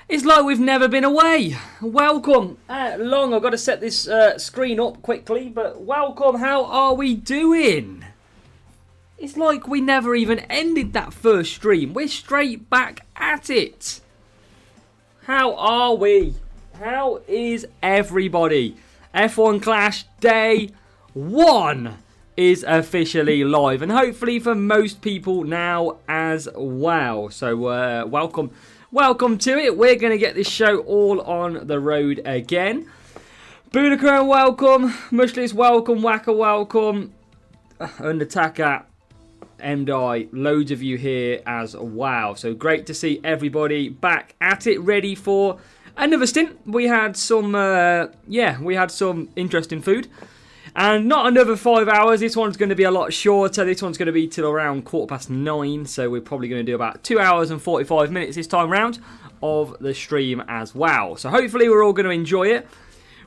It's like we've never been away. Welcome. I've got to set this screen up quickly, but welcome. How are we doing? It's like we never even ended that first stream. We're straight back at it. How are we? How is everybody? F1 Clash Day 1 is officially live, and hopefully for most people now as well. So welcome. Welcome to it. We're going to get this show all on the road again. Budakron, welcome. Mushlis, welcome. Waka, welcome. Undertaker, MDI, loads of you here as well. So great to see everybody back at it, ready for another stint. We had some, interesting food. And not another 5 hours. This one's going to be a lot shorter. This one's going to be till around 9:15. So we're probably going to do about 2 hours and 45 minutes this time round of the stream as well. So hopefully we're all going to enjoy it.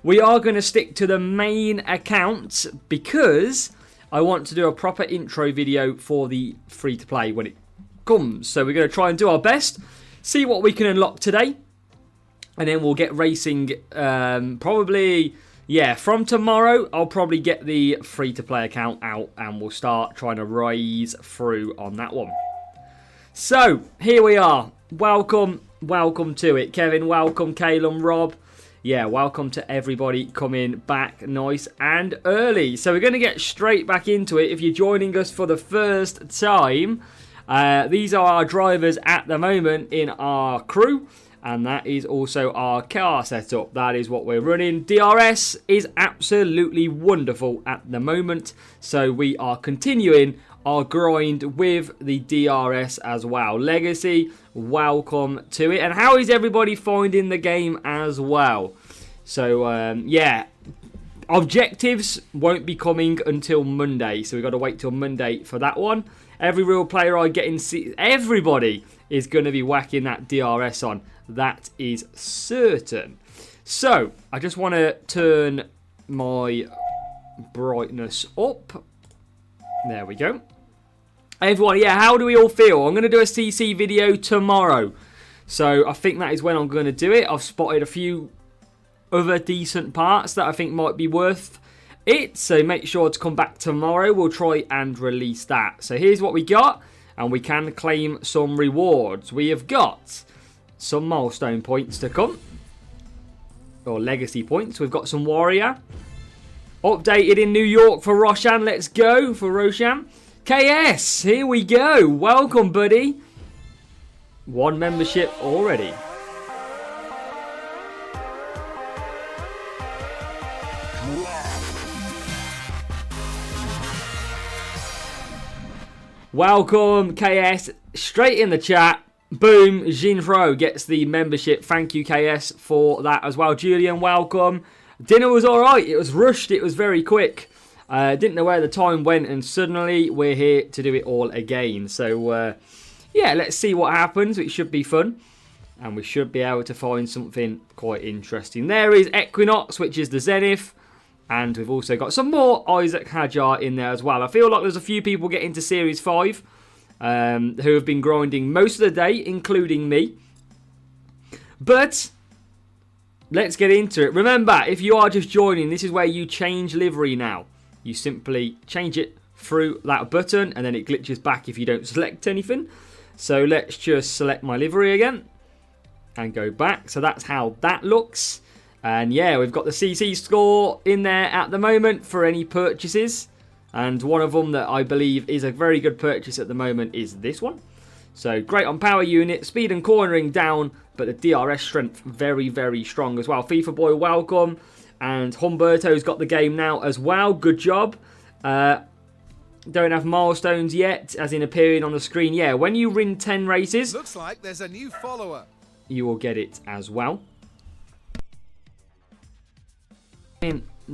We are going to stick to the main account because I want to do a proper intro video for the free-to-play when it comes. So we're going to try and do our best. See what we can unlock today. And then we'll get racing probably... Yeah, from tomorrow, I'll probably get the free-to-play account out and we'll start trying to raise through on that one. So, here we are. Welcome to it. Kevin, welcome. Calum, Rob. Yeah, welcome to everybody coming back nice and early. So, we're going to get straight back into it. If you're joining us for the first time, these are our drivers at the moment in our crew. And that is also our car setup. That is what we're running. DRS is absolutely wonderful at the moment. So we are continuing our grind with the DRS as well. Legacy, welcome to it. And how is everybody finding the game as well? So, yeah. Objectives won't be coming until Monday. So we've got to wait till Monday for that one. Every real player I get in... Everybody is going to be whacking that DRS on. That is certain. So, I just want to turn my brightness up. There we go. Everyone, yeah, how do we all feel? I'm going to do a CC video tomorrow. So, I think that is when I'm going to do it. I've spotted a few other decent parts that I think might be worth it. So, make sure to come back tomorrow. We'll try and release that. So, here's what we got. And we can claim some rewards. We have got some milestone points to come. Or legacy points. We've got some warrior. Updated in New York for Roshan. Let's go for Roshan. KS, here we go. Welcome, buddy. 1 membership already. Welcome, KS. Straight in the chat. Boom, Jinfro gets the membership. Thank you, KS, for that as well. Julian, welcome. Dinner was alright. It was rushed. It was very quick. Didn't know where the time went, and suddenly we're here to do it all again. So, yeah, let's see what happens. It should be fun. And we should be able to find something quite interesting. There is Equinox, which is the Zenith. And we've also got some more Isaac Hajar in there as well. I feel like there's a few people getting to Series 5 who have been grinding most of the day, including me. But let's get into it. Remember, if you are just joining, this is where you change livery now. You simply change it through that button and then it glitches back if you don't select anything. So let's just select my livery again and go back. So that's how that looks. And yeah, we've got the CC score in there at the moment for any purchases. And one of them that I believe is a very good purchase at the moment is this one. So great on power unit, speed and cornering down, but the DRS strength very, very strong as well. FIFA Boy, welcome. And Humberto's got the game now as well. Good job. Don't have milestones yet, as in appearing on the screen. Yeah, when you win 10 races, looks like there's a new follower. You will get it as well.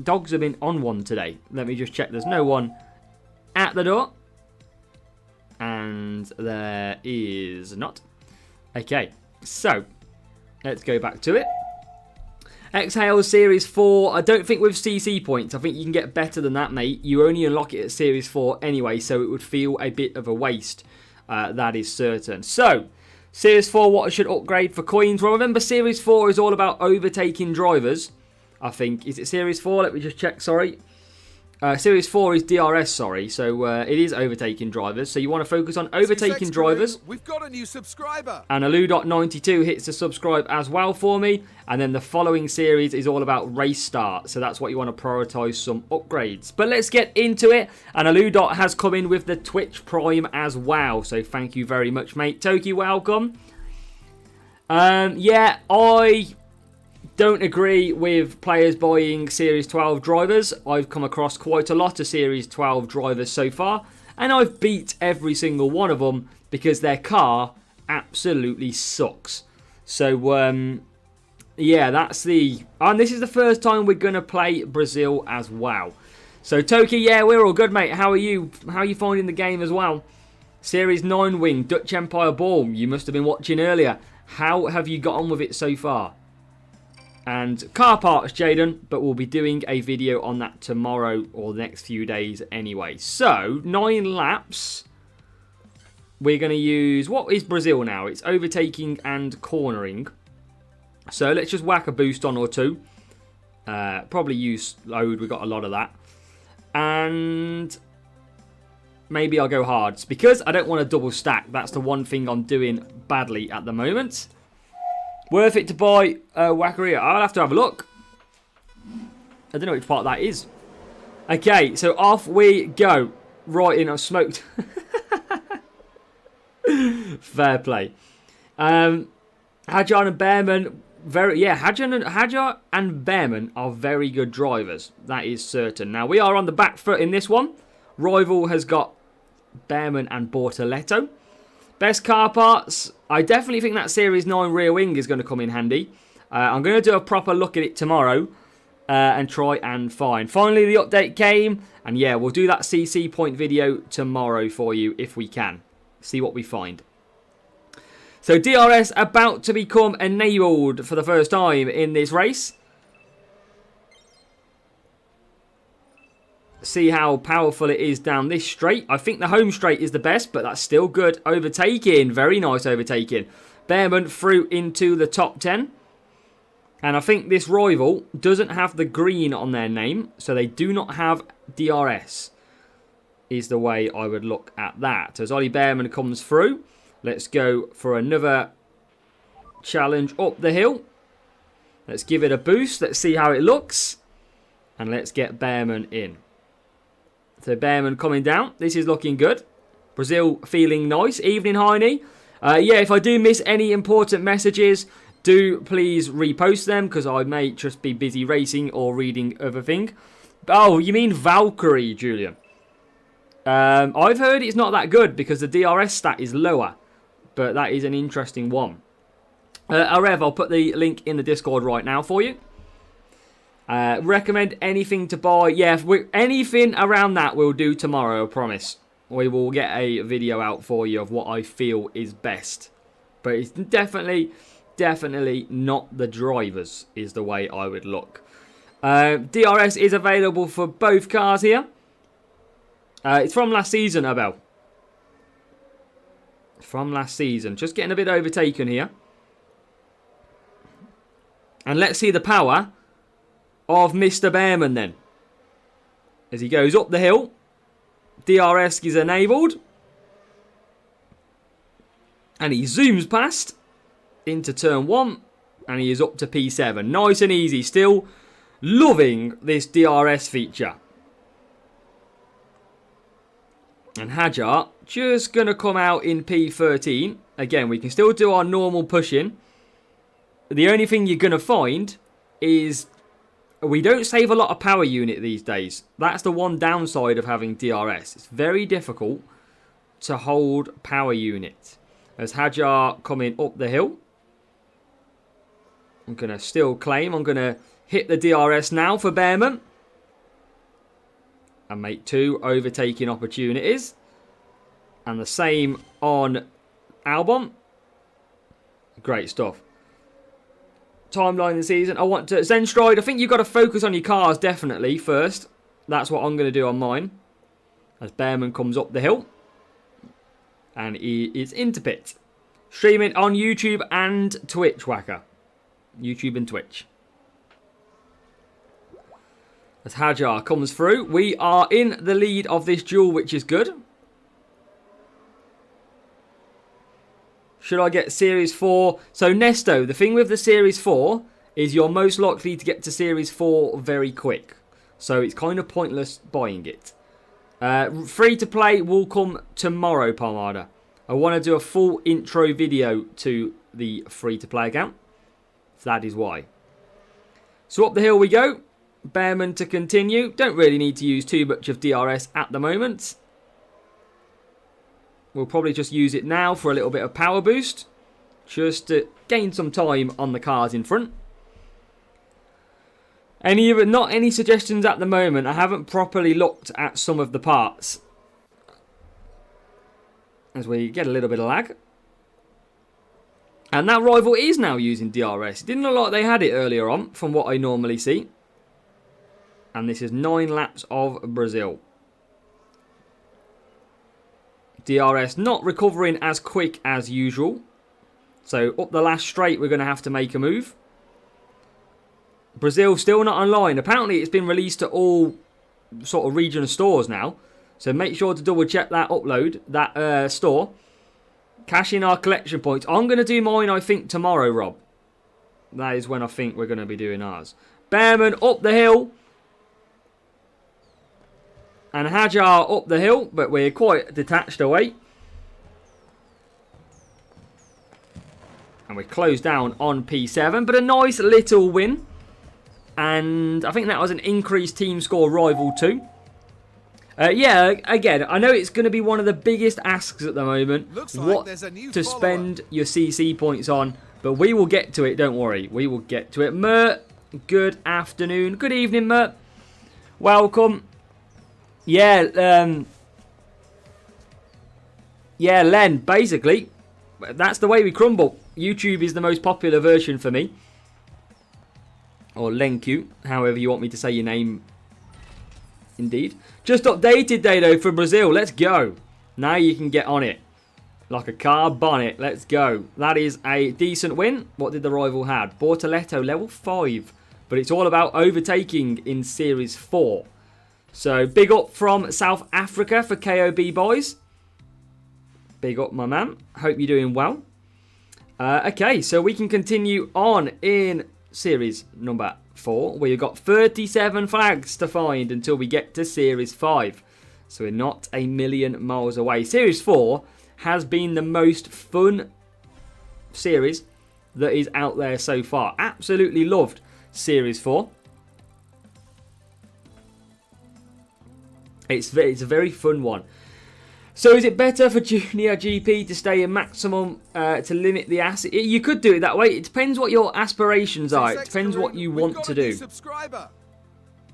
Dogs have been on one today. Let me just check. There's no one at the door. And there is not. Okay, so let's go back to it. Exhale Series 4. I don't think with CC points. I think you can get better than that, mate. You only unlock it at Series 4 anyway, so it would feel a bit of a waste. That is certain. So, Series 4, what I should upgrade for coins? Well, remember, Series 4 is all about overtaking drivers. I think. Is it Series 4? Let me just check, sorry. Series 4 is DRS, sorry. So it is overtaking drivers. So you want to focus on overtaking drivers. We've got a new subscriber. And Alu.92 hits the subscribe as well for me. And then the following series is all about race start. So that's what you want to prioritise some upgrades. But let's get into it. And Alu has come in with the Twitch Prime as well. So thank you very much, mate. Toki, welcome. Yeah, I don't agree with players buying Series 12 drivers. I've come across quite a lot of Series 12 drivers so far, and I've beat every single one of them because their car absolutely sucks. So, yeah, that's the... And this is the first time we're going to play Brazil as well. So, Toki, yeah, we're all good, mate. How are you? How are you finding the game as well? Series 9 wing, Dutch Empire Ball. You must have been watching earlier. How have you got on with it so far? And car parts, Jaden, but we'll be doing a video on that tomorrow or the next few days anyway. So, 9 laps. We're going to use... What is Brazil now? It's overtaking and cornering. So, let's just whack a boost on or two. Probably use load. We've got a lot of that. And maybe I'll go hards. Because I don't want to double stack. That's the one thing I'm doing badly at the moment. Worth it to buy Wackeria? I'll have to have a look. I don't know which part that is. Okay, so off we go. Right in, I've smoked. Fair play. Hadjar and Behrman, Hadjar and Behrman are very good drivers. That is certain. Now, we are on the back foot in this one. Rival has got Behrman and Bortoletto. Best car parts. I definitely think that Series 9 rear wing is going to come in handy. I'm going to do a proper look at it tomorrow and try and find. Finally, the update came. And yeah, we'll do that CC point video tomorrow for you if we can. See what we find. So DRS about to become enabled for the first time in this race. See how powerful it is down this straight. I think the home straight is the best, but that's still good. Overtaking. Very nice overtaking. Behrman through into the top 10. And I think this rival doesn't have the green on their name, so they do not have DRS, is the way I would look at that. As Ollie Behrman comes through, let's go for another challenge up the hill. Let's give it a boost. Let's see how it looks. And let's get Behrman in. So Behrman coming down. This is looking good. Brazil feeling nice. Evening, Heine. Yeah, if I do miss any important messages, do please repost them because I may just be busy racing or reading other thing. Oh, you mean Valkyrie, Julian? I've heard it's not that good because the DRS stat is lower. But that is an interesting one. Arev, I'll put the link in the Discord right now for you. Recommend anything to buy. Yeah, anything around that we'll do tomorrow, I promise. We will get a video out for you of what I feel is best. But it's definitely not the drivers is the way I would look. DRS is available for both cars here. It's from last season, Abel. From last season. Just getting a bit overtaken here. And let's see the power of Mr. Behrman then. As he goes up the hill. DRS is enabled. And he zooms past into turn 1. And he is up to P7. Nice and easy. Still loving this DRS feature. And Hadjar just going to come out in P13. Again, we can still do our normal pushing. The only thing you're going to find is we don't save a lot of power unit these days. That's the one downside of having DRS. It's very difficult to hold power unit. As Hadjar coming up the hill. I'm going to still claim. I'm going to hit the DRS now for Behrman. And make 2 overtaking opportunities. And the same on Albon. Great stuff. Timeline of the season. I want to... Zenstride, I think you've got to focus on your cars definitely first. That's what I'm going to do on mine. As Behrman comes up the hill. And he is into pit. Stream it on YouTube and Twitch, Wacker. YouTube and Twitch. As Hajar comes through, we are in the lead of this duel, which is good. Should I get Series 4? So, Nesto, the thing with the Series 4 is you're most likely to get to Series 4 very quick. So, it's kind of pointless buying it. Free to play will come tomorrow, Palmada. I want to do a full intro video to the free to play account. So that is why. So up the hill we go. Bearman to continue. Don't really need to use too much of DRS at the moment. We'll probably just use it now for a little bit of power boost. Just to gain some time on the cars in front. Not any suggestions at the moment. I haven't properly looked at some of the parts. As we get a little bit of lag. And that rival is now using DRS. It didn't look like they had it earlier on, from what I normally see. And this is 9 laps of Brazil. DRS not recovering as quick as usual. So up the last straight, we're going to have to make a move. Brazil still not online. Apparently it's been released to all sort of regional stores now. So make sure to double check that upload, that store. Cash in our collection points. I'm going to do mine, I think, tomorrow, Rob. That is when I think we're going to be doing ours. Bearman up the hill. And Hajar up the hill, but we're quite detached away. And we close down on P7, but a nice little win. And I think that was an increased team score rival too. Yeah, again, I know it's going to be one of the biggest asks at the moment. Looks like what there's a new to follower. spend your CC points on. But we will get to it, don't worry. We will get to it. Mert, good afternoon. Good evening, Mert. Welcome. Yeah, yeah, Len, basically, that's the way we crumble. YouTube is the most popular version for me. Or Lenku, however you want me to say your name. Indeed. Just updated Dado for Brazil. Let's go. Now you can get on it. Like a car bonnet. Let's go. That is a decent win. What did the rival have? Bortoleto, level 5. But it's all about overtaking in Series 4. So, big up from South Africa for KOB boys. Big up, my man. Hope you're doing well. Okay, so we can continue on in Series number 4. We've got 37 flags to find until we get to Series 5. So we're not a million miles away. Series 4 has been the most fun series that is out there so far. Absolutely loved Series 4. It's a very fun one. So is it better for Junior GP to stay in maximum to limit the asset? You could do it that way. It depends what your aspirations are. It depends what you want to do.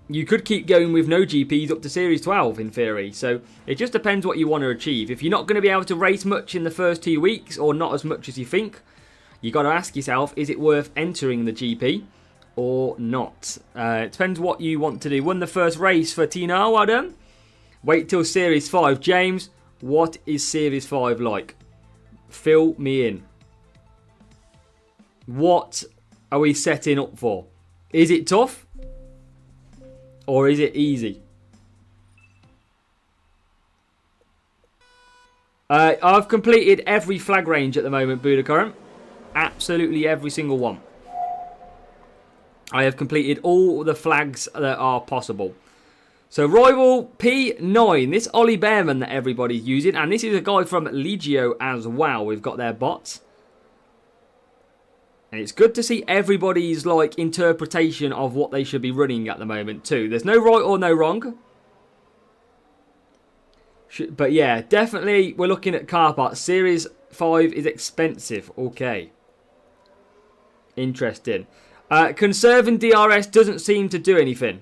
You could keep going with no GPs up to Series 12 in theory. So it just depends what you want to achieve. If you're not going to be able to race much in the first 2 weeks or not as much as you think, you got to ask yourself, is it worth entering the GP or not? It depends what you want to do. Won the first race for Tina, well done. Wait till Series 5. James, what is Series 5 like? Fill me in. What are we setting up for? Is it tough? Or is it easy? I've completed every flag range at the moment, Budakaran. Absolutely every single one. I have completed all the flags that are possible. So rival P9, this Ollie Bearman that everybody's using, and this is a guy from Legio as well. We've got their bots. And it's good to see everybody's like interpretation of what they should be running at the moment too. There's no right or no wrong. But yeah, definitely we're looking at car parts. Series 5 is expensive. Okay. Interesting. Conserving DRS doesn't seem to do anything.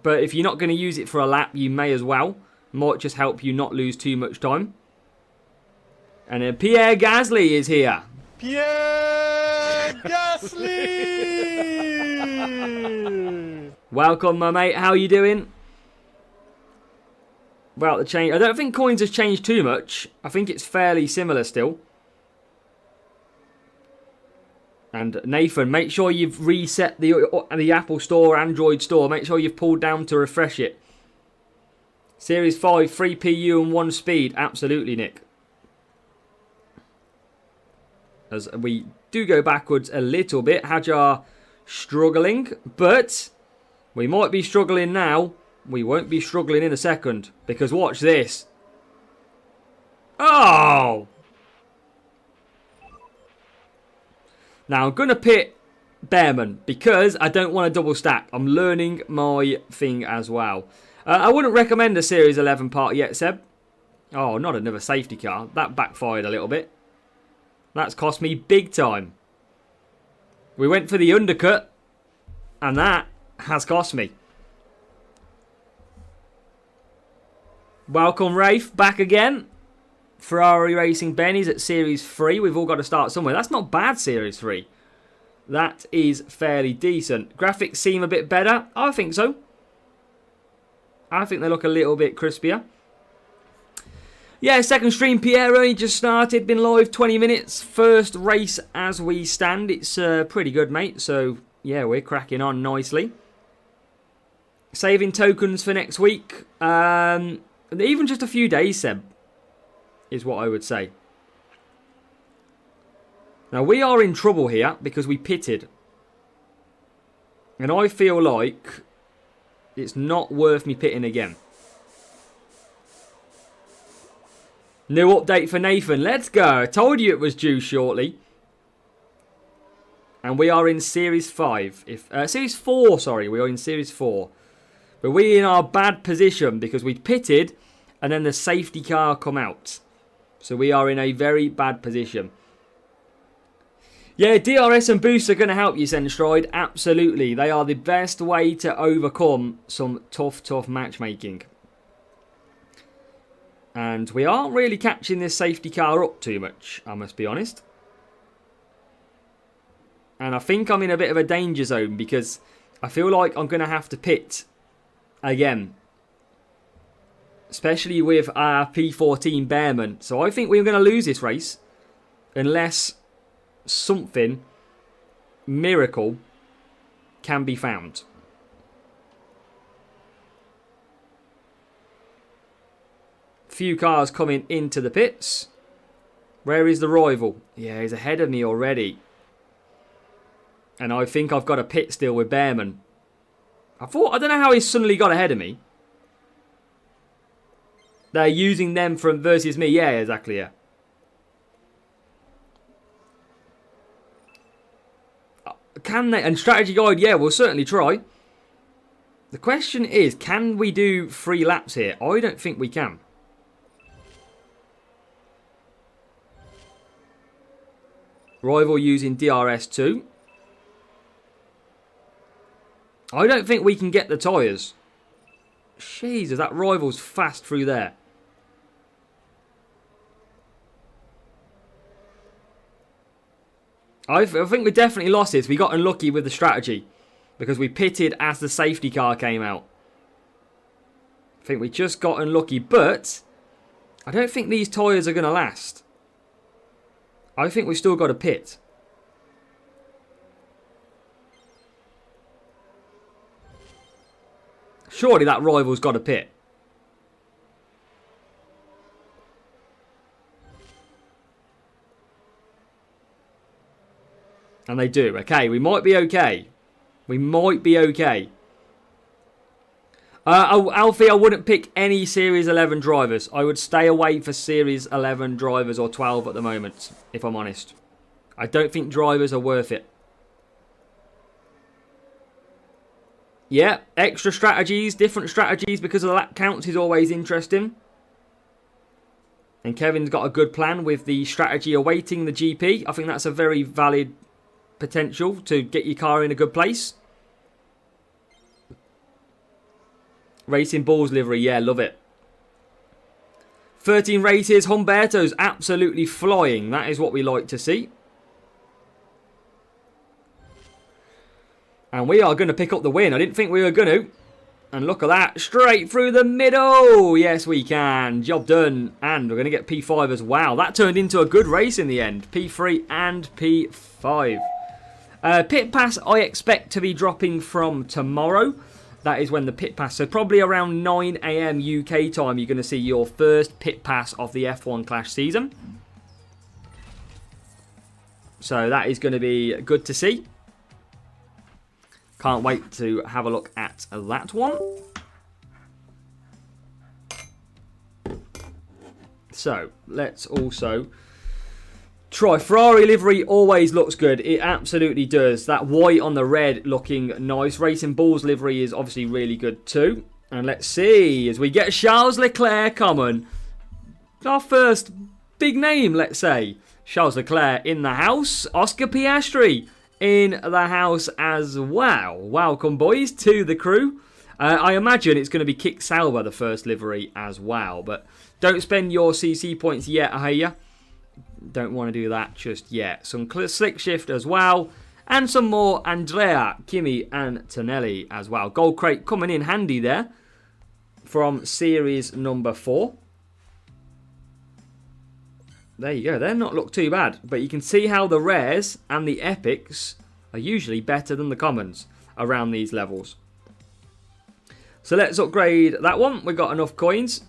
But if you're not going to use it for a lap, you may as well. Might just help you not lose too much time. And then Pierre Gasly is here. Pierre Gasly! Welcome, my mate. How you doing? Well, the change. I don't think coins has changed too much. I think it's fairly similar still. And Nathan, make sure you've reset the Apple Store, Android Store. Make sure you've pulled down to refresh it. Series 5, 3 PU and 1 speed. Absolutely, Nick. As we do go backwards a little bit. Hajar struggling, but we might be struggling now. We won't be struggling in a second, because watch this. Oh! Now I'm going to pit Bearman because I don't want a double stack. I'm learning my thing as well. I wouldn't recommend a Series 11 part yet, Seb. Oh, not another safety car. That backfired a little bit. That's cost me big time. We went for the undercut, and that has cost me. Welcome, Rafe, back again. Ferrari Racing Benny's at Series 3. We've all got to start somewhere. That's not bad, Series 3. That is fairly decent. Graphics seem a bit better. I think so. I think they look a little bit crispier. Yeah, second stream, Pierre only just started. Been live 20 minutes. First race as we stand. It's pretty good, mate. So, yeah, we're cracking on nicely. Saving tokens for next week. Even just a few days, Seb, is what I would say. Now, we are in trouble here because we pitted. And I feel like it's not worth me pitting again. New update for Nathan. Let's go. I told you it was due shortly. And we are in Series 5. Series 4, sorry. We are in Series 4. But we're in our bad position because we pitted and then the safety car come out. So we are in a very bad position. Yeah, DRS and boosts are going to help you, Senstride. Absolutely. They are the best way to overcome some tough matchmaking. And we aren't really catching this safety car up too much, I must be honest. And I think I'm in a bit of a danger zone because I feel like I'm going to have to pit again. Especially with our P14 Bearman. So I think we're going to lose this race unless something miracle can be found. Few cars coming into the pits. Where is the rival? Yeah, he's ahead of me already. And I think I've got a pit still with Bearman. I don't know how he's suddenly got ahead of me. They're using them from versus me. Yeah, exactly, yeah. Can they? And strategy guide, yeah, we'll certainly try. The question is, can we do 3 laps here? I don't think we can. Rival using DRS2. I don't think we can get the tyres. Jesus, that rival's fast through there. I think we definitely lost this. We got unlucky with the strategy because we pitted as the safety car came out. I think we just got unlucky, but I don't think these tyres are going to last. I think we've still got a pit. Surely that rival's got a pit. And they do. Okay, we might be okay. We might be okay. Alfie, I wouldn't pick any Series 11 drivers. I would stay away for Series 11 drivers or 12 at the moment, if I'm honest. I don't think drivers are worth it. Yeah, extra strategies, different strategies because of the lap counts is always interesting. And Kevin's got a good plan with the strategy awaiting the GP. I think that's a very valid potential to get your car in a good place. Racing Bulls livery, yeah, love it. 13 races, Humberto's absolutely flying. That is what we like to see. And we are going to pick up the win. I didn't think we were going to. And look at that. Straight through the middle. Yes, we can. Job done. And we're going to get P5 as well. That turned into a good race in the end. P3 and P5. Pit Pass I expect to be dropping from tomorrow. That is when the Pit Pass, so probably around 9 AM UK time, you're going to see your first Pit Pass of the F1 Clash season. So that is going to be good to see. Can't wait to have a look at that one. So, let's also try. Ferrari livery always looks good. It absolutely does. That white on the red looking nice. Racing Bulls livery is obviously really good too. And let's see, as we get Charles Leclerc coming. Our first big name, let's say. Charles Leclerc in the house. Oscar Piastri in the house as well. Welcome, boys, to the crew. I imagine it's going to be Kick Sauber, the first livery, as well. But don't spend your CC points yet, I hear ya. Don't want to do that just yet. Some slick shift as well. And some more Andrea, Kimi, and Tonelli as well. Gold crate coming in handy there from series number 4. There you go. They're not look too bad. But you can see how the rares and the epics are usually better than the commons around these levels. So let's upgrade that one. We've got enough coins.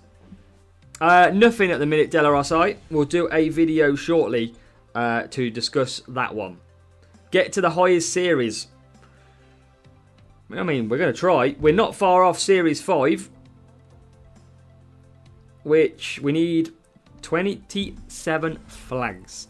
Nothing at the minute, De La Rossi. We'll do a video shortly to discuss that one. Get to the highest series. I mean, we're going to try. We're not far off Series 5. Which we need 27 flags.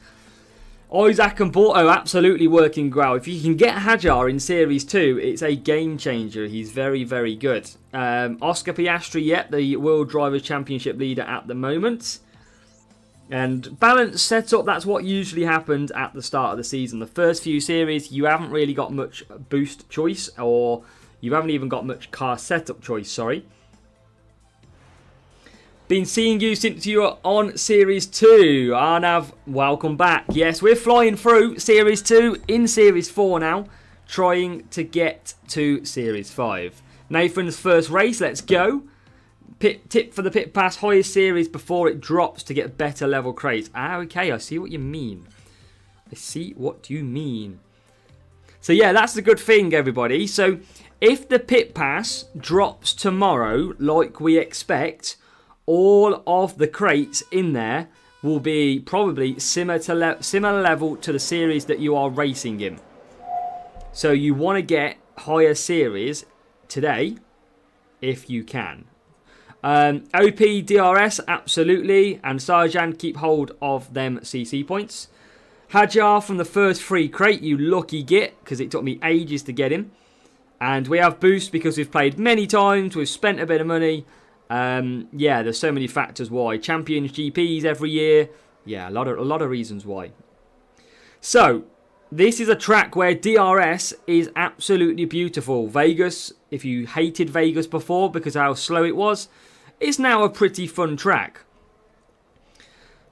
Isaac and Porto absolutely working well. If you can get Hajar in Series 2, it's a game changer. He's very, very good. Oscar Piastri, yet the World Drivers' Championship leader at the moment. And balanced setup, that's what usually happened at the start of the season. The first few series, you haven't really got much boost choice, or you haven't even got much car setup choice, sorry. Been seeing you since you were on Series 2. Arnav, welcome back. Yes, we're flying through Series 2 in Series 4 now, trying to get to Series 5. Nathan's first race, let's go. Tip for the Pit Pass, highest series before it drops to get better level crates. Ah, okay, I see what you mean. I see what you mean. So yeah, that's the good thing, everybody. So if the Pit Pass drops tomorrow, like we expect, all of the crates in there will be probably similar level to the series that you are racing in. So you want to get higher series today if you can. OP DRS, absolutely. And Sarjan, keep hold of them CC points. Hajar from the first free crate, you lucky git, because it took me ages to get him. And we have boost because we've played many times, we've spent a bit of money. Yeah, there's so many factors why. Champions GPs every year. Yeah, a lot of reasons why. So, this is a track where DRS is absolutely beautiful. Vegas, if you hated Vegas before because of how slow it was, it's now a pretty fun track.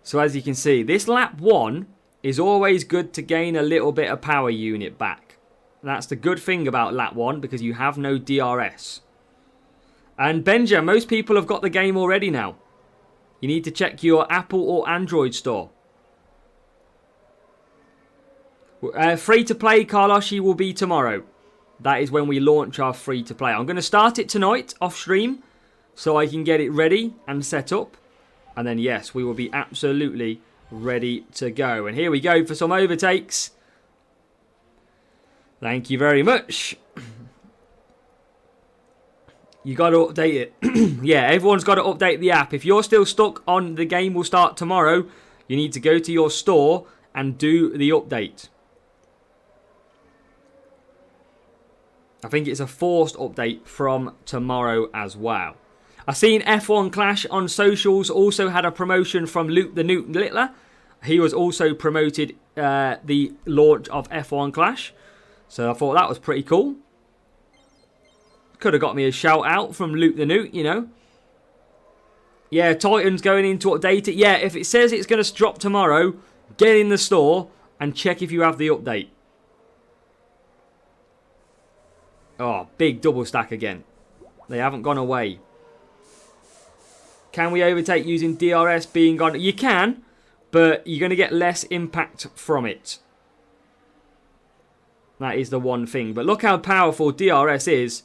So as you can see, this lap 1 is always good to gain a little bit of power unit back. That's the good thing about lap 1 because you have no DRS. And Benja, most people have got the game already now. You need to check your Apple or Android store. Free to play Carloshi will be tomorrow. That is when we launch our free to play. I'm going to start it tonight off stream so I can get it ready and set up. And then yes, we will be absolutely ready to go. And here we go for some overtakes. Thank you very much. You got to update it. Yeah, everyone's got to update the app. If you're still stuck on the game will start tomorrow, you need to go to your store and do the update. I think it's a forced update from tomorrow as well. I've seen F1 Clash on socials also had a promotion from Luke the Newton Littler. He was also promoted the launch of F1 Clash. So I thought that was pretty cool. Could have got me a shout out from Luke the Newt, you know. Yeah, Titan's going in to update it. Yeah, if it says it's going to drop tomorrow, get in the store and check if you have the update. Oh, big double stack again. They haven't gone away. Can we overtake using DRS being gone? You can, but you're going to get less impact from it. That is the one thing. But look how powerful DRS is.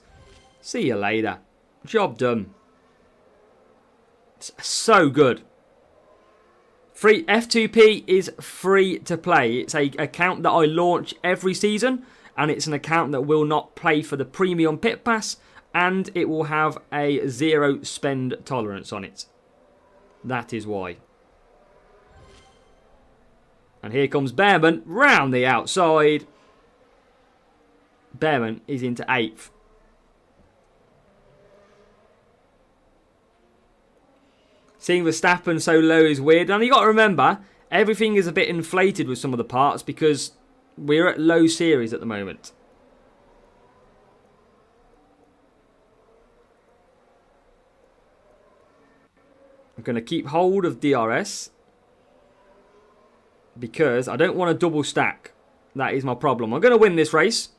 See you later. Job done. It's so good. Free F2P is free to play. It's an account that I launch every season. And it's an account that will not play for the premium pit pass. And it will have a 0 spend tolerance on it. That is why. And here comes Bearman round the outside. Bearman is into 8th. Seeing Verstappen so low is weird. And you got to remember, everything is a bit inflated with some of the parts because we're at low series at the moment. I'm going to keep hold of DRS because I don't want to double stack. That is my problem. I'm going to win this race,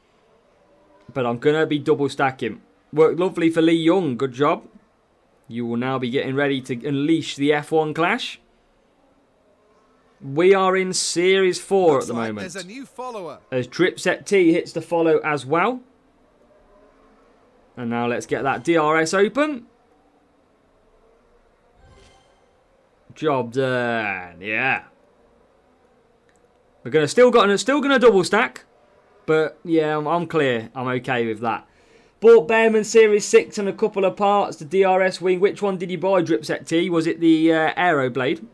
but I'm going to be double stacking. Worked lovely for Lee Young. Good job. You will now be getting ready to unleash the F1 clash. We are in Series 4 at the moment. There's a new follower. As Dripset T hits the follow as well. And now let's get that DRS open. Job done. Yeah. We're still gonna double stack. But yeah, I'm clear. I'm okay with that. Bought Bearman Series 6 and a couple of parts. The DRS wing. Which one did you buy, Dripset T? Was it the Aeroblade?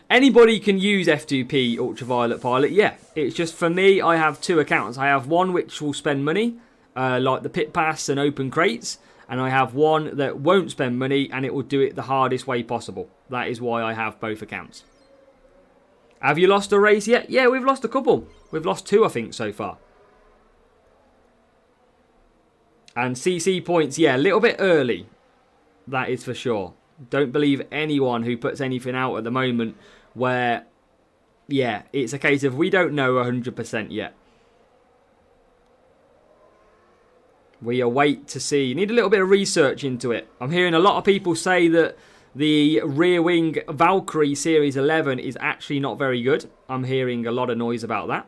Anybody can use F2P Ultraviolet Pilot. Yeah, it's just for me, I have 2 accounts. I have one which will spend money, like the Pit Pass and Open Crates. And I have one that won't spend money and it will do it the hardest way possible. That is why I have both accounts. Have you lost a race yet? Yeah, we've lost a couple. We've lost 2, I think, so far. And CC points, yeah, a little bit early. That is for sure. Don't believe anyone who puts anything out at the moment where, yeah, it's a case of we don't know 100% yet. We await to see. You need a little bit of research into it. I'm hearing a lot of people say that the rear wing Valkyrie Series 11 is actually not very good. I'm hearing a lot of noise about that.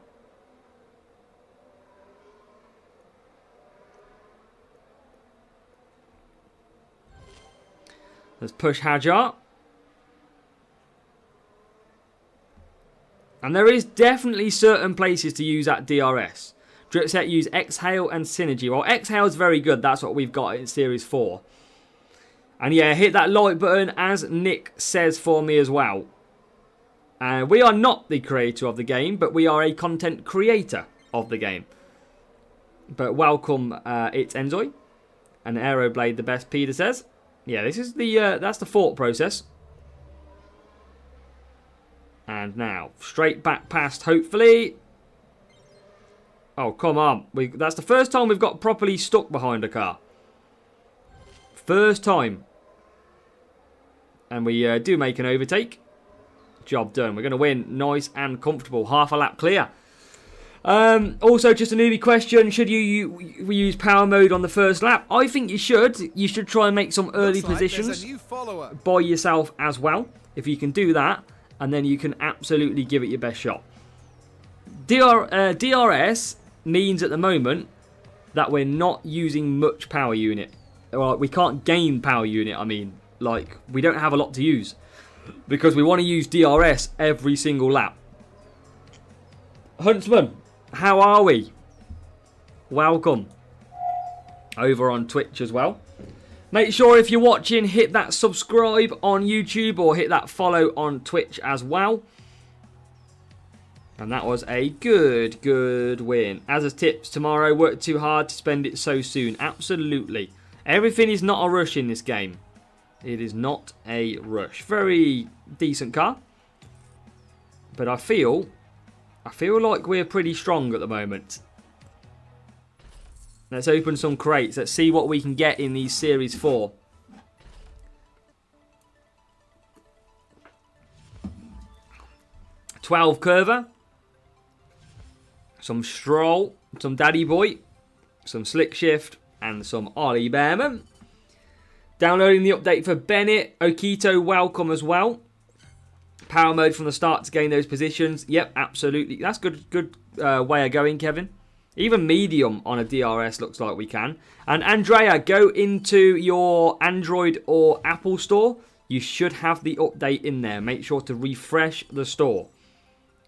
Let's push Hajar. And there is definitely certain places to use that DRS. Dripset use Exhale and Synergy. Well, Exhale is very good. That's what we've got in Series 4. And yeah, hit that like button, as Nick says for me as well. We are not the creator of the game, but we are a content creator of the game. But welcome, it's Enzoy. And Aeroblade the best, Peter says. Yeah, this is the that's the thought process. And now, straight back past, hopefully. Oh, come on. That's the first time we've got properly stuck behind a car. First time. And we do make an overtake. Job done. We're going to win nice and comfortable. Half a lap clear. Also, just a newbie question. Should you use power mode on the first lap? I think you should. You should try and make some early positions by yourself as well. If you can do that. And then you can absolutely give it your best shot. DRS means at the moment that we're not using much power unit. Well, we can't gain power unit, I mean. Like, we don't have a lot to use. Because we want to use DRS every single lap. Huntsman, how are we? Welcome. Over on Twitch as well. Make sure if you're watching, hit that subscribe on YouTube or hit that follow on Twitch as well. And that was a good win. As a tips, tomorrow, work too hard to spend it so soon. Absolutely. Everything is not a rush in this game. It is not a rush. Very decent car. But I feel like we're pretty strong at the moment. Let's open some crates. Let's see what we can get in these Series 4. $12 Curver. Some Stroll. Some Daddy Boy. Some Slick Shift. And some Ollie Bearman. Downloading the update for Bennett. Okito, welcome as well. Power mode from the start to gain those positions. Yep, absolutely. That's good way of going, Kevin. Even medium on a DRS looks like we can. And Andrea, go into your Android or Apple store. You should have the update in there. Make sure to refresh the store.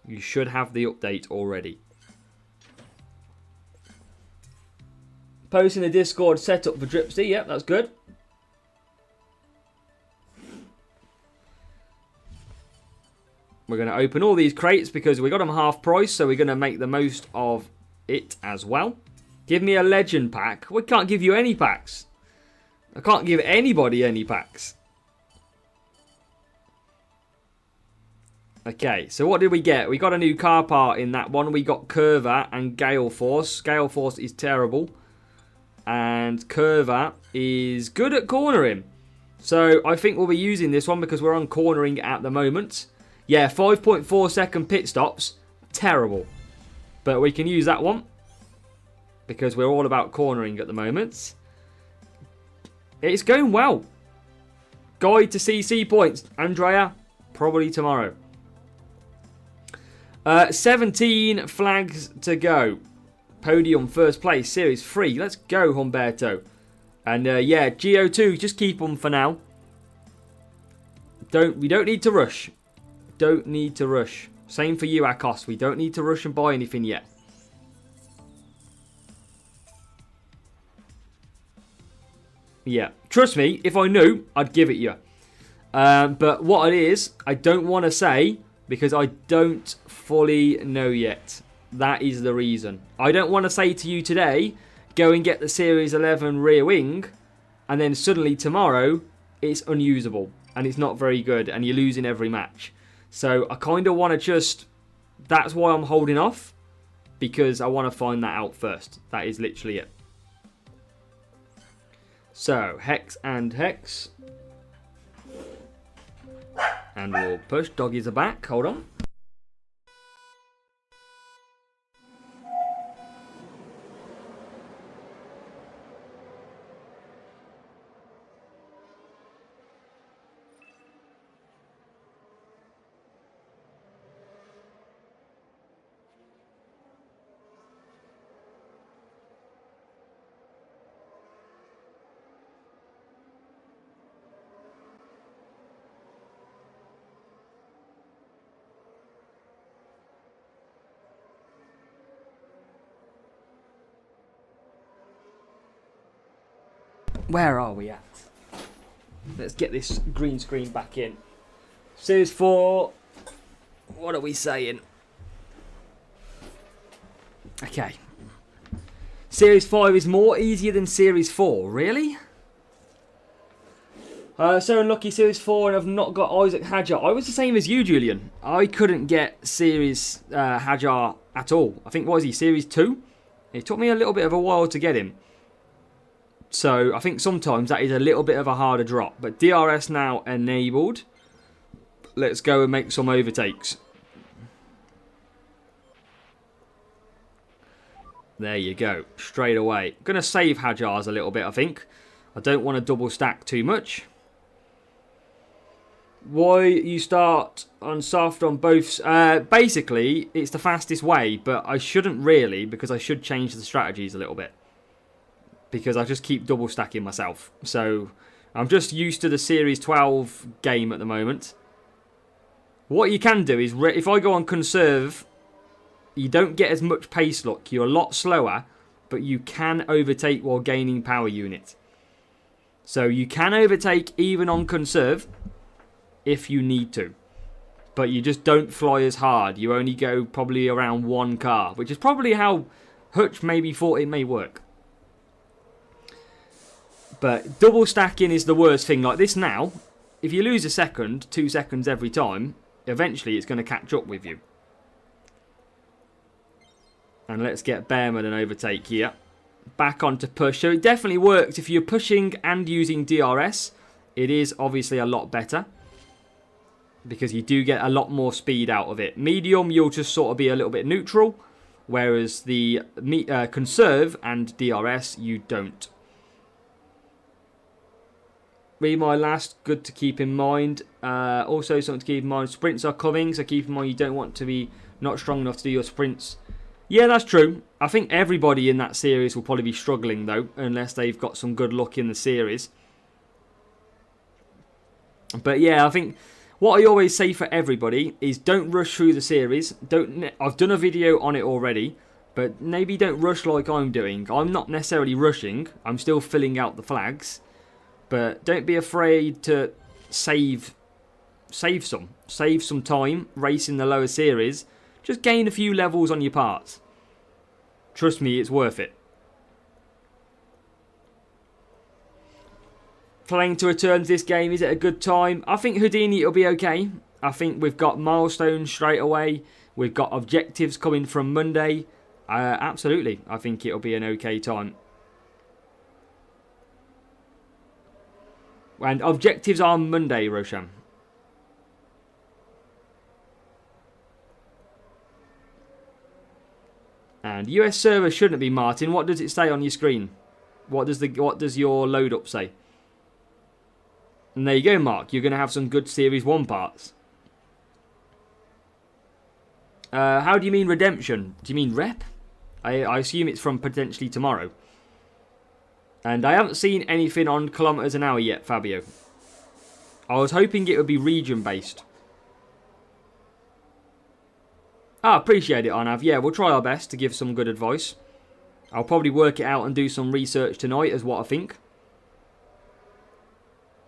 You should have the update already. Posting the Discord setup for Dripsy. Yep, that's good. We're going to open all these crates because we got them half price, so we're going to make the most of it as well. Give me a legend pack. We can't give you any packs. I can't give anybody any packs. Okay, so what did we get? We got a new car part in that one. We got Curva and Gale Force. Gale Force is terrible. And Curva is good at cornering. So I think we'll be using this one because we're on cornering at the moment. Yeah, 5.4 second pit stops. Terrible. But we can use that one because we're all about cornering at the moment. It's going well. Guide to CC points. Andrea, probably tomorrow. 17 flags to go. Podium first place, Series 3. Let's go, Humberto. And yeah, GO2, just keep them for now. We don't need to rush. Don't need to rush. Same for you, Akos. We don't need to rush and buy anything yet. Yeah, trust me, if I knew, I'd give it you. But what it is, I don't want to say because I don't fully know yet. That is the reason. I don't want to say to you today, go and get the Series 11 rear wing, and then suddenly tomorrow, it's unusable, and it's not very good, and you're losing every match. So I kind of want to just... That's why I'm holding off. Because I want to find that out first. That is literally it. So, Hex and Hex. And we'll push. Doggies are back. Hold on. Where are we at? Let's get this green screen back in. Series 4. What are we saying? Okay. Series 5 is more easier than Series 4. Really? So unlucky Series 4 and I've not got Isaac Hadjar. I was the same as you, Julian. I couldn't get Series Hadjar at all. I think, what was he, Series 2? It took me a little bit of a while to get him. So I think sometimes that is a little bit of a harder drop. But DRS now enabled. Let's go and make some overtakes. There you go. Straight away. Going to save Hadjars a little bit, I think. I don't want to double stack too much. Why you start on soft on both? Basically, it's the fastest way. But I shouldn't really, because I should change the strategies a little bit. Because I just keep double stacking myself. So I'm just used to the Series 12 game at the moment. What you can do is, if I go on conserve, you don't get as much pace look. You're a lot slower, but you can overtake while gaining power unit. So you can overtake even on conserve if you need to. But you just don't fly as hard. You only go probably around one car, which is probably how Hutch maybe thought it may work. But double stacking is the worst thing. Like this now, if you lose a second, 2 seconds every time, eventually it's going to catch up with you. And let's get Bearman an overtake here. Back onto push. So it definitely works if you're pushing and using DRS. It is obviously a lot better. Because you do get a lot more speed out of it. Medium, you'll just sort of be a little bit neutral. Whereas the conserve and DRS, you don't. Read my last. Good to keep in mind. Also, something to keep in mind. Sprints are coming, so keep in mind you don't want to be not strong enough to do your sprints. Yeah, that's true. I think everybody in that series will probably be struggling, though, unless they've got some good luck in the series. But yeah, I think what I always say for everybody is don't rush through the series. I've done a video on it already, but maybe don't rush like I'm doing. I'm not necessarily rushing. I'm still filling out the flags. But don't be afraid to save some time racing the lower series. Just gain a few levels on your parts. Trust me, it's worth it. Playing to return to this game, is it a good time? I think Houdini will be okay. I think we've got milestones straight away. We've got objectives coming from Monday. Absolutely, I think it'll be an okay time. And objectives are Monday, Roshan. And US server shouldn't be, Martin. What does it say on your screen? What does your load up say? And there you go, Mark. You're going to have some good Series 1 parts. How do you mean redemption? Do you mean rep? I assume it's from potentially tomorrow. And I haven't seen anything on kilometers an hour yet, Fabio. I was hoping it would be region based. Appreciate it, Arnav. Yeah, we'll try our best to give some good advice. I'll probably work it out and do some research tonight as what I think.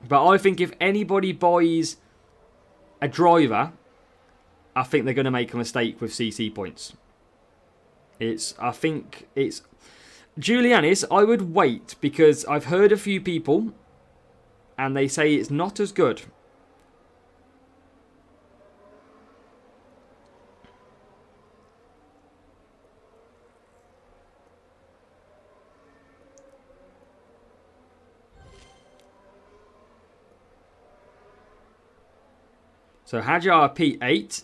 But I think if anybody buys a driver, I think they're going to make a mistake with CC points. I think it's... Julianis, I would wait because I've heard a few people and they say it's not as good. So Hajar P8.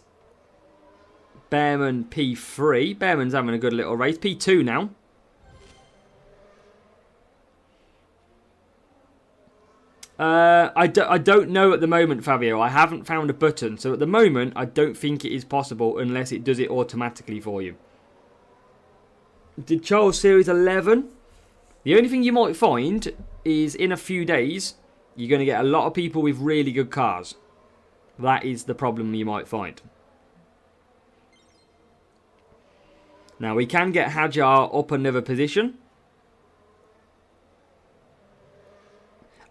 Bearman P3. Bearman's having a good little race. P2 now. I don't know at the moment, Fabio. I haven't found a button. So at the moment, I don't think it is possible unless it does it automatically for you. Did Charles Series 11? The only thing you might find is in a few days, you're going to get a lot of people with really good cars. That is the problem you might find. Now, we can get Hajar up another position.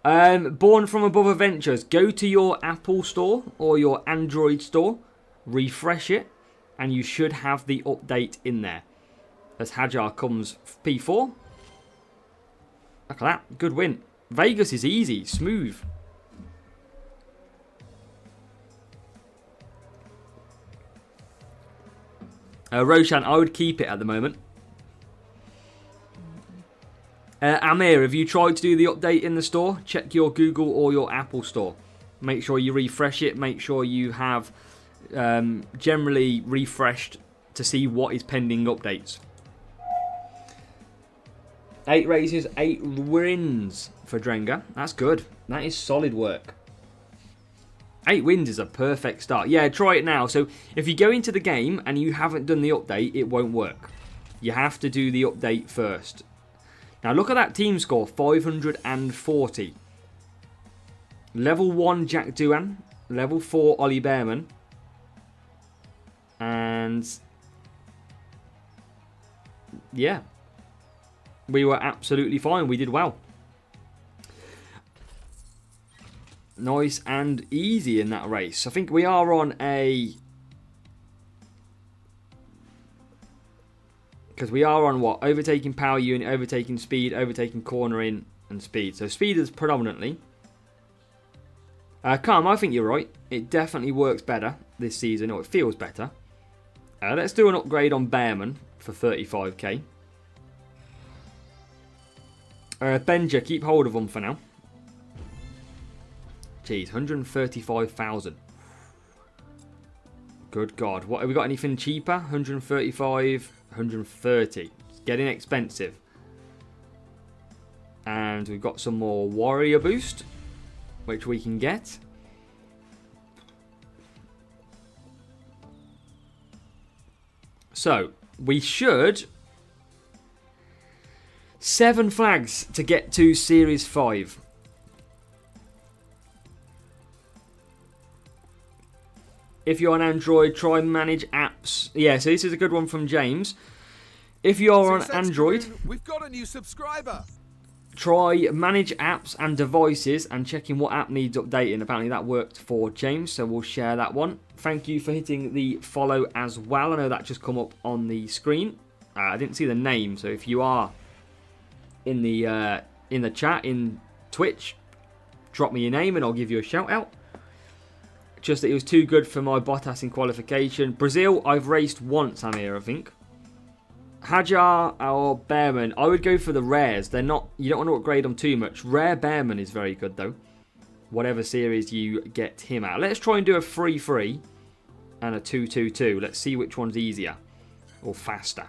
Born from Above Adventures. Go to your Apple store or your Android store. Refresh it. And you should have the update in there. As Hajar comes P4. Look at that. Good win. Vegas is easy. Smooth. Roshan, I would keep it at the moment. Amir, have you tried to do the update in the store? Check your Google or your Apple store. Make sure you refresh it. Make sure you have generally refreshed to see what is pending updates. 8 races, 8 wins for Drenga. That's good. That is solid work. 8 wins is a perfect start. Yeah, try it now. So if you go into the game and you haven't done the update, it won't work. You have to do the update first. Now look at that team score, 540. Level 1 Jack Doohan. Level 4 Ollie Bearman. And yeah, we were absolutely fine. We did well. Nice and easy in that race. I think we are on a... Because we are on what? Overtaking power unit, overtaking speed, overtaking cornering and speed. So speed is predominantly. Calm, I think you're right. It definitely works better this season, or it feels better. Let's do an upgrade on Bearman for 35k. Benja, keep hold of them for now. Jeez, 135,000. Good God. What have we got? Anything cheaper? 135, 130. It's getting expensive. And we've got some more warrior boost. which we can get. So, we should... 7 flags to get to Series 5. If you're on Android, try manage apps. Yeah, so this is a good one from James. If you're on Android, we've got a new subscriber. try manage apps and devices and checking what app needs updating. Apparently that worked for James, so we'll share that one. Thank you for hitting the follow as well. I know that just come up on the screen. I didn't see the name, so if you are in the chat in Twitch, drop me your name and I'll give you a shout out. Just that it was too good for my Bottas in qualification. Brazil, I've raced once, Amir, I think. Hajar or Bearman, I would go for the rares. They're not. You don't want to upgrade them too much. Rare Bearman is very good though. Whatever series you get him at. Let's try and do a 3-3 and a 2-2-2. Let's see which one's easier or faster.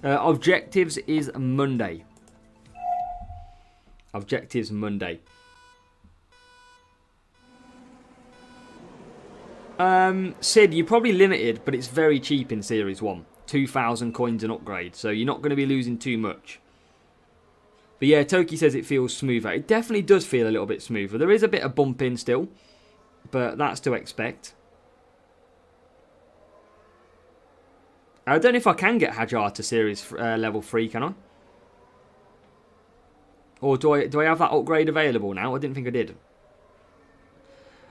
Objectives is Monday. Objectives Monday. Sid, you're probably limited, but it's very cheap in Series 1. 2,000 coins an upgrade, so you're not going to be losing too much. But yeah, Toki says it feels smoother. It definitely does feel a little bit smoother. There is a bit of bumping still, but that's to expect. I don't know if I can get Hajar to Series level 3, can I? Or do I have that upgrade available now? I didn't think I did.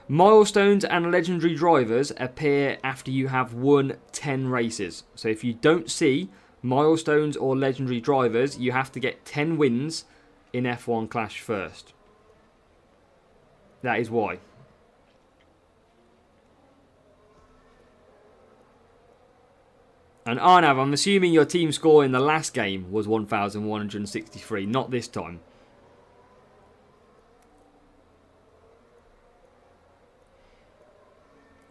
Milestones and legendary drivers appear after you have won 10 races. So if you don't see milestones or legendary drivers, you have to get 10 wins in F1 Clash first. That is why. And Arnav, I'm assuming your team score in the last game was 1,163, not this time.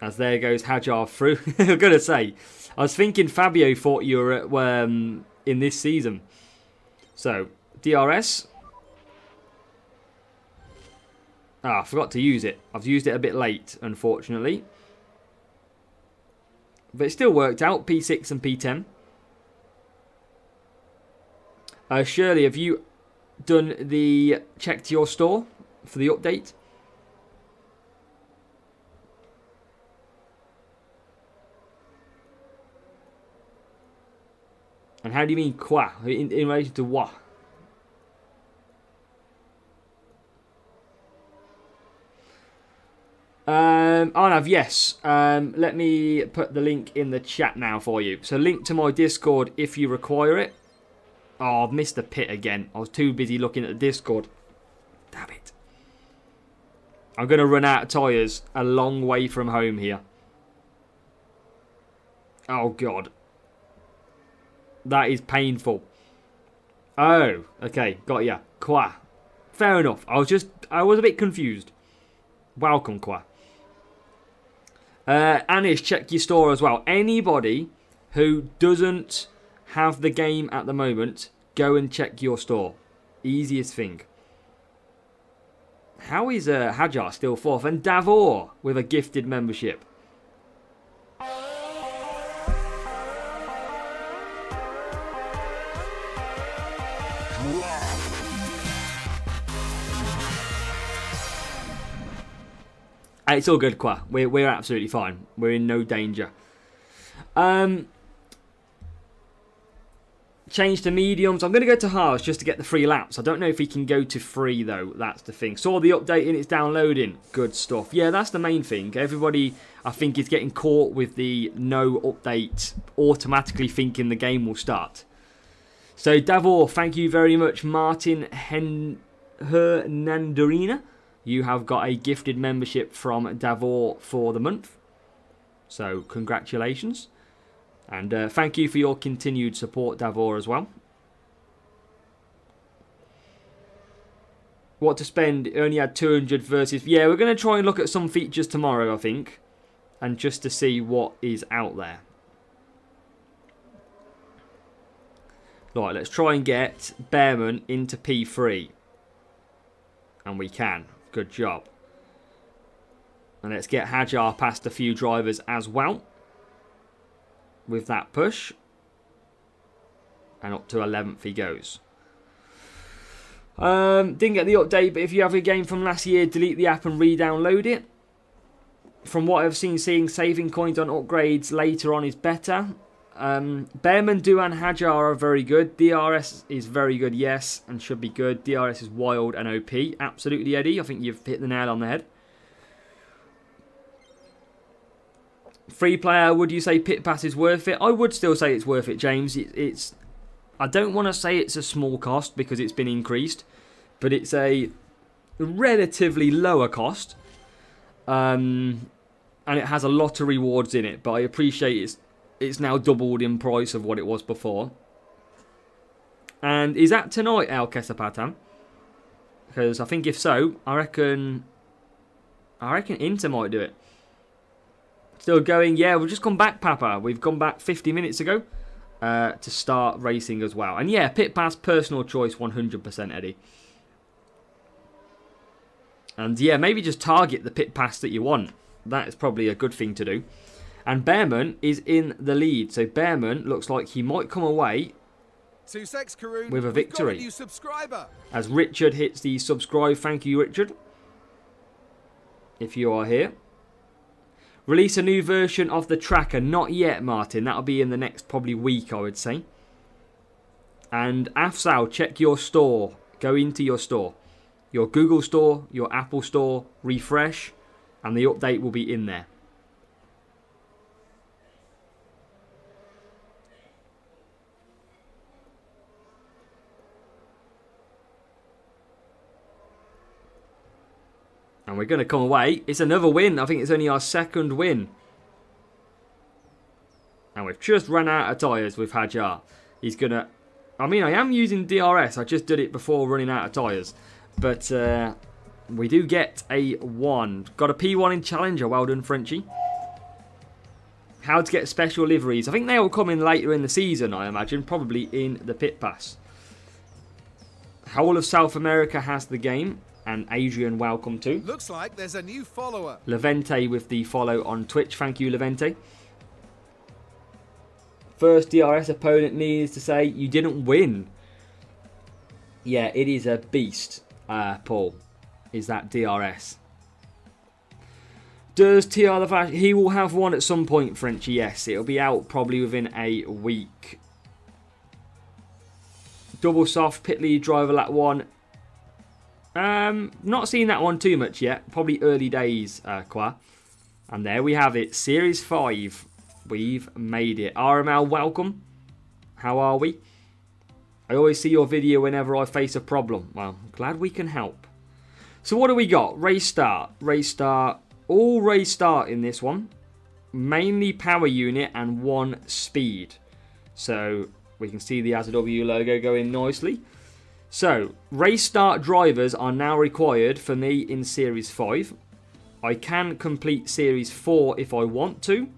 As there goes Hajar through. I'm going to say, I was thinking Fabio thought you were in this season. So, DRS. I forgot to use it. I've used it a bit late, unfortunately. But it still worked out, P6 and P10. Shirley, have you done the check to your store for the update? And how do you mean qua? In relation to what? Arnav, yes. Let me put the link in the chat now for you. So link to my Discord if you require it. Oh, I've missed the pit again. I was too busy looking at the Discord. Damn it. I'm going to run out of tyres a long way from home here. Oh, God. That is painful. Oh, okay. Got ya. Qua. Fair enough. I was a bit confused. Welcome, Qua. Anish, check your store as well. Anybody who doesn't have the game at the moment, go and check your store. Easiest thing. How is Hajar still fourth? And Davor with a gifted membership. It's all good, Qua. We're absolutely fine. We're in no danger. Change to mediums. I'm going to go to hards just to get the free laps. I don't know if he can go to free, though. That's the thing. Saw the update and it's downloading. Good stuff. Yeah, that's the main thing. Everybody, I think, is getting caught with the no update, automatically thinking the game will start. So, Davor, thank you very much. Martin Hernandorina. You have got a gifted membership from Davor for the month. So, congratulations. And thank you for your continued support, Davor, as well. What to spend? Only had 200 versus... Yeah, we're going to try and look at some features tomorrow, I think. And just to see what is out there. Right, let's try and get Bearman into P3. And we can. Good job. And let's get Hajar past a few drivers as well. With that push. And up to 11th he goes. Didn't get the update, but if you have a game from last year, delete the app and re-download it. From what I've seen, saving coins on upgrades later on is better. Behrman, Duan, Hajar are very good. DRS is very good, yes, and should be good. DRS is wild and OP. Absolutely, Eddie. I think you've hit the nail on the head. Free player, would you say Pit Pass is worth it? I would still say it's worth it, James. It's I don't want to say it's a small cost because it's been increased, but it's a relatively lower cost. And it has a lot of rewards in it, but I appreciate it's now doubled in price of what it was before. And is that tonight, Al Kesapatan? Because I think if so, I reckon Inter might do it. Still going, yeah, we've just come back, Papa. We've come back 50 minutes ago to start racing as well. And yeah, Pit Pass, personal choice, 100%, Eddie. And yeah, maybe just target the Pit Pass that you want. That is probably a good thing to do. And Behrman is in the lead. So Behrman looks like he might come away with a victory. New subscriber. As Richard hits the subscribe. Thank you, Richard. If you are here. Release a new version of the tracker. Not yet, Martin. That'll be in the next probably week, I would say. And Afsal, check your store. Go into your store. Your Google store, your Apple store, refresh, and the update will be in there. And we're going to come away. It's another win. I think it's only our second win. And we've just run out of tyres with Hajar. He's going to... I mean, I am using DRS. I just did it before running out of tyres. But we do get a 1. Got a P1 in Challenger. Well done, Frenchie. How to get special liveries. I think they will come in later in the season, I imagine. Probably in the Pit Pass. Whole of South America has the game. And Adrian, welcome too. Looks like there's a new follower. Levente with the follow on Twitch. Thank you, Levente. First DRS opponent needs to say, you didn't win. Yeah, it is a beast, Paul. Is that DRS. Does TR the Flash... He will have one at some point, Frenchie, yes. It'll be out probably within a week. Double soft, pit lead, driver lap 1. Not seen that one too much yet. Probably early days, Qua. And there we have it. Series 5. We've made it. RML, welcome. How are we? I always see your video whenever I face a problem. Well, glad we can help. So what do we got? Race start. Race start. All race start in this one. Mainly power unit and 1 speed. So we can see the AZW logo going nicely. So, race start drivers are now required for me in Series 5. I can complete Series 4 if I want to.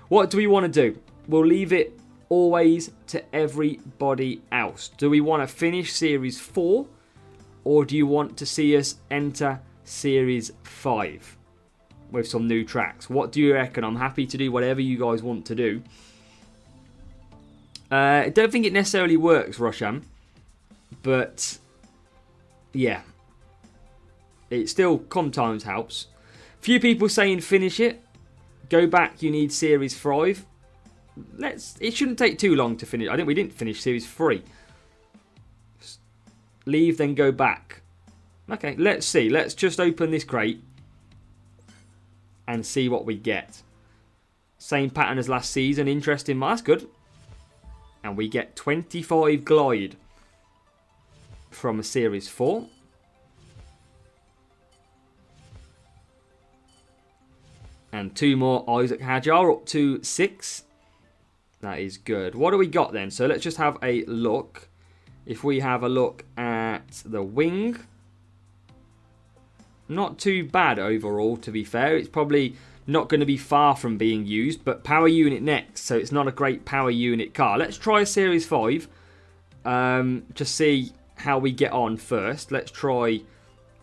What do we want to do? We'll leave it always to everybody else. Do we want to finish Series 4? Or do you want to see us enter Series 5? With some new tracks. What do you reckon? I'm happy to do whatever you guys want to do. I don't think it necessarily works, Rosham. But, yeah, it still sometimes helps. Few people saying finish it. Go back, you need Series 5. It shouldn't take too long to finish. I think we didn't finish Series 3. Leave, then go back. Okay, let's see. Let's just open this crate. And see what we get. Same pattern as last season. Interesting. That's good. And we get 25 glide. From a Series 4. And 2 more Isaac Hajar up to 6. That is good. What do we got then? So let's just have a look. If we have a look at the wing. Not too bad overall, to be fair. It's probably not going to be far from being used. But power unit next. So it's not a great power unit car. Let's try a Series 5. Just see how we get on first. Let's try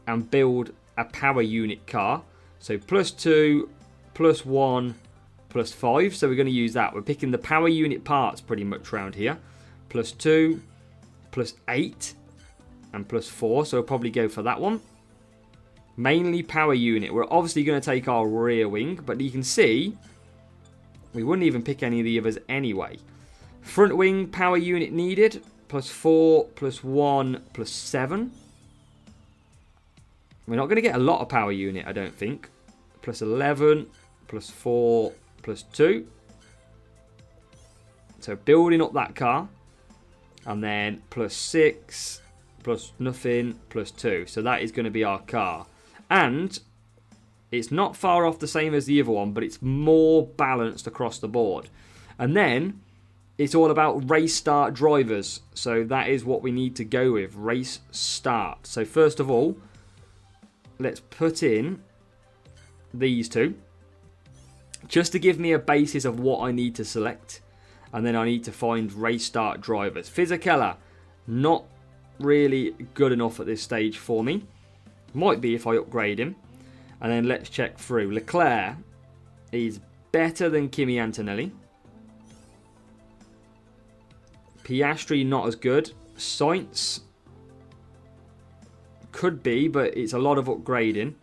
and build a power unit car. So +2, +1, +5. So we're going to use that. We're picking the power unit parts pretty much around here. +2, +8, and +4. So we'll probably go for that one. Mainly power unit. We're obviously going to take our rear wing, but you can see we wouldn't even pick any of the others anyway. Front wing power unit needed. +4, +1, +7. We're not going to get a lot of power unit, I don't think. +11, +4, +2. So building up that car. And then +6, plus nothing, +2. So that is going to be our car. And it's not far off the same as the other one, but it's more balanced across the board. And then it's all about race start drivers. So that is what we need to go with, race start. So first of all, let's put in these two. Just to give me a basis of what I need to select. And then I need to find race start drivers. Fisichella, not really good enough at this stage for me. Might be if I upgrade him. And then let's check through. Leclerc is better than Kimi Antonelli. Piastri not as good. Sainz could be, but it's a lot of upgrading.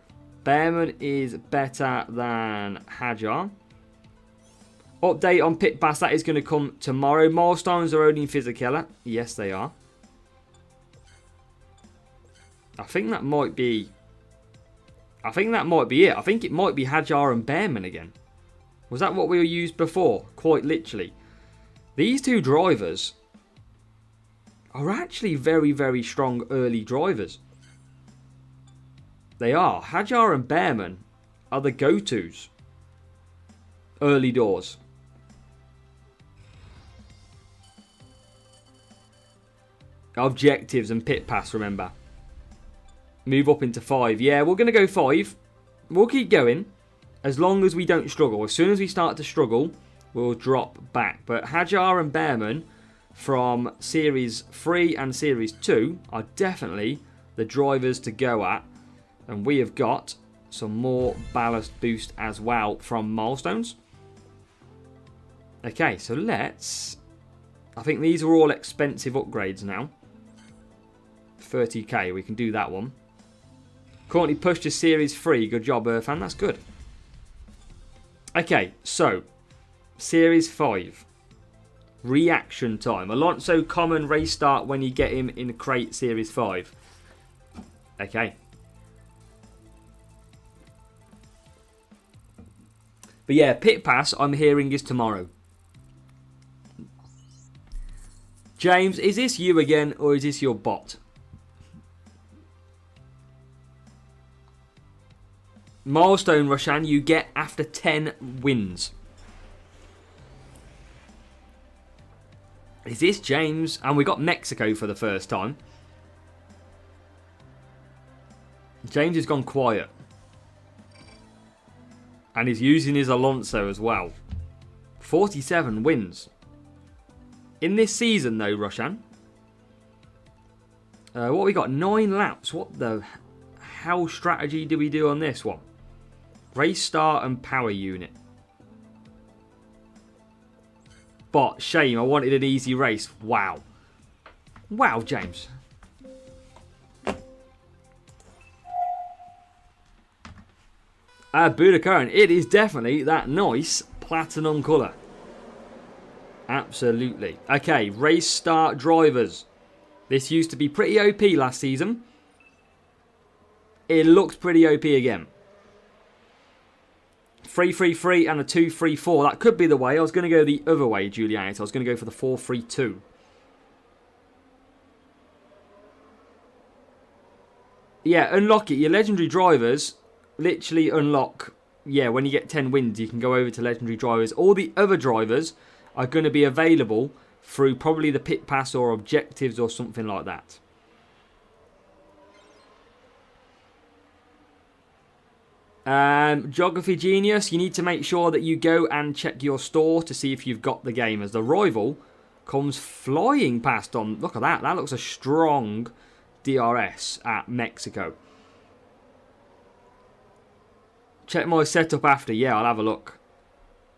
Behrman is better than Hadjar. Update on pit pass, that is going to come tomorrow. Milestones are only in Fisichella. Yes, they are. I think that might be it. I think it might be Hadjar and Behrman again. Was that what we used before? Quite literally. These two drivers are actually very, very strong early drivers. They are. Hadjar and Behrman are the go-tos. Early doors. Objectives and pit pass, remember. Move up into 5. Yeah, we're going to go 5. We'll keep going as long as we don't struggle. As soon as we start to struggle, we'll drop back. But Hadjar and Behrman from Series 3 and Series 2 are definitely the drivers to go at. And we have got some more ballast boost as well from Milestones. Okay, so let's... I think these are all expensive upgrades now. 30k, we can do that one. Currently pushed to Series 3. Good job, Irfan. That's good. Okay, so Series 5. Reaction time. Alonso common race start when you get him in crate Series 5. Okay. But yeah, pit pass I'm hearing is tomorrow. James, is this you again or is this your bot? Milestone, Roshan, you get after 10 wins. Is this James? And we got Mexico for the first time. James has gone quiet. And he's using his Alonso as well. 47 wins. In this season though, Roshan. What we got? 9 laps. What the hell strategy do we do on this one? Race start and power unit. But shame, I wanted an easy race. Wow. Wow, James. Budokan, it is definitely that nice platinum colour. Absolutely. Okay, race start drivers. This used to be pretty OP last season. It looks pretty OP again. 3-3-3 and a 2-3-4. That could be the way. I was going to go the other way, Julianite. I was going to go for the 4-3-2. Yeah, unlock it. Your legendary drivers literally unlock. Yeah, when you get 10 wins, you can go over to legendary drivers. All the other drivers are going to be available through probably the pit pass or objectives or something like that. Geography Genius, you need to make sure that you go and check your store to see if you've got the game, as the rival comes flying past on. Look at that. That looks a strong DRS at Mexico. Check my setup after. Yeah, I'll have a look.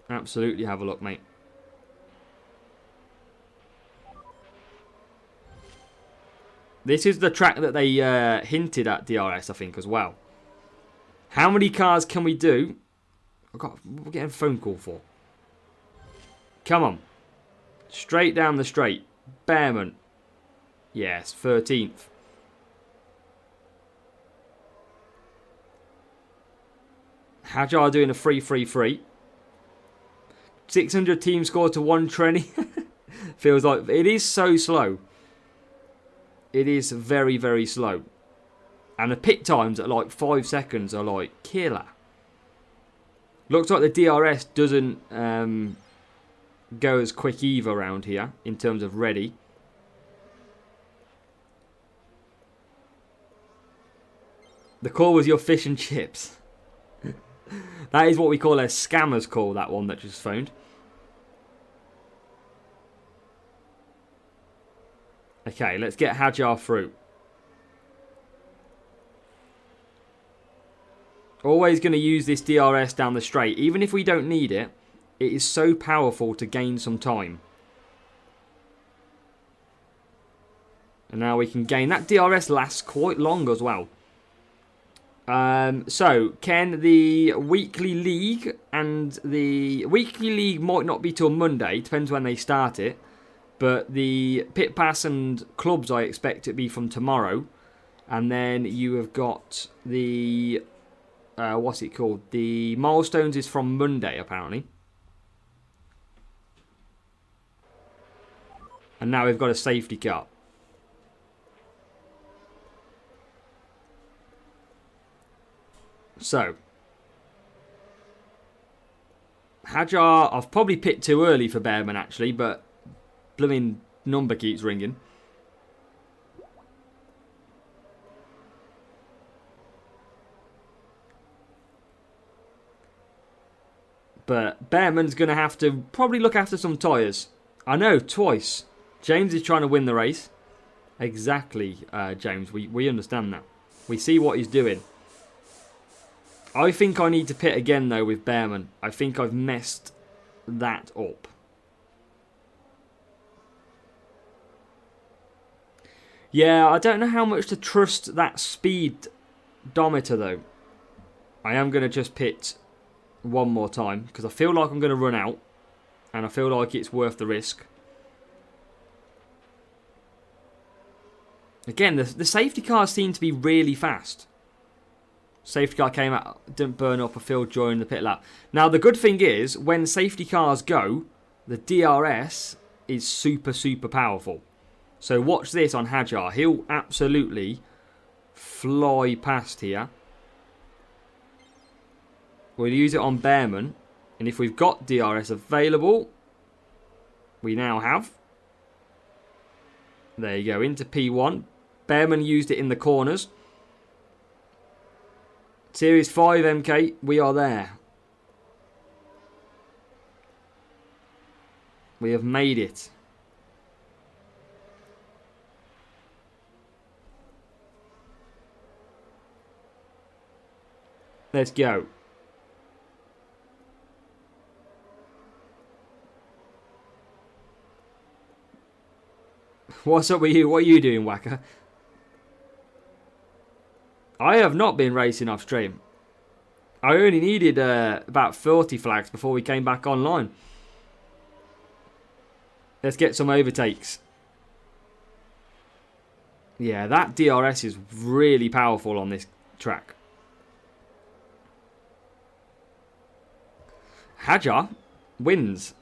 Absolutely have a look, mate. This is the track that they hinted at DRS, I think, as well. How many cars can we do? We're getting a phone call for. Come on. Straight down the straight. Bearman. Yes, 13th. Hajar doing a 3-3-3. 600 team score to 120. Feels like it is so slow. It is very, very slow. And the pit times at like 5 seconds are like killer. Looks like the DRS doesn't go as quick either around here in terms of ready. The call was your fish and chips. That is what we call a scammer's call, that one that just phoned. Okay, let's get Hajar through. Always going to use this DRS down the straight. Even if we don't need it, it is so powerful to gain some time. And now we can gain. That DRS lasts quite long as well. So, Ken, the weekly league and the weekly league might not be till Monday. Depends when they start it. But the pit pass and clubs I expect it to be from tomorrow. And then you have got the... what's it called? The milestones is from Monday, apparently. And now we've got a safety car. So. Hajar, I've probably picked too early for Bearman, actually, but blooming number keeps ringing. But Bearman's going to have to probably look after some tyres. I know, twice. James is trying to win the race. Exactly, James. We understand that. We see what he's doing. I think I need to pit again, though, with Bearman. I think I've messed that up. Yeah, I don't know how much to trust that speedometer, though. I am going to just pit one more time because I feel like I'm going to run out and I feel like it's worth the risk. Again, the safety cars seem to be really fast. Safety car came out, didn't burn up a field during the pit lap. Now, the good thing is, when safety cars go, the DRS is super, super powerful. So watch this on Hajar. He'll absolutely fly past here. We'll use it on Bearman. And if we've got DRS available, we now have. There you go, into P1. Bearman used it in the corners. Series 5 MK, we are there. We have made it. Let's go. What's up with you? What are you doing, Wacker? I have not been racing off stream. I only needed about 40 flags before we came back online. Let's get some overtakes. Yeah, that DRS is really powerful on this track. Hajar wins.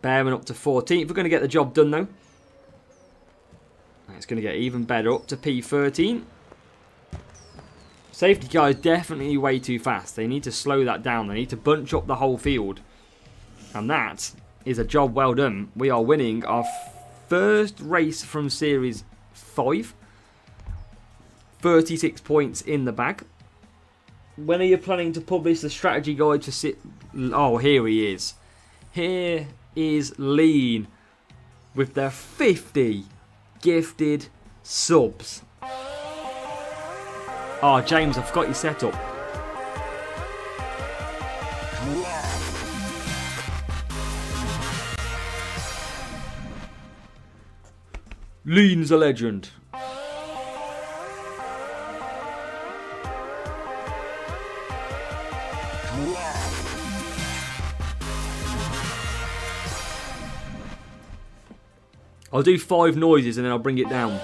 Bearman up to 14th. We're going to get the job done, though. It's going to get even better. Up to P13. Safety car is definitely way too fast. They need to slow that down. They need to bunch up the whole field. And that is a job well done. We are winning our first race from Series 5. 36 points in the bag. When are you planning to publish the strategy guide to sit? Oh, here he is. Here is Lean with the 50 gifted subs. Oh, James, I forgot your setup. Lean's a legend. I'll do 5 noises and then I'll bring it down.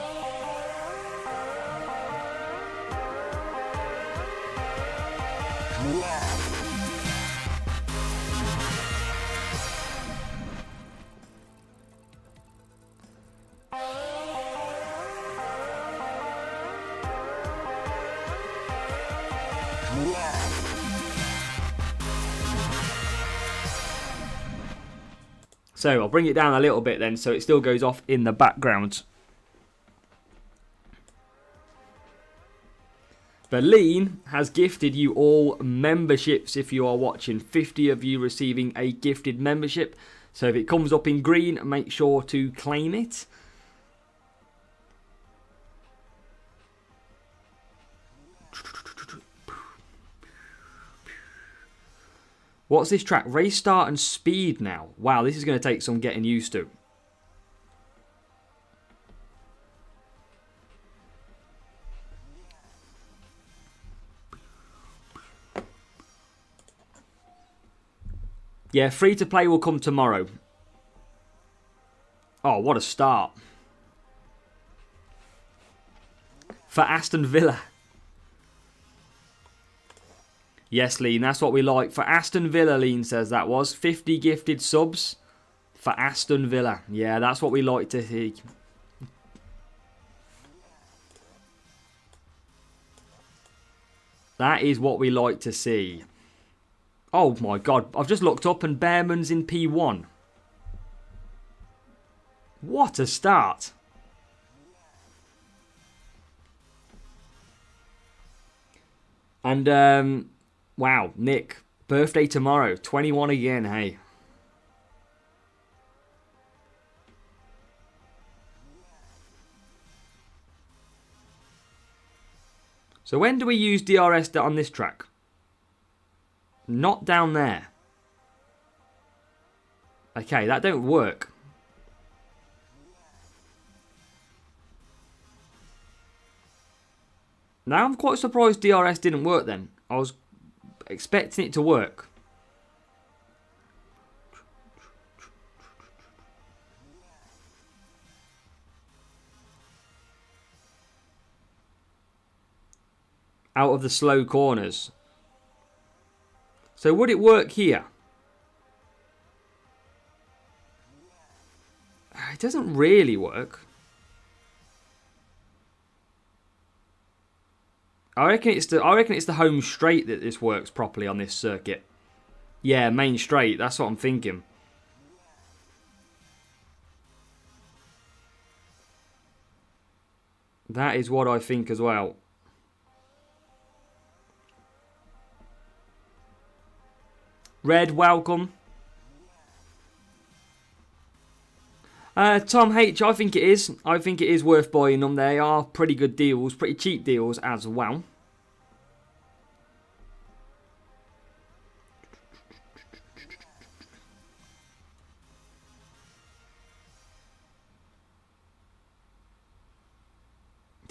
So I'll bring it down a little bit then so it still goes off in the background. But Lean has gifted you all memberships if you are watching. 50 of you receiving a gifted membership. So if it comes up in green, make sure to claim it. What's this track? Race start and speed now. Wow, this is going to take some getting used to. Yeah, free to play will come tomorrow. Oh, what a start. For Aston Villa. Yes, Lean, that's what we like. For Aston Villa, Lean says that was. 50 gifted subs for Aston Villa. Yeah, that's what we like to see. That is what we like to see. Oh my God, I've just looked up and Bearman's in P1. What a start. And, wow, Nick, birthday tomorrow, 21 again, hey. So when do we use DRS on this track? Not down there. Okay, that don't work. Now I'm quite surprised DRS didn't work then. I was expecting it to work. Out of the slow corners. So would it work here? It doesn't really work. I reckon it's the home straight that this works properly on this circuit. Yeah, main straight, that's what I'm thinking. That is what I think as well. Red, welcome. Tom H, I think it is. I think it is worth buying them. They are pretty good deals, pretty cheap deals as well.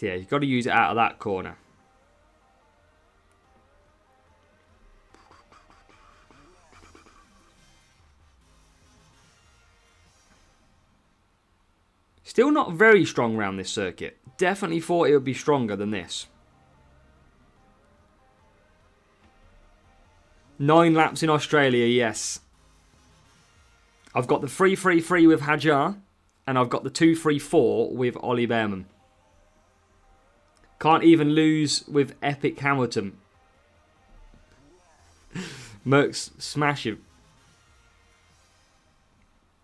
Yeah, you've got to use it out of that corner. Still not very strong around this circuit. Definitely thought it would be stronger than this. 9 laps in Australia, yes. I've got the 3-3-3 with Hajar, and I've got the 2-3-4 with Ollie Bearman. Can't even lose with Epic Hamilton. Merck's smashing.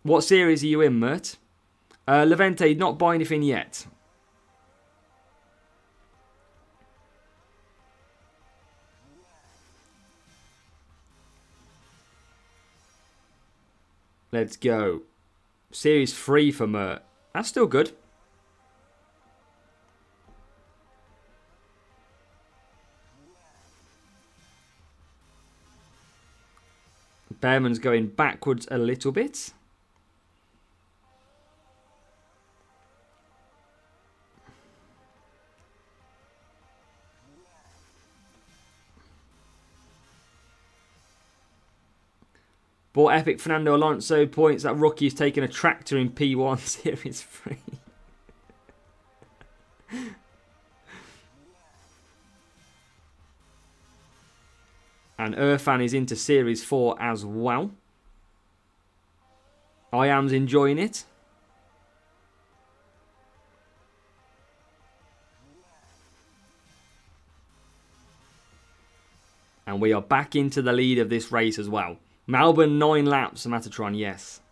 What series are you in, Mert? Levente, not buy anything yet. Let's go. Series 3 for Mert. That's still good. Bearman's going backwards a little bit. Bought Epic Fernando Alonso points that rookie is taking a tractor in P1 Series 3. And Irfan is into Series 4 as well. I am's enjoying it. And we are back into the lead of this race as well. Melbourne, 9 laps. Matatron, yes.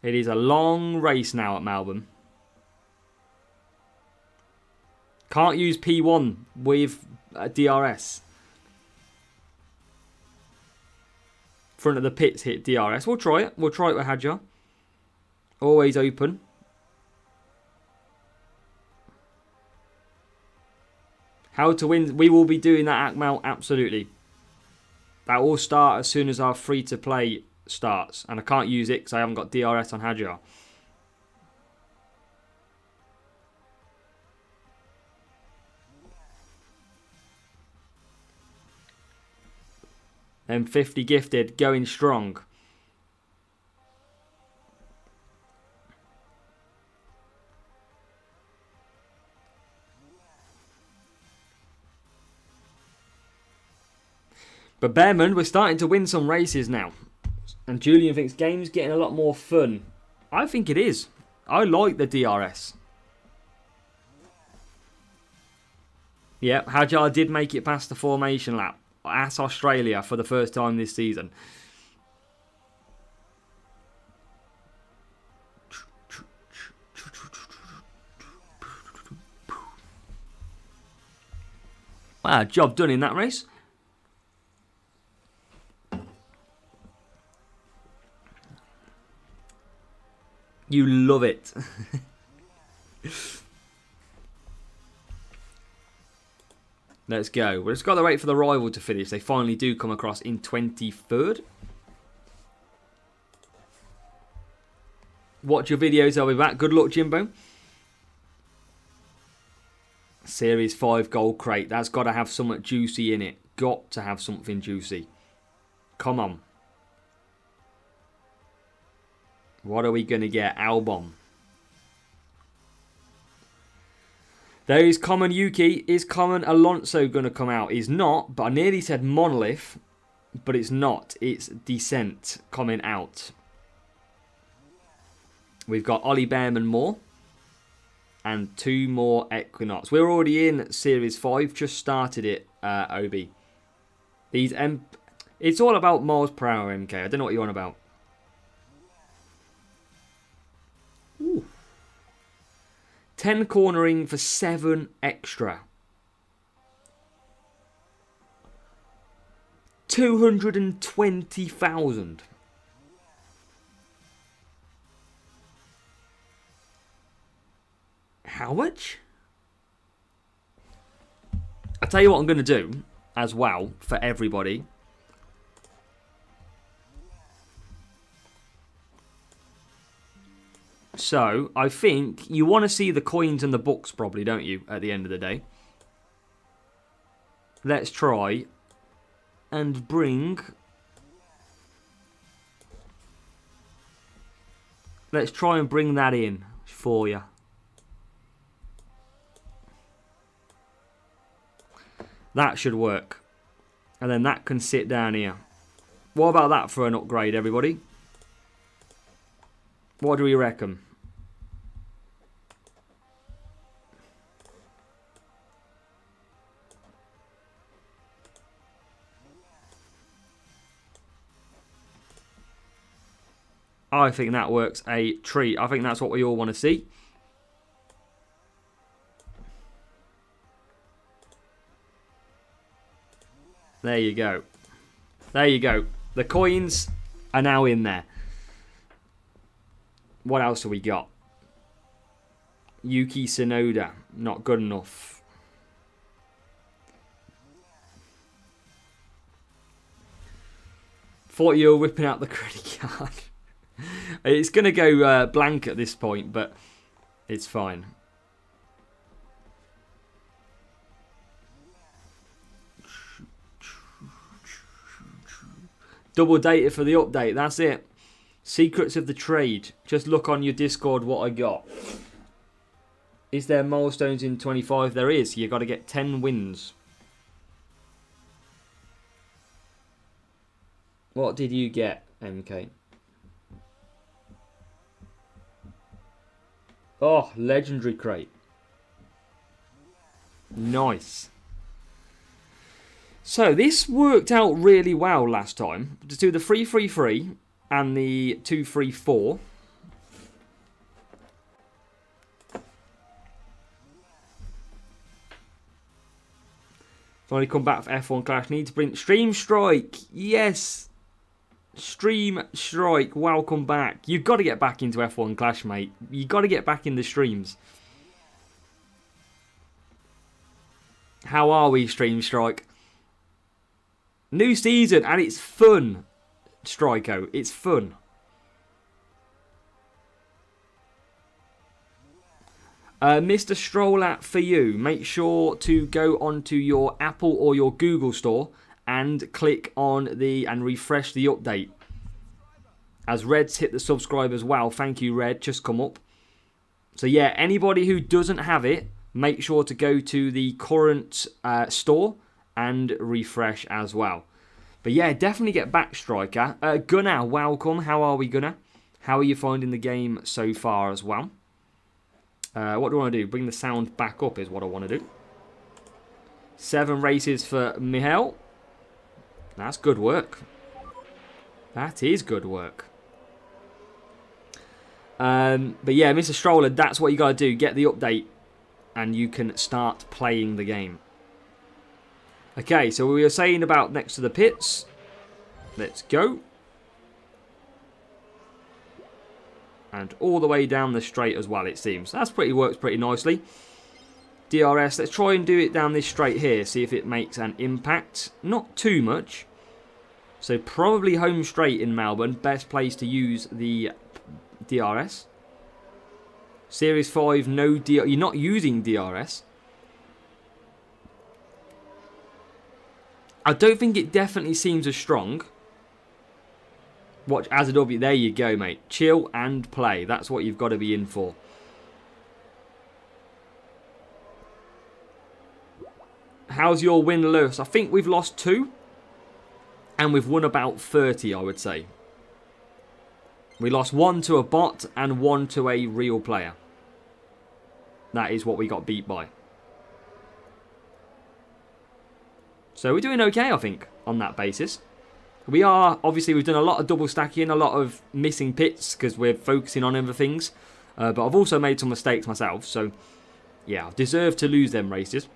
It is a long race now at Melbourne. Can't use P1 with DRS. Front of the pits hit DRS. We'll try it. We'll try it with Hadjar. Always open. How to win. We will be doing that, Akmal. Absolutely. That will start as soon as our free-to-play starts. And I can't use it because I haven't got DRS on Hadjar. M50 gifted. Going strong. But Bearman, we're starting to win some races now. And Julian thinks game's getting a lot more fun. I think it is. I like the DRS. Yep, Hadjar did make it past the formation lap at Australia for the first time this season. Wow, job done in that race. You love it. Let's go. We've just got to wait for the rival to finish. They finally do come across in 23rd. Watch your videos. I'll be back. Good luck, Jimbo. Series 5 gold crate. That's got to have something juicy in it. Got to have something juicy. Come on. What are we going to get? Albon. There is common Yuki. Is common Alonso going to come out? He's not, but I nearly said Monolith, but it's not. It's Descent coming out. We've got Ollie Bearman more. And 2 more Equinox. We're already in Series 5. Just started it, Obi. It's all about miles per hour, MK. I don't know what you're on about. Ooh. 10 cornering for 7 extra. 220,000. How much? I'll tell you what I'm going to do as well for everybody. So, I think you want to see the coins and the books probably, don't you, at the end of the day? Let's try and bring... Let's try and bring that in for you. That should work. And then that can sit down here. What about that for an upgrade, everybody? What do we reckon? I think that works a treat. I think that's what we all want to see. There you go. There you go. The coins are now in there. What else have we got? Yuki Tsunoda, not good enough. Thought you were whipping out the credit card. It's going to go blank at this point, but it's fine. Double data for the update, that's it. Secrets of the trade. Just look on your Discord what I got. Is there milestones in 25? There is. You got to get 10 wins. What did you get, MK? Oh, legendary crate. Nice. So this worked out really well last time. To do the 3-3-3 and the 2-3-4. Finally come back for F1 Clash. Need to bring Stream Strike. Yes. Stream Strike. Welcome back. You've got to get back into F1 Clash, mate. You've got to get back in the streams. How are we, Stream Strike? New season and it's fun. Striko. It's fun. Mr. Strollat, for you, make sure to go onto your Apple or your Google store and click on and refresh the update. As Red's hit the subscribe as well. Thank you, Red. Just come up. So yeah, anybody who doesn't have it, make sure to go to the current store and refresh as well. But yeah, definitely get back, Striker. Gunnar, welcome. How are we, Gunnar? How are you finding the game so far as well? What do I want to do? Bring the sound back up is what I want to do. 7 races for Mihail. That's good work. That is good work. But yeah, Mr. Stroller, that's what you got to do. Get the update and you can start playing the game. Okay, so we were saying about next to the pits. Let's go. And all the way down the straight as well, it seems. That's works pretty nicely. DRS, let's try and do it down this straight here. See if it makes an impact. Not too much. So probably home straight in Melbourne. Best place to use the DRS. Series 5, no DRS. You're not using DRS. I don't think it definitely seems as strong. Watch AZW. There you go, mate. Chill and play. That's what you've got to be in for. How's your win-loss? I think we've lost 2. And we've won about 30, I would say. We lost 1 to a bot and 1 to a real player. That is what we got beat by. So we're doing okay, I think, on that basis. We are, obviously, we've done a lot of double stacking, a lot of missing pits because we're focusing on other things. But I've also made some mistakes myself. So, yeah, I deserve to lose them races.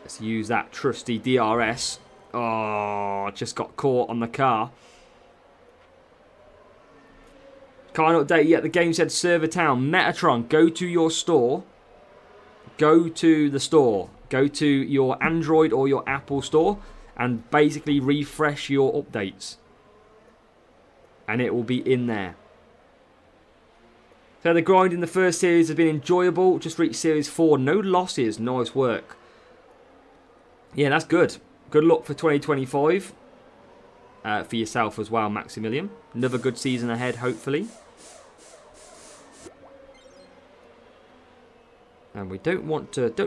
Let's use that trusty DRS. Oh, just got caught on the car. Can't update yet. The game said server town. Metatron, go to your store. Go to the store. Go to your Android or your Apple store and basically refresh your updates. And it will be in there. So the grind in the first series has been enjoyable. Just reached series 4. No losses. Nice work. Yeah, that's good. Good luck for 2025. For yourself as well, Maximilian. Another good season ahead, hopefully. And we don't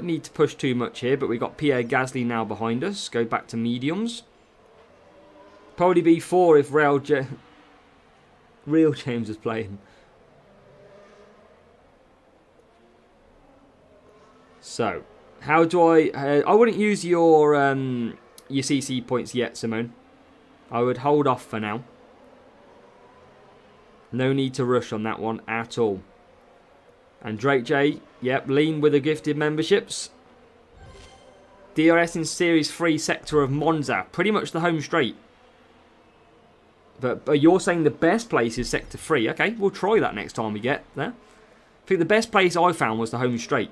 need to push too much here, but we've got Pierre Gasly now behind us. Go back to mediums. Probably be 4 if Real James is playing. So, how do I wouldn't use your CC points yet, Simone. I would hold off for now. No need to rush on that one at all. And Drake J, yep, lean with the gifted memberships. DRS in Series 3 sector of Monza. Pretty much the home straight. But you're saying the best place is Sector 3. Okay, we'll try that next time we get there. I think the best place I found was the home straight.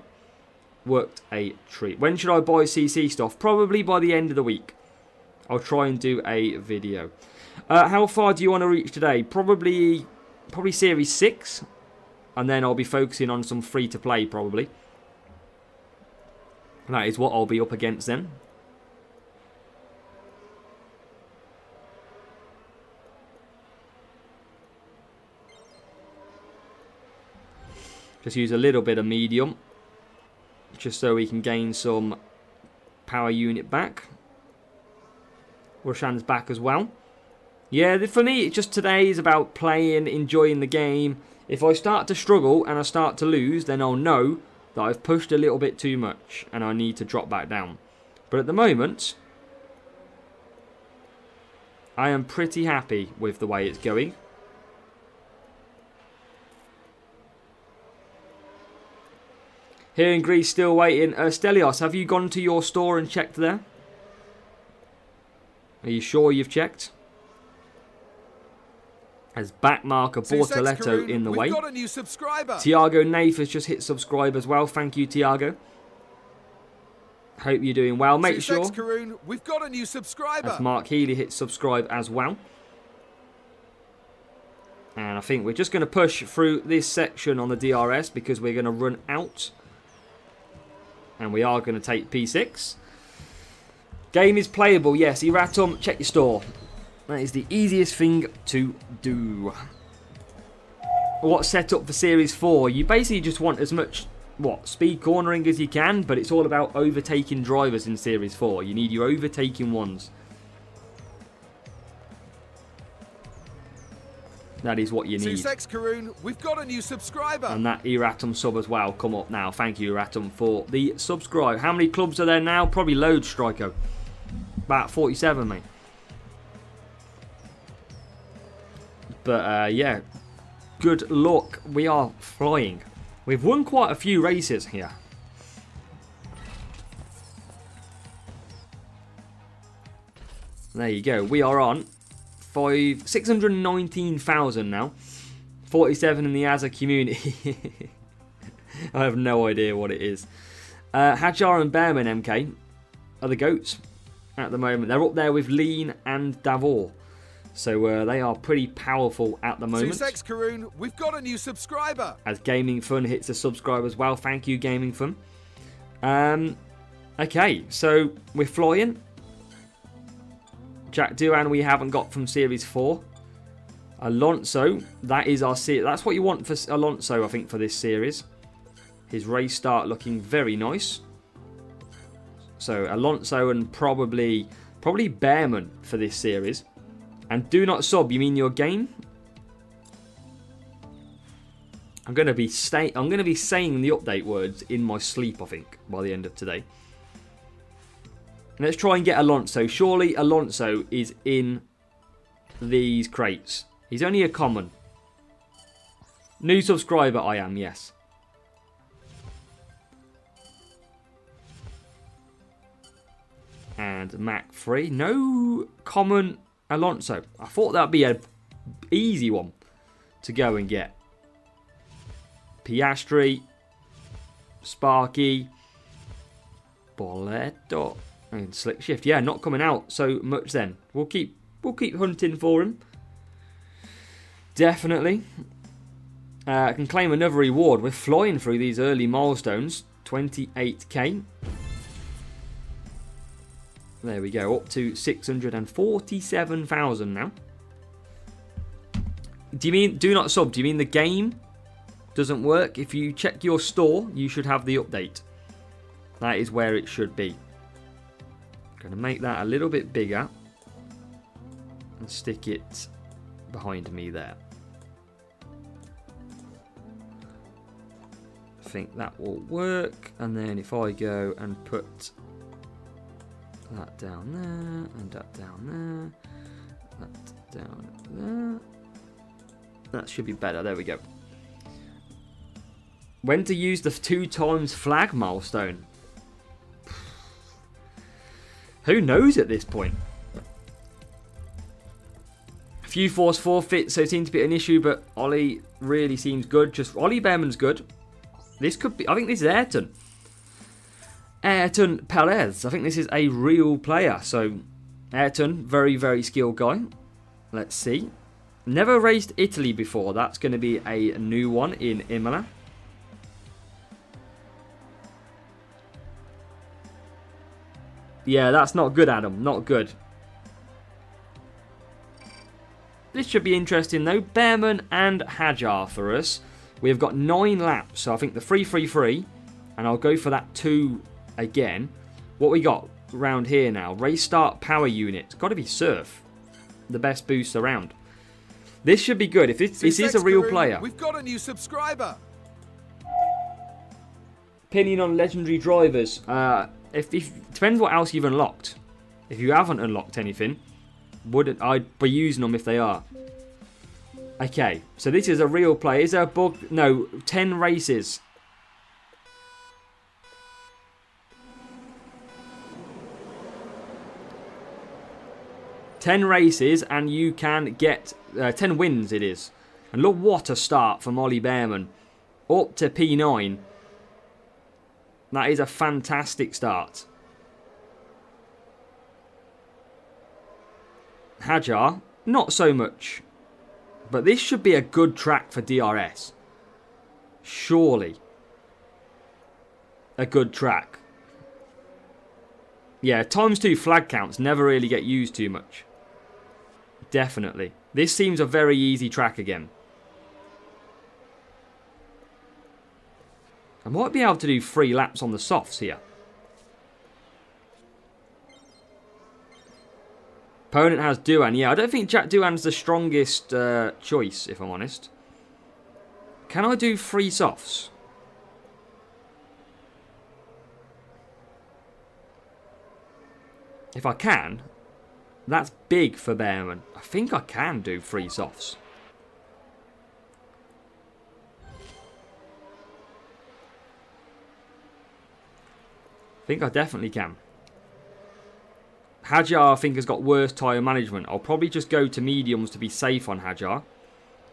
Worked a treat. When should I buy CC stuff? Probably by the end of the week. I'll try and do a video. How far do you want to reach today? Probably Series 6. And then I'll be focusing on some free-to-play, probably. That is what I'll be up against then. Just use a little bit of medium. Just so we can gain some power unit back. Roshan's back as well. Yeah, for me, it's just today is about playing, enjoying the game. If I start to struggle and I start to lose, then I'll know that I've pushed a little bit too much and I need to drop back down. But at the moment, I am pretty happy with the way it's going. Here in Greece, still waiting. Stelios, have you gone to your store and checked there? Are you sure you've checked? As backmarker Bortoletto in the way. We've got a new subscriber. Tiago Nath has just hit subscribe as well. Thank you, Tiago. Hope you're doing well. Make sure. Karoon, we've got a new subscriber. As Mark Healy hits subscribe as well. And I think we're just going to push through this section on the DRS because we're going to run out. And we are going to take P6. Game is playable, yes. Eratum, check your store. That is the easiest thing to do. What setup for Series 4? You basically just want as much, speed cornering as you can, but it's all about overtaking drivers in Series 4. You need your overtaking ones. That is what you need. Sussex Karoon, we've got a new subscriber. And that Eratum sub as well. Come up now. Thank you, Eratum, for the subscribe. How many clubs are there now? Probably loads, Striker. About 47, mate. But, yeah. Good luck. We are flying. We've won quite a few races here. There you go. We are on 619,000 now. 47 in the Azza community. I have no idea what it is. Hajar and Bearman MK are the GOATs at the moment. They're up there with Lean and Davor. So they are pretty powerful at the moment. Sussex Karoon, we've got a new subscriber. As Gaming Fun hits a subscribe as well. Thank you, Gaming Fun. Okay, so we're flying. Jack Doohan we haven't got from Series 4. Alonso, that is our series. That's what you want for Alonso, I think, for this series. His race start looking very nice. So Alonso and probably Bearman for this series. And do not sub, you mean your game? I'm going to be saying the update words in my sleep, I think, by the end of today. Let's try and get Alonso. Surely Alonso is in these crates. He's only a common. New subscriber I am, yes. And Mac 3. No common Alonso. I thought that'd be an easy one to go and get. Piastri. Sparky. Boletto. And Slick Shift. Yeah, not coming out so much then. We'll keep hunting for him. Definitely. I can claim another reward. We're flying through these early milestones. 28k. There we go. Up to 647,000 now. Do you mean do not sub? Do you mean the game doesn't work? If you check your store, you should have the update. That is where it should be. Going to make that a little bit bigger and stick it behind me there. I think that will work. And then if I go and put that down there and that down there, that down there, that should be better. There we go. When to use the 2x flag milestone? Who knows at this point? Few forced forfeits, so it seems to be an issue, but Ollie really seems good. Just Ollie Behrman's good. This could be, I think this is Ayrton. Ayrton Perez. I think this is a real player. So, Ayrton, very, very skilled guy. Let's see. Never raced Italy before. That's going to be a new one in Imola. Yeah, that's not good, Adam. Not good. This should be interesting, though. Behrman and Hajar for us. We've got 9 laps, so I think the 3-3-3. And I'll go for that 2 again. What we got around here now? Race start power unit. It's got to be Surf. The best boost around. This should be good. If this is a real player. We've got a new subscriber. Opinion on legendary drivers. If depends what else you've unlocked. If you haven't unlocked anything, I'd be using them if they are. Okay, so this is a real play. Is there a bug? No, 10 races. And you can get 10 wins it is. And look what a start from Ollie Behrman. Up to P9. That is a fantastic start. Hajar, not so much. But this should be a good track for DRS. Surely. A good track. Yeah, ×2 flag counts never really get used too much. Definitely. This seems a very easy track again. I might be able to do 3 laps on the softs here. Opponent has Doohan. Yeah, I don't think Jack Doohan's the strongest choice, if I'm honest. Can I do 3 softs? If I can, that's big for Behrman. I think I can do 3 softs. I think I definitely can. Hajar, I think, has got worse tyre management. I'll probably just go to mediums to be safe on Hajar.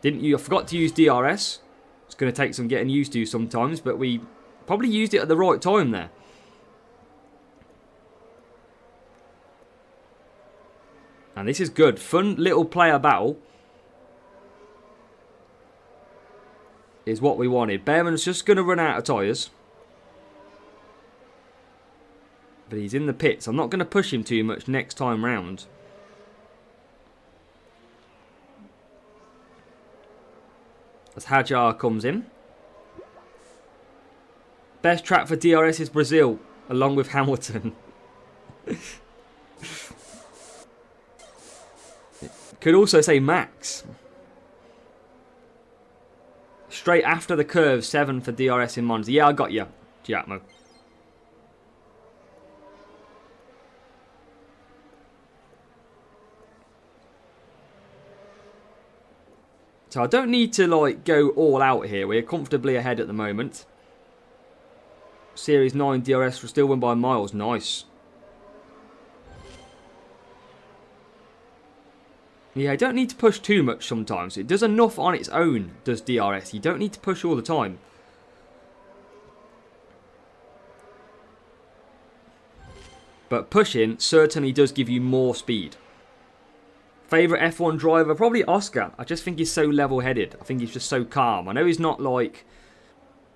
I forgot to use DRS. It's going to take some getting used to sometimes, but we probably used it at the right time there. And this is good. Fun little player battle is what we wanted. Behrman's just going to run out of tyres. But he's in the pits. I'm not going to push him too much next time round. As Hajar comes in. Best track for DRS is Brazil, along with Hamilton. Could also say Max. Straight after the curve, 7 for DRS in Monza. Yeah, I got you, Giacomo. So I don't need to like go all out here. We're comfortably ahead at the moment. Series 9 DRS will still win by miles. Nice. Yeah, I don't need to push too much sometimes. It does enough on its own, does DRS. You don't need to push all the time. But pushing certainly does give you more speed. Favourite F1 driver? Probably Oscar. I just think he's so level-headed. I think he's just so calm. I know he's not, like,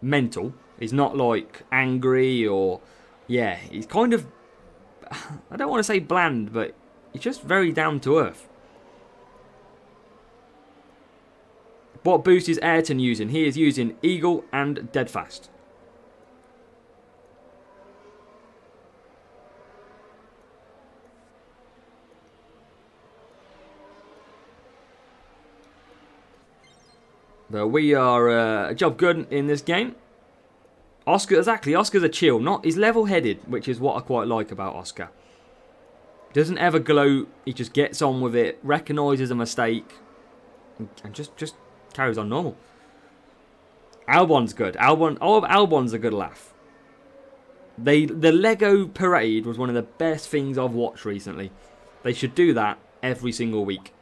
mental. He's not, like, angry or... Yeah, he's kind of... I don't want to say bland, but he's just very down-to-earth. What boost is Ayrton using? He is using Eagle and Deadfast. But we are a job good in this game. Oscar, exactly. Oscar's a chill. He's level-headed, which is what I quite like about Oscar. Doesn't ever gloat. He just gets on with it, recognises a mistake, and just carries on normal. Albon's good. Albon's a good laugh. The Lego parade was one of the best things I've watched recently. They should do that every single week.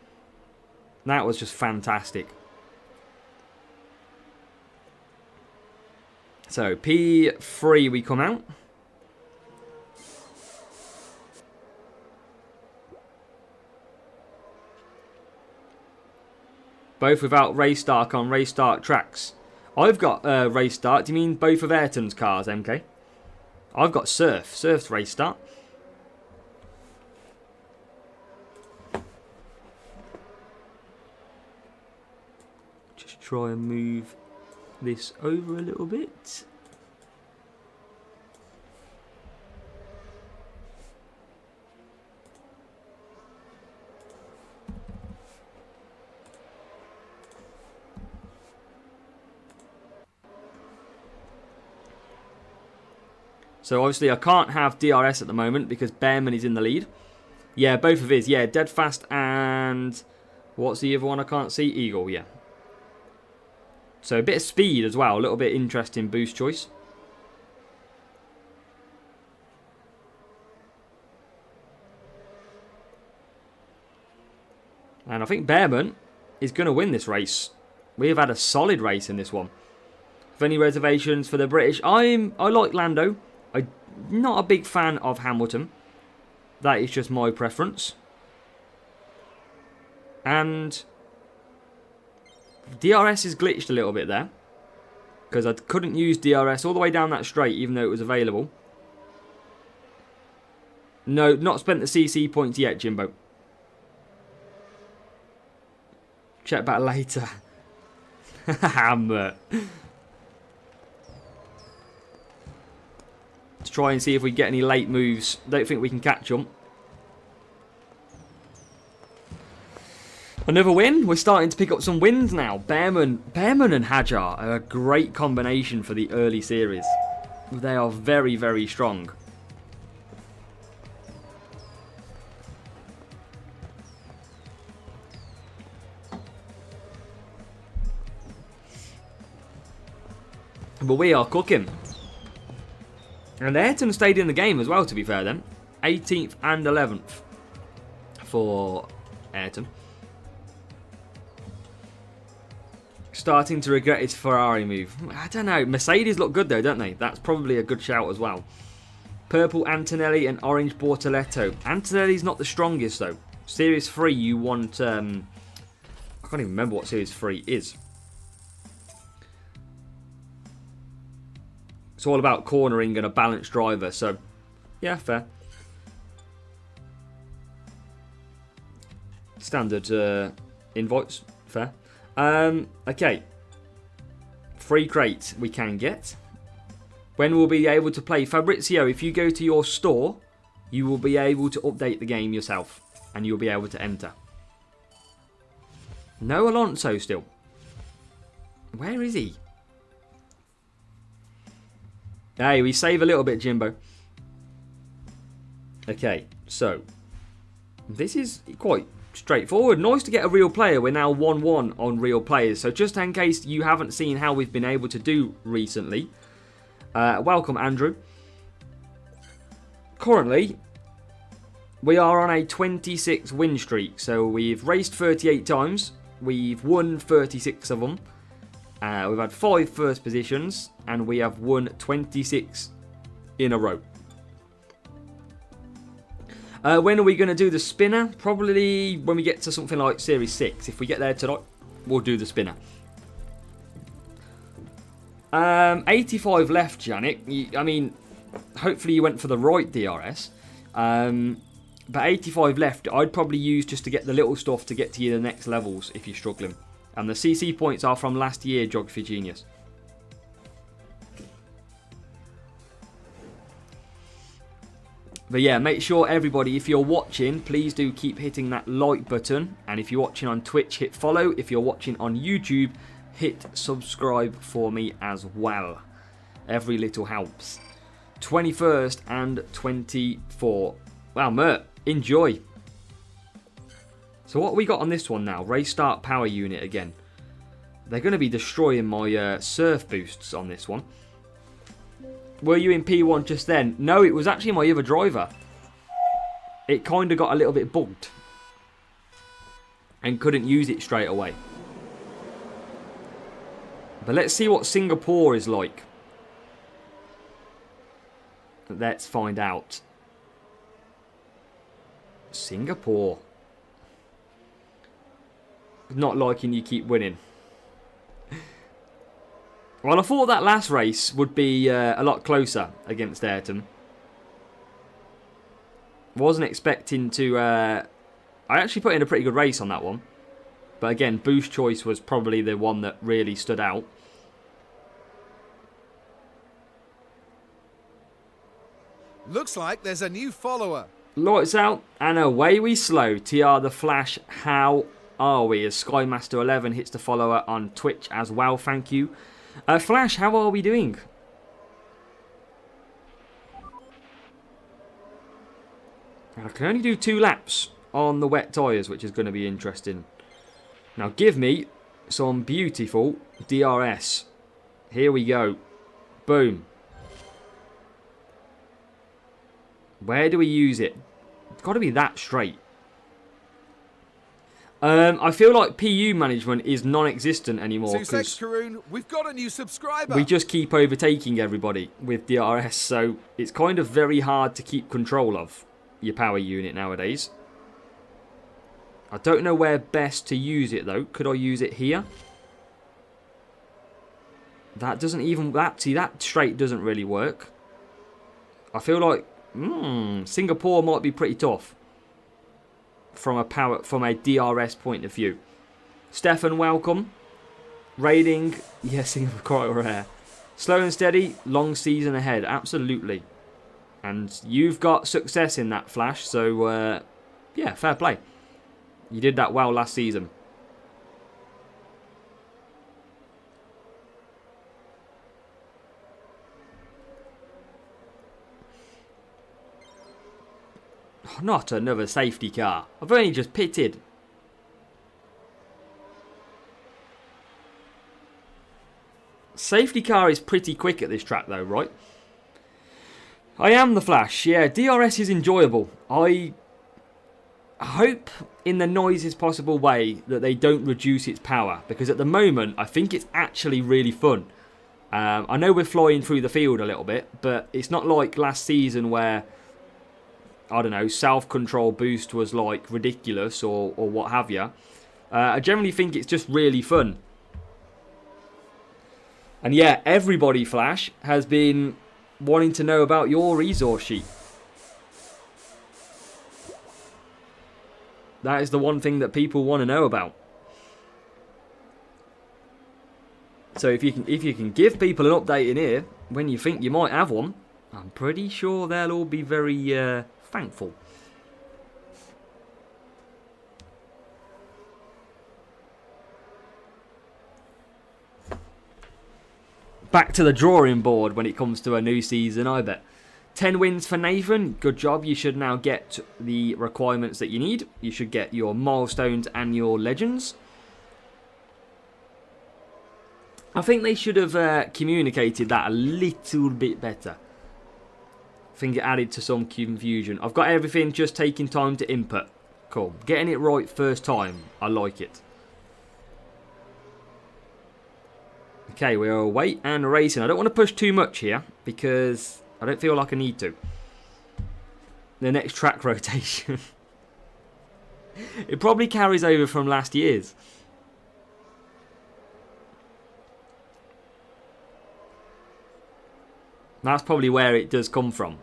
That was just fantastic. So, P3 we come out. Both without race start on race start tracks. I've got race start. Do you mean both of Ayrton's cars, MK? I've got Surf. Surf's race start. Just try and move this over a little bit. So obviously I can't have DRS at the moment because Bearman is in the lead. Yeah, both of his. Yeah, Deadfast and... what's the other one I can't see? Eagle, yeah. So a bit of speed as well. A little bit interesting boost choice. And I think Bearman is going to win this race. We have had a solid race in this one. If any reservations for the British, I like Lando. I'm not a big fan of Hamilton. That is just my preference. And DRS is glitched a little bit there. Because I couldn't use DRS all the way down that straight even though it was available. No, not spent the CC points yet, Jimbo. Check back later. Hammer. To try and see if we get any late moves. Don't think we can catch them. Another win. We're starting to pick up some wins now. Bearman and Hajar are a great combination for the early series. They are very, very strong. But we are cooking. And Ayrton stayed in the game as well, to be fair then. 18th and 11th for Ayrton. Starting to regret his Ferrari move. I don't know. Mercedes look good though, don't they? That's probably a good shout as well. Purple Antonelli and orange Bortoletto. Antonelli's not the strongest though. Series 3 you want... I can't even remember what Series 3 is. It's all about cornering and a balanced driver, so yeah, fair. Standard invites, fair. Okay. Free crate we can get. When we'll be able to play Fabrizio, if you go to your store, you will be able to update the game yourself, and you'll be able to enter. No Alonso still. Where is he? Hey, we save a little bit, Jimbo. Okay, so this is quite straightforward. Nice to get a real player. We're now 1-1 on real players. So just in case you haven't seen how we've been able to do recently, welcome, Andrew. Currently, we are on a 26 win streak. So we've raced 38 times. We've won 36 of them. We've had 5 first positions, and we have won 26 in a row. When are we going to do the spinner? Probably when we get to something like Series 6. If we get there tonight, we'll do the spinner. 85 left, Janik. I mean, hopefully you went for the right DRS. But 85 left, I'd probably use just to get the little stuff to get to you the next levels if you're struggling. And the CC points are from last year, Geography Genius. But yeah, make sure everybody, if you're watching, please do keep hitting that like button. And if you're watching on Twitch, hit follow. If you're watching on YouTube, hit subscribe for me as well. Every little helps. 21st and 24. Wow, Mert, enjoy. So what we got on this one now? Race start power unit again. They're going to be destroying my surf boosts on this one. Were you in P1 just then? No, it was actually my other driver. It kind of got a little bit bugged. and couldn't use it straight away. But let's see what Singapore is like. Let's find out. Singapore. Not liking you keep winning. Well, I thought that last race would be a lot closer against Ayrton. Wasn't expecting to... I actually put in a pretty good race on that one. But again, Boost Choice was probably the one that really stood out. Looks like there's a new follower. Lights out, and away we slow. TR the Flash, how are we? As Skymaster11 hits the follower on Twitch as well, thank you. Flash, how are we doing? I can only do 2 laps on the wet tyres, which is going to be interesting. Now give me some beautiful DRS. Here we go. Boom. Where do we use it? It's got to be that straight. I feel like PU management is non-existent anymore. 2 secs, Karun. We've got a new subscriber. We just keep overtaking everybody with DRS, so it's kind of very hard to keep control of your power unit nowadays. I don't know where best to use it though. Could I use it here? That doesn't even... See, that straight doesn't really work. I feel like... Singapore might be pretty tough. From a DRS point of view. Stefan, welcome. Raiding. Yes, Singapore quite rare. Slow and steady. Long season ahead. Absolutely. And you've got success in that, Flash. So, yeah, fair play. You did that well last season. Not another safety car. I've only just pitted. Safety car is pretty quick at this track though, right? I am the Flash. Yeah, DRS is enjoyable. I hope in the noisiest possible way that they don't reduce its power. Because at the moment, I think it's actually really fun. I know we're flying through the field a little bit, but it's not like last season where... I don't know, self-control boost was like ridiculous or what have you. I generally think it's just really fun. And yeah, everybody, Flash, has been wanting to know about your resource sheet. That is the one thing that people want to know about. So if you can give people an update in here when you think you might have one, I'm pretty sure they'll all be very thankful. Back to the drawing board when it comes to a new season, I bet. 10 wins for Nathan. Good job. You should now get the requirements that you need. You should get your milestones and your legends. I think they should have communicated that a little bit better. I think it added to some confusion. I've got everything, just taking time to input. Cool. Getting it right first time. I like it. Okay, we are away and racing. I don't want to push too much here because I don't feel like I need to. The next track rotation. It probably carries over from last year's. That's probably where it does come from.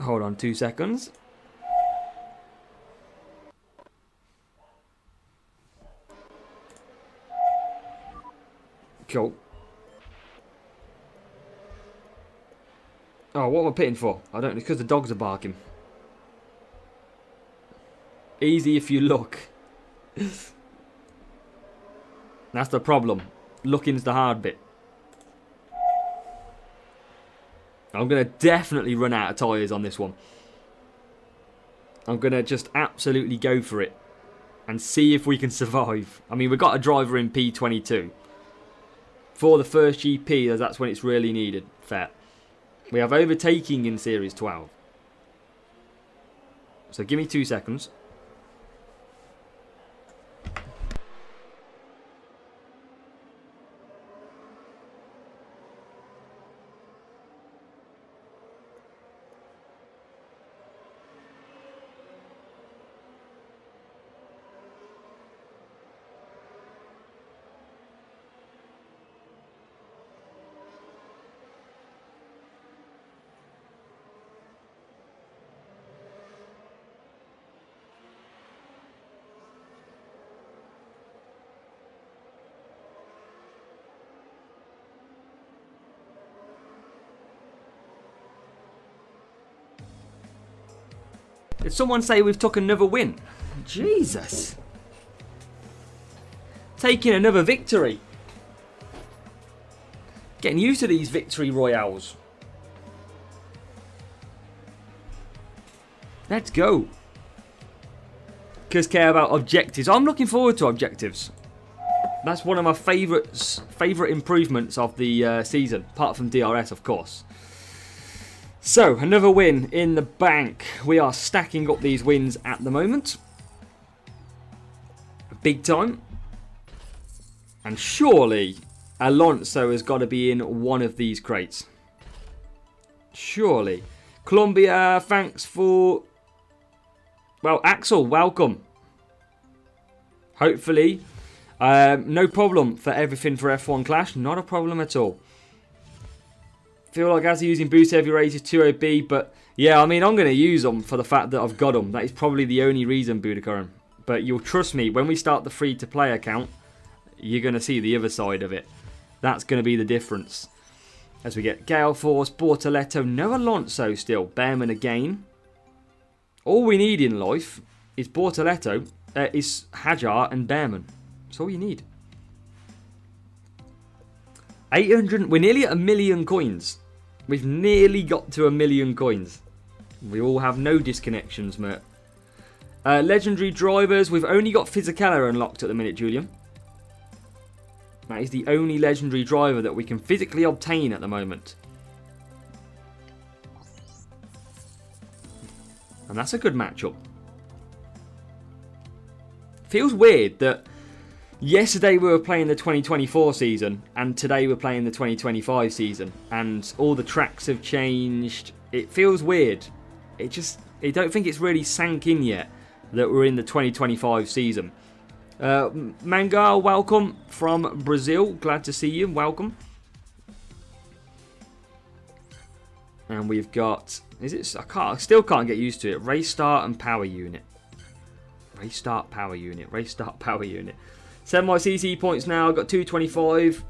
Hold on 2 seconds. Cool. Oh, what am I pitting for? I don't know, because the dogs are barking. Easy if you look. That's the problem. Looking's the hard bit. I'm going to definitely run out of tyres on this one. I'm going to just absolutely go for it. And see if we can survive. I mean, we've got a driver in P22. for the first GP, as that's when it's really needed. Fair. We have overtaking in Series 12. So give me 2 seconds. Did someone say we've took another win? Jesus. Taking another victory. Getting used to these victory royales. Let's go. Because care about objectives. I'm looking forward to objectives. That's one of my favourite improvements of the season. Apart from DRS, of course. So, another win in the bank. We are stacking up these wins at the moment. Big time. And surely, Alonso has got to be in one of these crates. Surely. Colombia, thanks for... Well, Axel, welcome. Hopefully. No problem for everything for F1 Clash. Not a problem at all. Feel like as using boost heavy raises 2OB, but yeah, I mean, I'm going to use them for the fact that I've got them. That is probably the only reason, Budokaran. But you'll trust me, when we start the free-to-play account, you're going to see the other side of it. That's going to be the difference. As we get Gale Force, Bortoletto, no Alonso still, Behrman again. All we need in life is Bortoletto, is Hajar and Behrman. That's all you need. 800, we're nearly at 1 million coins. We've nearly got to 1 million coins. We all have no disconnections, Mert. Legendary drivers, we've only got Fisichella unlocked at the minute, Julian. That is the only legendary driver that we can physically obtain at the moment. And that's a good matchup. Feels weird that yesterday we were playing the 2024 season and today we're playing the 2025 season and all the tracks have changed. It feels weird. I don't think it's really sank in yet that we're in the 2025 season. Mangal, welcome from Brazil. Glad to see you. Welcome. And we've got, I still can't get used to it. Race start and power unit. Race start, power unit. Race start, power unit. 7 my CC points now. Got 225.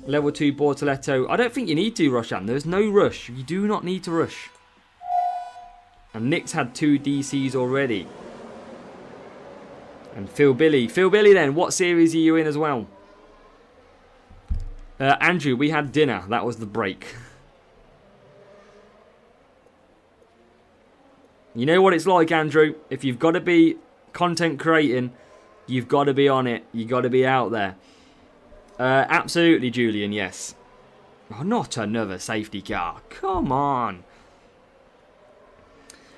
Level 2 Bortoletto. I don't think you need to rush, Anne. There's no rush. You do not need to rush. And Nick's had 2 DCs already. And Phil Billy. Phil Billy then, what series are you in as well? Andrew, we had dinner. That was the break. You know what it's like, Andrew. If you've got to be content creating, you've got to be on it. You've got to be out there. Absolutely, Julian, yes. Oh, not another safety car. Come on.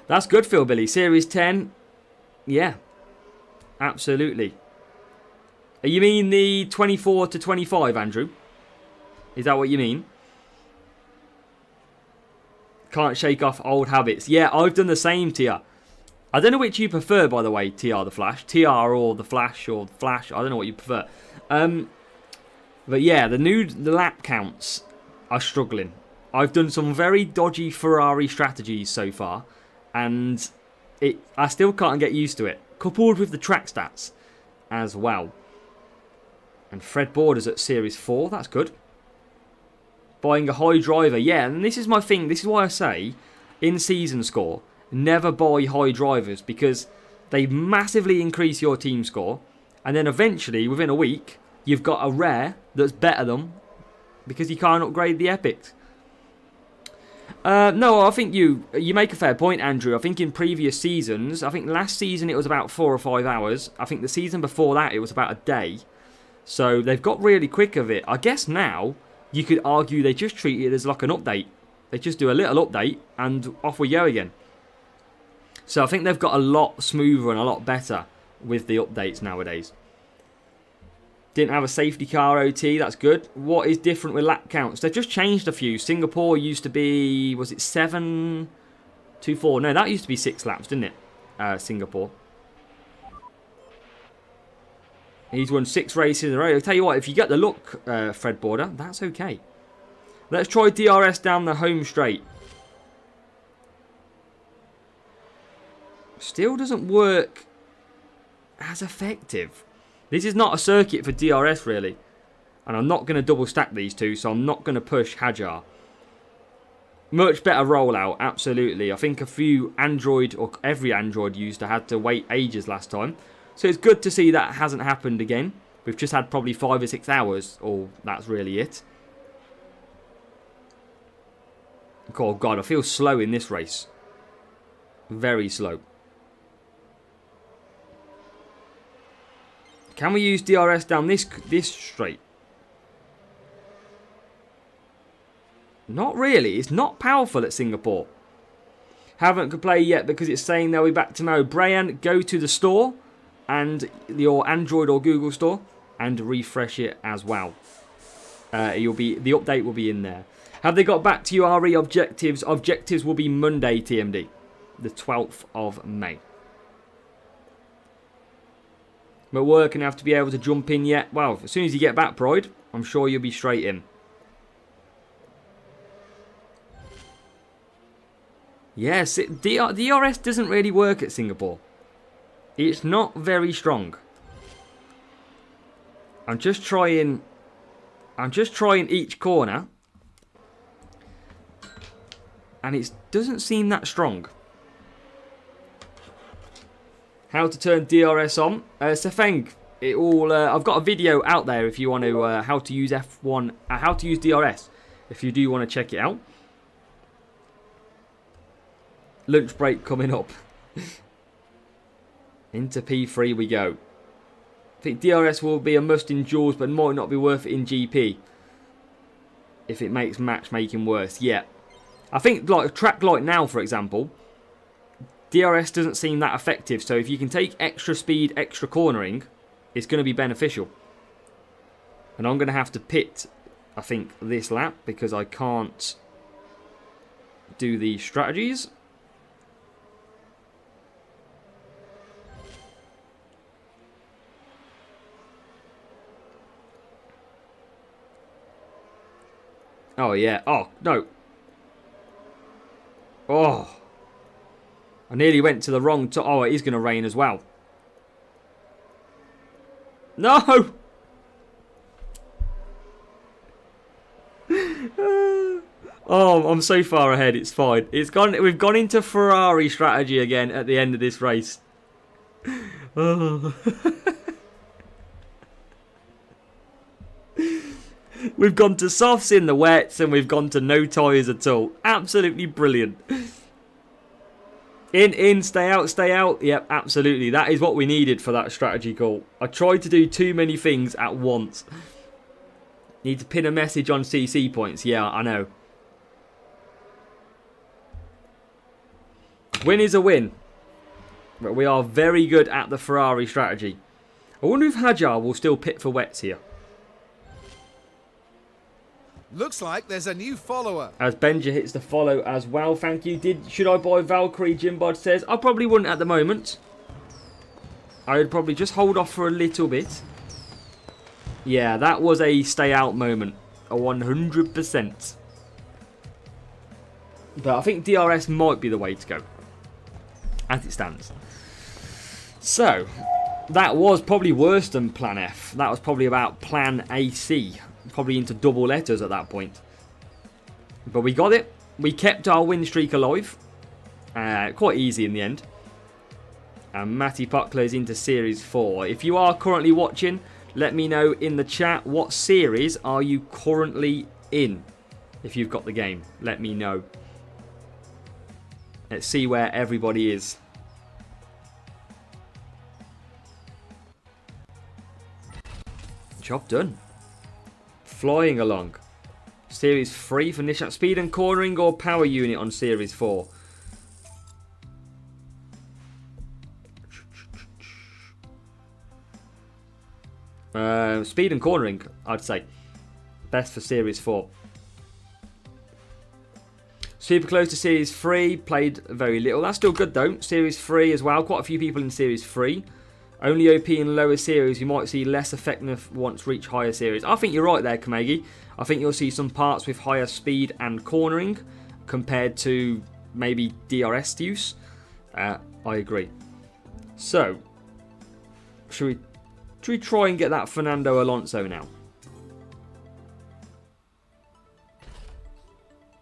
That's good, Phil Billy. Series 10. Yeah. Absolutely. You mean the 24 to 25, Andrew? Is that what you mean? Can't shake off old habits. Yeah, I've done the same, TR. I don't know which you prefer, by the way, TR the Flash. TR or the Flash or the Flash. I don't know what you prefer. But yeah, the lap counts are struggling. I've done some very dodgy Ferrari strategies so far. And I still can't get used to it. Coupled with the track stats as well. And Fred Borders at Series 4. That's good. Buying a high driver. Yeah, and this is my thing. This is why I say, in season score, never buy high drivers. Because they massively increase your team score. And then eventually, within a week, you've got a rare that's better than. Because you can't upgrade the epics. No, I think you make a fair point, Andrew. I think in previous seasons, I think last season it was about 4 or 5 hours. I think the season before that it was about a day. So they've got really quick of it. I guess now you could argue they just treat it as like an update. They just do a little update and off we go again. So I think they've got a lot smoother and a lot better with the updates nowadays. Didn't have a safety car OT, that's good. What is different with lap counts? They've just changed a few. Singapore used to be, was it 7 to 4? No, that used to be 6 laps, didn't it? Singapore. He's won 6 races in a row. I'll tell you what, if you get the look, Fred Border, that's okay. Let's try DRS down the home straight. Still doesn't work as effective. This is not a circuit for DRS, really. And I'm not going to double stack these two, so I'm not going to push Hajar. Much better rollout, absolutely. I think a few Android, or every Android user had to wait ages last time. So it's good to see that hasn't happened again. We've just had probably 5 or 6 hours, or that's really it. Oh God, I feel slow in this race. Very slow. Can we use DRS down this straight? Not really. It's not powerful at Singapore. Haven't could play yet because it's saying they'll be back tomorrow. Brian, go to the store and your Android or Google store and refresh it as well. The update will be in there. Have they got back to you, RE objectives? Objectives will be Monday, TMD, the 12th of May. But work and have to be able to jump in yet. Well, as soon as you get back, Pride, I'm sure you'll be straight in. Yes, DRS doesn't really work at Singapore. It's not very strong. I'm just trying each corner. And it doesn't seem that strong. How to turn DRS on. Sefeng, I've got a video out there if you want to, how to use F1, how to use DRS. If you do want to check it out. Lunch break coming up. Into P3 we go. I think DRS will be a must in duels, but might not be worth it in GP. If it makes matchmaking worse. Yeah. I think like a track like now, for example, DRS doesn't seem that effective. So if you can take extra speed, extra cornering, it's going to be beneficial. And I'm going to have to pit, I think, this lap because I can't do the strategies. Oh, yeah. Oh, no. Oh. I nearly went to the wrong... Oh, it is going to rain as well. No! Oh, I'm so far ahead. It's fine. We've gone into Ferrari strategy again at the end of this race. Oh. We've gone to softs in the wets and we've gone to no tyres at all. Absolutely brilliant. In, stay out, stay out. Yep, absolutely. That is what we needed for that strategy call. I tried to do too many things at once. Need to pin a message on CC points. Yeah, I know. Win is a win. But we are very good at the Ferrari strategy. I wonder if Hajar will still pit for wets here. Looks like there's a new follower. As Benja hits the follow as well. Thank you. Should I buy Valkyrie? Jimbod says. I probably wouldn't at the moment. I would probably just hold off for a little bit. Yeah, that was a stay out moment. A 100%. But I think DRS might be the way to go. As it stands. So, that was probably worse than Plan F. That was probably about Plan AC. Probably into double letters at that point. But we got it. We kept our win streak alive. Quite easy in the end. And Matty Puckler's into Series 4. If you are currently watching, let me know in the chat what series are you currently in. If you've got the game, let me know. Let's see where everybody is. Job done. Flying along. Series 3 for Nishat. Speed and cornering or power unit on Series 4? Speed and cornering, I'd say. Best for Series 4. Super close to Series 3. Played very little. That's still good though. Series 3 as well. Quite a few people in Series 3. Only OP in lower series. You might see less effectiveness once reach higher series. I think you're right there, Kamegi. I think you'll see some parts with higher speed and cornering compared to maybe DRS use. I agree. So, should we try and get that Fernando Alonso now?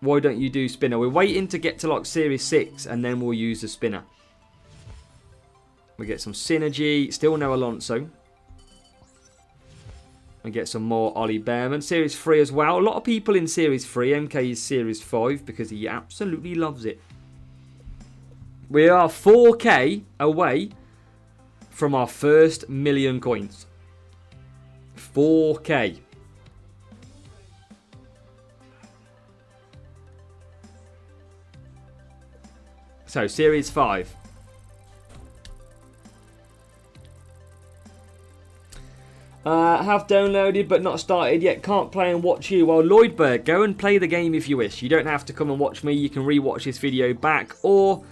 Why don't you do spinner? We're waiting to get to like Series 6 and then we'll use the spinner. We get some synergy. Still no Alonso. We get some more Ollie Behrman. Series 3 as well. A lot of people in Series 3. MK is Series 5 because he absolutely loves it. We are 4k away from our first million coins. 4k. So, Series 5. Have downloaded but not started yet. Can't play and watch you. Well, Lloydberg, go and play the game if you wish. You don't have to come and watch me. You can re-watch this video back. Or,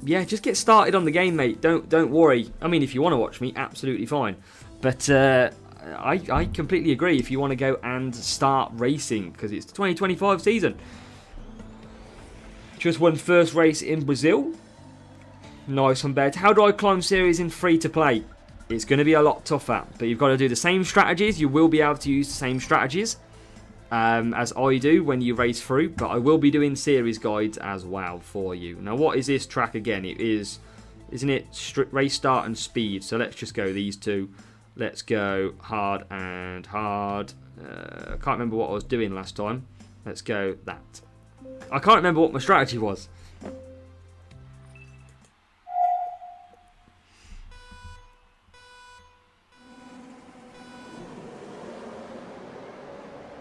yeah, just get started on the game, mate. Don't worry. I mean, if you want to watch me, absolutely fine. But I completely agree if you want to go and start racing. Because it's the 2025 season. Just won first race in Brazil. Nice one, Bed. How do I climb series in free-to-play? It's going to be a lot tougher, but you've got to do the same strategies. You will be able to use the same strategies as I do when you race through, but I will be doing series guides as well for you. Now, what is this track again? It is, isn't it, race start and speed? So let's just go these two. Let's go hard and hard. I can't remember what I was doing last time. Let's go that. I can't remember what my strategy was.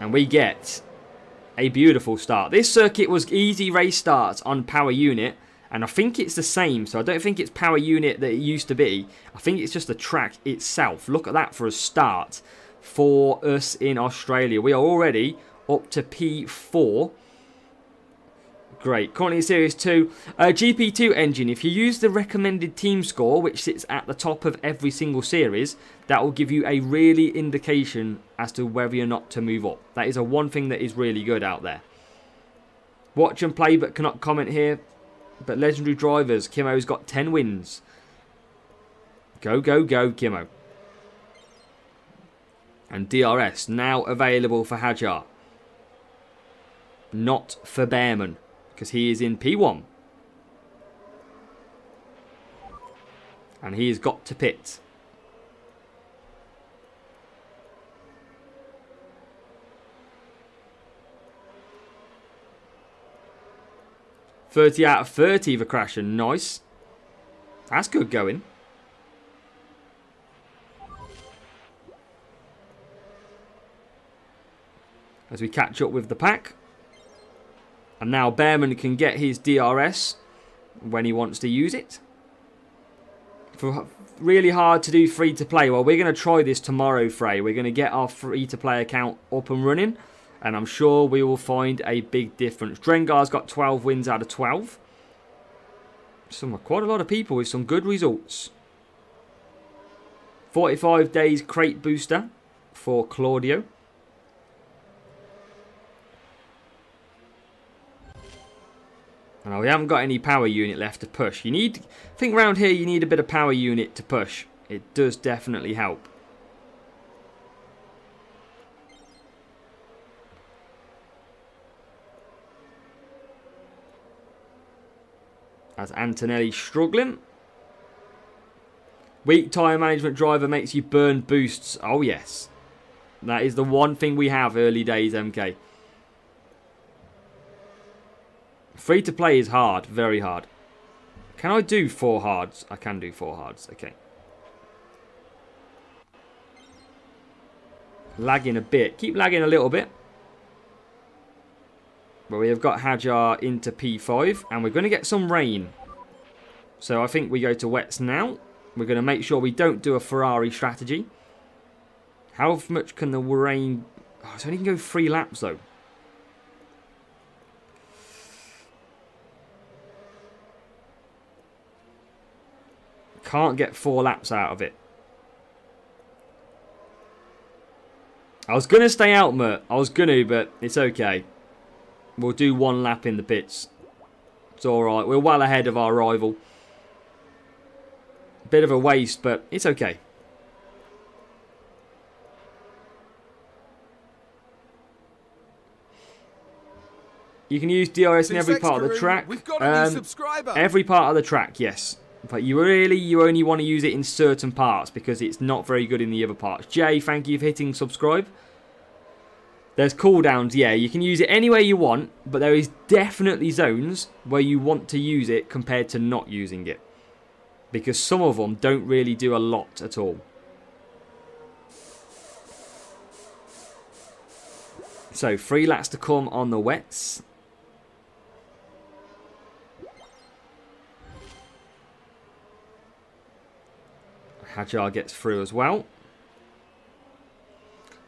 And we get a beautiful start. This circuit was easy race starts on power unit. And I think it's the same. So I don't think it's power unit that it used to be. I think it's just the track itself. Look at that for a start for us in Australia. We are already up to P4. Great. Currently in Series 2. GP2 engine. If you use the recommended team score, which sits at the top of every single series, that will give you a really indication as to whether or not to move up. That is one thing that is really good out there. Watch and play but cannot comment here. But legendary drivers. Kimo's got 10 wins. Go, go, go, Kimo. And DRS now available for Hajar. Not for Behrman. Because he is in P1. And he has got to pit. .30 out of 30 for Crasher. Nice. That's good going. As we catch up with the pack. And now Behrman can get his DRS when he wants to use it. Really hard to do free to play. Well, we're going to try this tomorrow, Frey. We're going to get our free to play account up and running. And I'm sure we will find a big difference. Drengar's got 12 wins out of 12. Quite a lot of people with some good results. 45 days crate booster for Claudio. And we haven't got any power unit left to push. I think around here you need a bit of power unit to push. It does definitely help. As Antonelli struggling. Weak tyre management driver makes you burn boosts. Oh yes. That is the one thing we have early days, MK. Free to play is hard. Very hard. Can I do 4 hards? I can do 4 hards. Okay. Lagging a bit. Keep lagging a little bit. But we have got Hajar into P5. And we're going to get some rain. So I think we go to wets now. We're going to make sure we don't do a Ferrari strategy. How much can the rain... Oh, so only can go 3 laps though. Can't get 4 laps out of it. I was going to stay out, Mert. I was going to, but it's okay. We'll do 1 lap in the pits. It's alright. We're well ahead of our rival. Bit of a waste, but it's okay. You can use DRS in every part of the track. We've got a new subscriber. Every part of the track, yes. But you only want to use it in certain parts because it's not very good in the other parts. Jay, thank you for hitting subscribe. There's cooldowns, yeah. You can use it anywhere you want, but there is definitely zones where you want to use it compared to not using it. Because some of them don't really do a lot at all. So, 3 laps to come on the wets. Hajar gets through as well.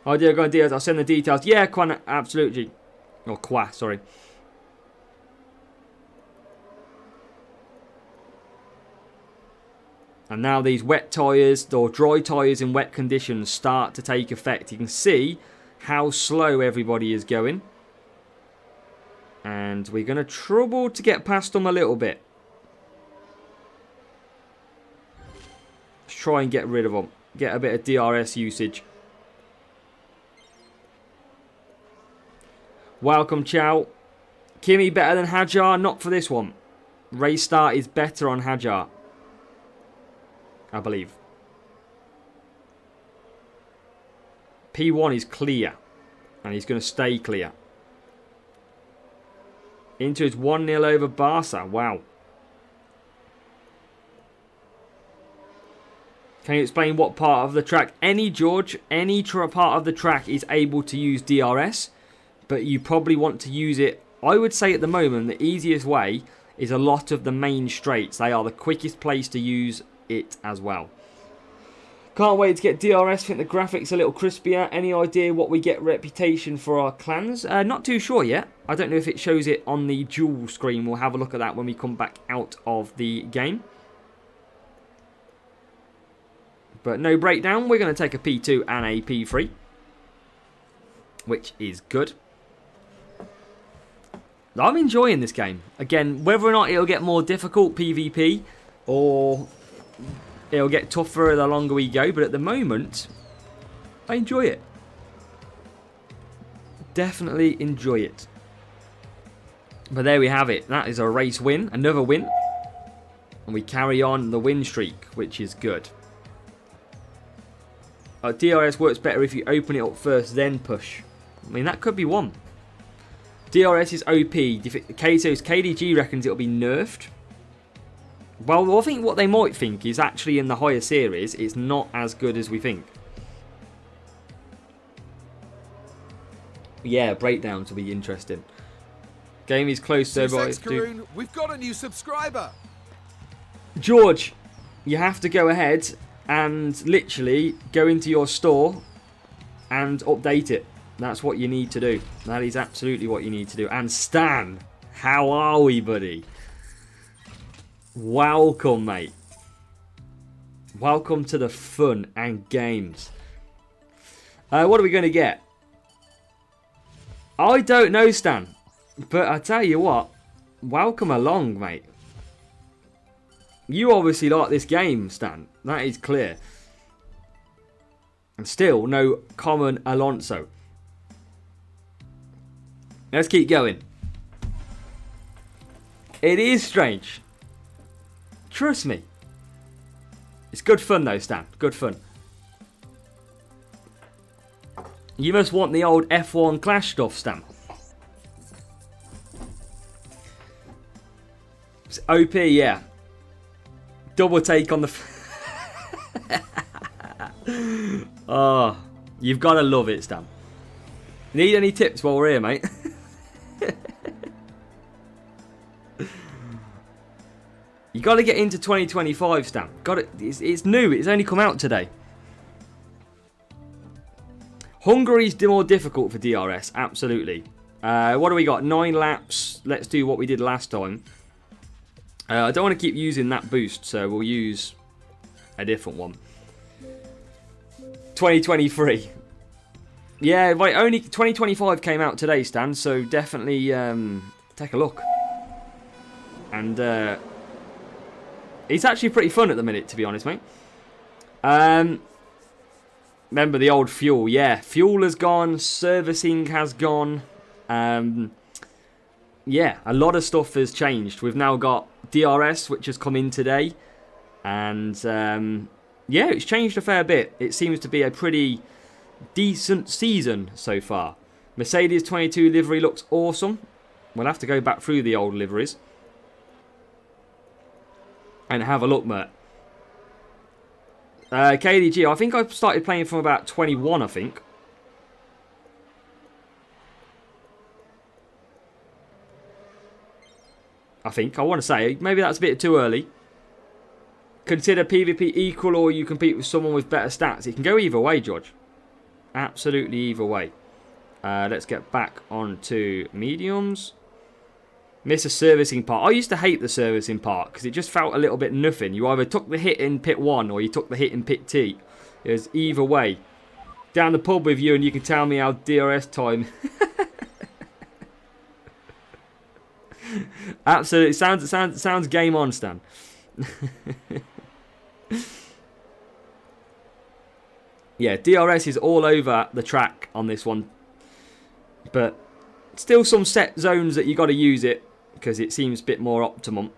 Oh dear God, Diaz, I'll send the details. Yeah, Quan, absolutely. Or Qua, sorry. And now these wet tyres, or dry tyres in wet conditions, start to take effect. You can see how slow everybody is going. And we're going to trouble to get past them a little bit. Let's try and get rid of them. Get a bit of DRS usage. Welcome, Chow. Kimi better than Hajar? Not for this one. Race start is better on Hajar, I believe. P1 is clear. And he's going to stay clear. Into his 1-0 over Barca. Wow. Can you explain what part of the track? Any part of the track is able to use DRS. But you probably want to use it. I would say at the moment the easiest way is a lot of the main straights. They are the quickest place to use it as well. Can't wait to get DRS. I think the graphics are a little crispier. Any idea what we get reputation for our clans? Not too sure yet. I don't know if it shows it on the dual screen. We'll have a look at that when we come back out of the game. But no breakdown. We're going to take a P2 and a P3. Which is good. I'm enjoying this game. Again, whether or not it'll get more difficult PvP or it'll get tougher the longer we go, but at the moment, I enjoy it. Definitely enjoy it. But there we have it. That is a race win, another win. And we carry on the win streak, which is good. DRS works better if you open it up first, then push. I mean, that could be one. DRS is OP. Kato's KDG reckons it'll be nerfed. Well, I think what they might think is actually in the higher series, it's not as good as we think. Yeah, breakdowns will be interesting. Game is close, so we've got a new subscriber. George, you have to go ahead and literally go into your store and update it. That's what you need to do. That is absolutely what you need to do. And Stan, how are we, buddy? Welcome, mate. Welcome to the fun and games. What are we going to get? I don't know, Stan. But I tell you what, welcome along, mate. You obviously like this game, Stan. That is clear. And still, no common Alonso. Let's keep going. It is strange. Trust me. It's good fun though, Stan. Good fun. You must want the old F1 Clash stuff, Stan. It's OP, yeah. Double take on the... Oh, You've got to love it, Stan. Need any tips while we're here, mate? You got to get into 2025, Stan. Got it. It's new. It's only come out today. Hungary's more difficult for DRS, absolutely. What do we got? 9 laps. Let's do what we did last time. I don't want to keep using that boost, so we'll use a different one. 2023. Yeah, right. Only 2025 came out today, Stan. So definitely take a look. And it's actually pretty fun at the minute, to be honest, mate. Remember the old fuel? Yeah, fuel has gone. Servicing has gone. Yeah, a lot of stuff has changed. We've now got DRS, which has come in today. And yeah, it's changed a fair bit. It seems to be a pretty decent season so far. Mercedes 22 livery looks awesome. We'll have to go back through the old liveries and have a look, mate. KDG, I think I started playing from about 21, I think. I want to say. Maybe that's a bit too early. Consider PvP equal or you compete with someone with better stats. It can go either way, George. Absolutely either way. Let's get back onto mediums. Miss a servicing part. I used to hate the servicing part because it just felt a little bit nothing. You either took the hit in pit 1 or you took the hit in pit T. It was either way. Down the pub with you and you can tell me how DRS time. Absolutely. Sounds game on, Stan. Yeah, DRS is all over the track on this one. But still some set zones that you got to use it because it seems a bit more optimum.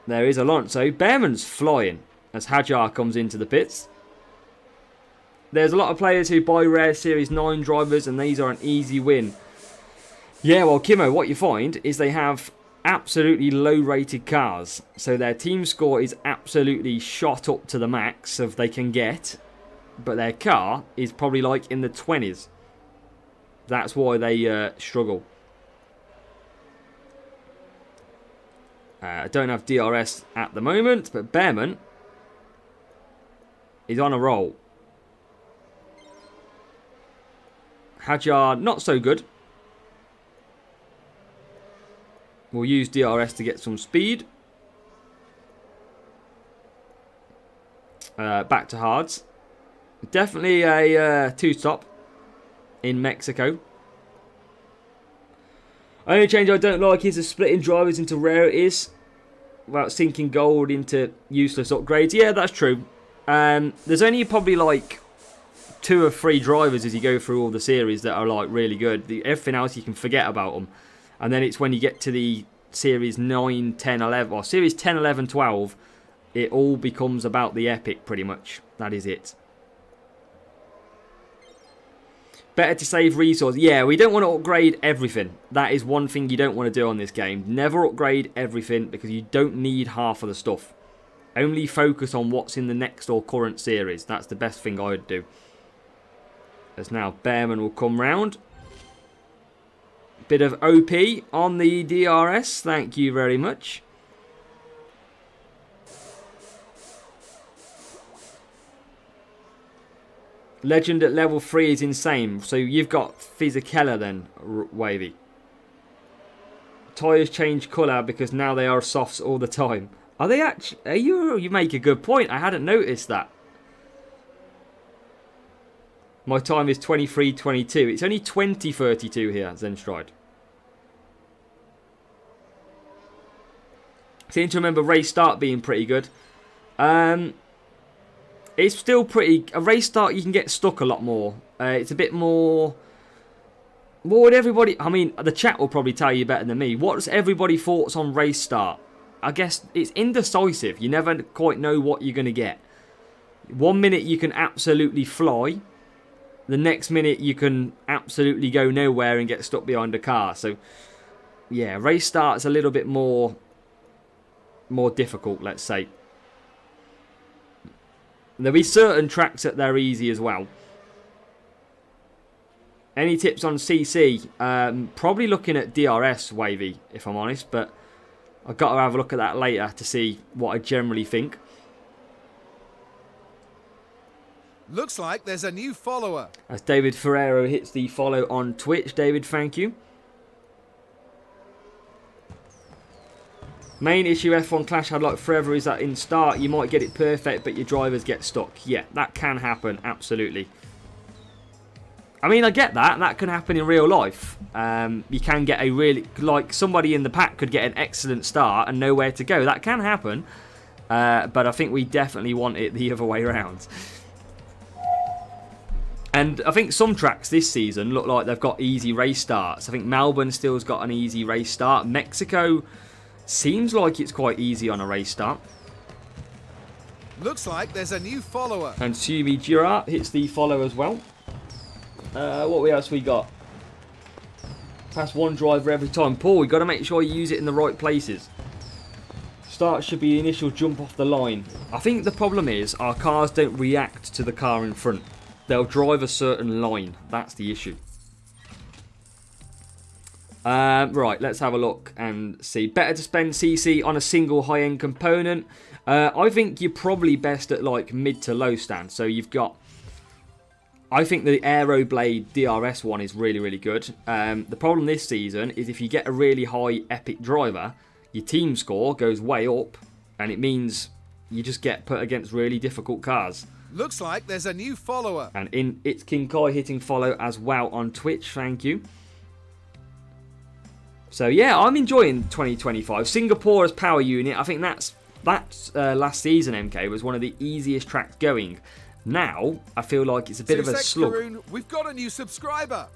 There is Alonso. Behrman's flying as Hadjar comes into the pits. There's a lot of players who buy rare Series 9 drivers and these are an easy win. Yeah, well, Kimo, what you find is they have absolutely low-rated cars. So their team score is absolutely shot up to the max of they can get. But their car is probably like in the 20s. That's why they struggle. I don't have DRS at the moment, but Behrman is on a roll. Hadjar, not so good. We'll use DRS to get some speed. Back to hards. Definitely a two-stop in Mexico. Only change I don't like is the splitting drivers into rarities without sinking gold into useless upgrades. Yeah, that's true. There's only probably like 2 or 3 drivers as you go through all the series that are like really good. Everything else you can forget about them. And then it's when you get to the Series 9, 10, 11, or Series 10, 11, 12, it all becomes about the epic pretty much. That is it. Better to save resources. Yeah, we don't want to upgrade everything. That is one thing you don't want to do on this game. Never upgrade everything because you don't need half of the stuff. Only focus on what's in the next or current series. That's the best thing I would do. As now Behrman will come round. Bit of OP on the DRS. Thank you very much. Legend at level 3 is insane. So you've got Fisichella then, Wavy. Tyres change colour because now they are softs all the time. Are they actually? You make a good point. I hadn't noticed that. My time is 23:22. It's only 20:32 here, Zenstride. Seem to remember race start being pretty good. It's still pretty... A race start, you can get stuck a lot more. It's a bit more... What would everybody... I mean, the chat will probably tell you better than me. What's everybody's thoughts on race start? I guess it's indecisive. You never quite know what you're going to get. 1 minute you can absolutely fly. The next minute you can absolutely go nowhere and get stuck behind a car. So, yeah, race start's a little bit more more difficult, let's say. There'll be certain tracks that they're easy as well. Any tips on CC? Probably looking at DRS, Wavy, if I'm honest, but I've got to have a look at that later to see what I generally think. Looks like there's a new follower. As David Ferrero hits the follow on Twitch. David, thank you. Main issue F1 Clash had like forever is that in start you might get it perfect but your drivers get stuck. Yeah, that can happen, absolutely. I mean, I get that. That can happen in real life. You can get a really... Like, somebody in the pack could get an excellent start and nowhere to go. That can happen. But I think we definitely want it the other way around. And I think some tracks this season look like they've got easy race starts. I think Melbourne still's got an easy race start. Mexico seems like it's quite easy on a race start. Looks like there's a new follower. And Sumi Girard hits the follow as well. What else we got? Pass one driver every time. Paul, we got to make sure you use it in the right places. Start should be the initial jump off the line. I think the problem is our cars don't react to the car in front. They'll drive a certain line. That's the issue. Right, let's have a look and see. Better to spend CC on a single high-end component. I think you're probably best at like mid to low stand. So you've got... I think the Aeroblade DRS one is really, really good. The problem this season is if you get a really high epic driver, your team score goes way up, and it means you just get put against really difficult cars. Looks like there's a new follower. And it's King Kai hitting follow as well on Twitch, thank you. So yeah, I'm enjoying 2025. Singapore as power unit, I think that's last season, MK, was one of the easiest tracks going. Now, I feel like it's a bit of a slug. Karun, we've got a new subscriber.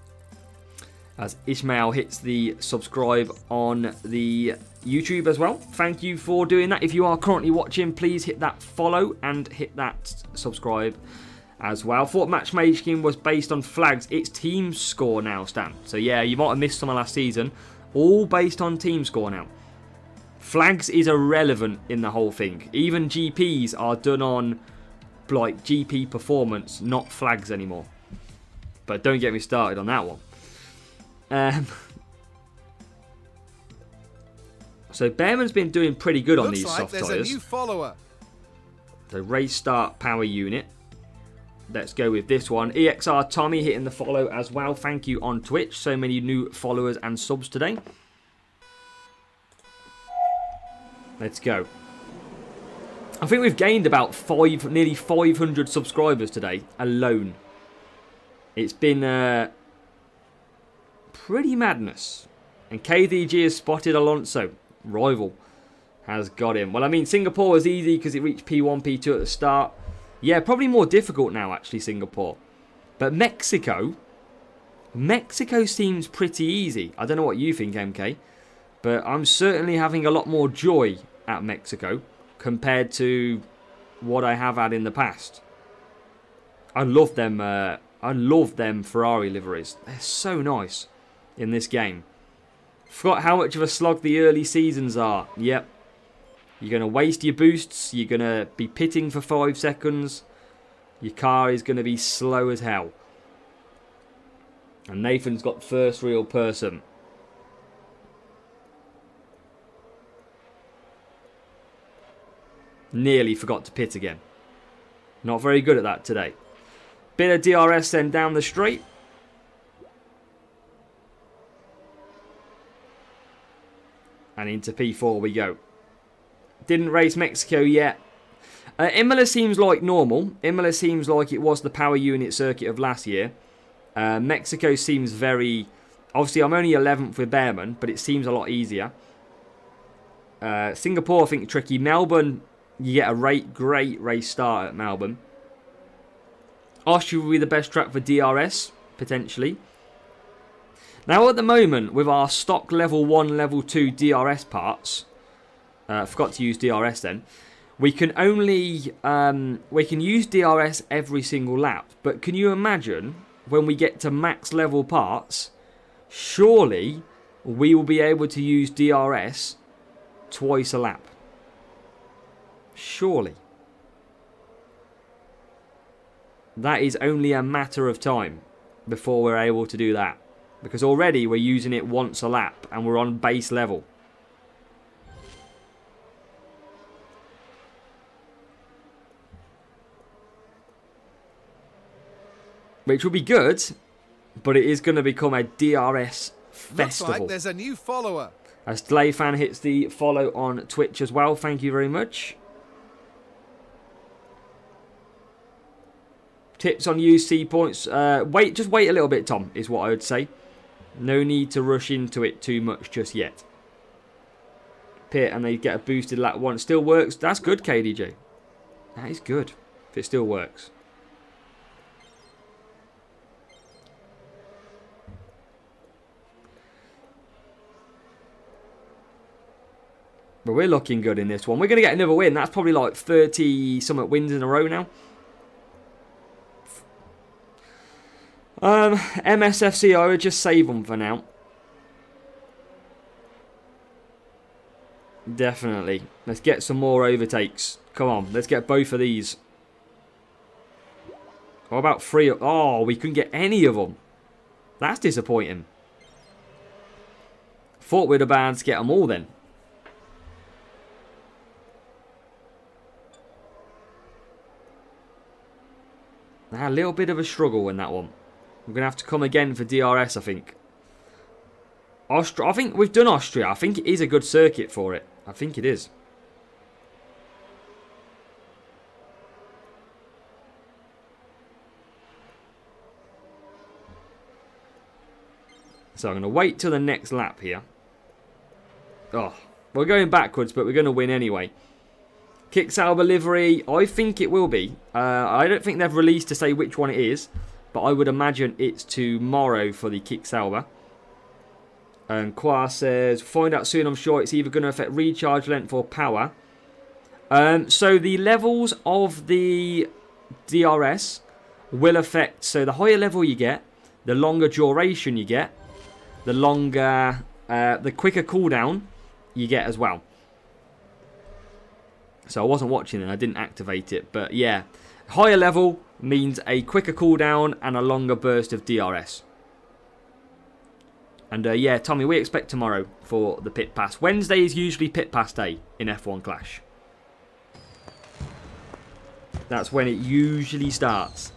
As Ishmael hits the subscribe on the YouTube as well. Thank you for doing that. If you are currently watching, please hit that follow and hit that subscribe as well. Thought matchmaking was based on flags. It's team score now, Stan. So yeah, you might have missed some of last season. All based on team score now. Flags is irrelevant in the whole thing. Even GPs are done on like GP performance, not flags anymore. But don't get me started on that one. So Behrman's been doing pretty good on these soft tyres. There's a new follower. So race start power unit. Let's go with this one. EXR Tommy hitting the follow as well. Thank you on Twitch. So many new followers and subs today. Let's go. I think we've gained about nearly 500 subscribers today alone. It's been pretty madness. And KDG has spotted Alonso. Rival has got him. Well, I mean, Singapore was easy because it reached P1, P2 at the start. Yeah, probably more difficult now, actually, Singapore. But Mexico seems pretty easy. I don't know what you think, MK. But I'm certainly having a lot more joy at Mexico compared to what I have had in the past. I love them Ferrari liveries. They're so nice in this game. Forgot how much of a slog the early seasons are. Yep. You're going to waste your boosts. You're going to be pitting for 5 seconds. Your car is going to be slow as hell. And Nathan's got first real person. Nearly forgot to pit again. Not very good at that today. Bit of DRS then down the straight. And into P4 we go. Didn't race Mexico yet. Imola seems like normal. Imola seems like it was the power unit circuit of last year. Mexico seems very... Obviously, I'm only 11th with Behrman, but it seems a lot easier. Singapore, I think, tricky. Melbourne, you get a great race start at Melbourne. Austria will be the best track for DRS, potentially. Now, at the moment, with our stock level 1, level 2 DRS parts... forgot to use DRS then. We can only... we can use DRS every single lap. But can you imagine, when we get to max level parts... Surely, we will be able to use DRS twice a lap. Surely. That is only a matter of time before we're able to do that. Because already we're using it once a lap and we're on base level. Which will be good, but it is going to become a DRS festival. Looks like there's a new follower. As Dlayfan hits the follow on Twitch as well. Thank you very much. Tips on UC points. Just wait a little bit, Tom, is what I would say. No need to rush into it too much just yet. Pit and they get a boosted lap one. Still works. That's good, KDJ. That is good if it still works. But we're looking good in this one. We're going to get another win. That's probably like 30-something wins in a row now. MSFC, I would just save them for now. Definitely. Let's get some more overtakes. Come on, let's get both of these. What about 3? Oh, we couldn't get any of them. That's disappointing. Thought we'd have been able to get them all then. A little bit of a struggle in that one. We're going to have to come again for DRS, I think. I think we've done Austria. I think it is a good circuit for it. I think it is. So I'm going to wait till the next lap here. Oh, we're going backwards, but we're going to win anyway. Kicksauber livery, I think it will be. I don't think they've released to say which one it is, but I would imagine it's tomorrow for the Kicksauber. And Qua says, find out soon, I'm sure it's either going to affect recharge length or power. So the levels of the DRS will affect, so the higher level you get, the longer duration you get, the quicker cooldown you get as well. So I wasn't watching and I didn't activate it. But yeah, higher level means a quicker cooldown and a longer burst of DRS. And yeah, Tommy, we expect tomorrow for the pit pass. Wednesday is usually pit pass day in F1 Clash. That's when it usually starts.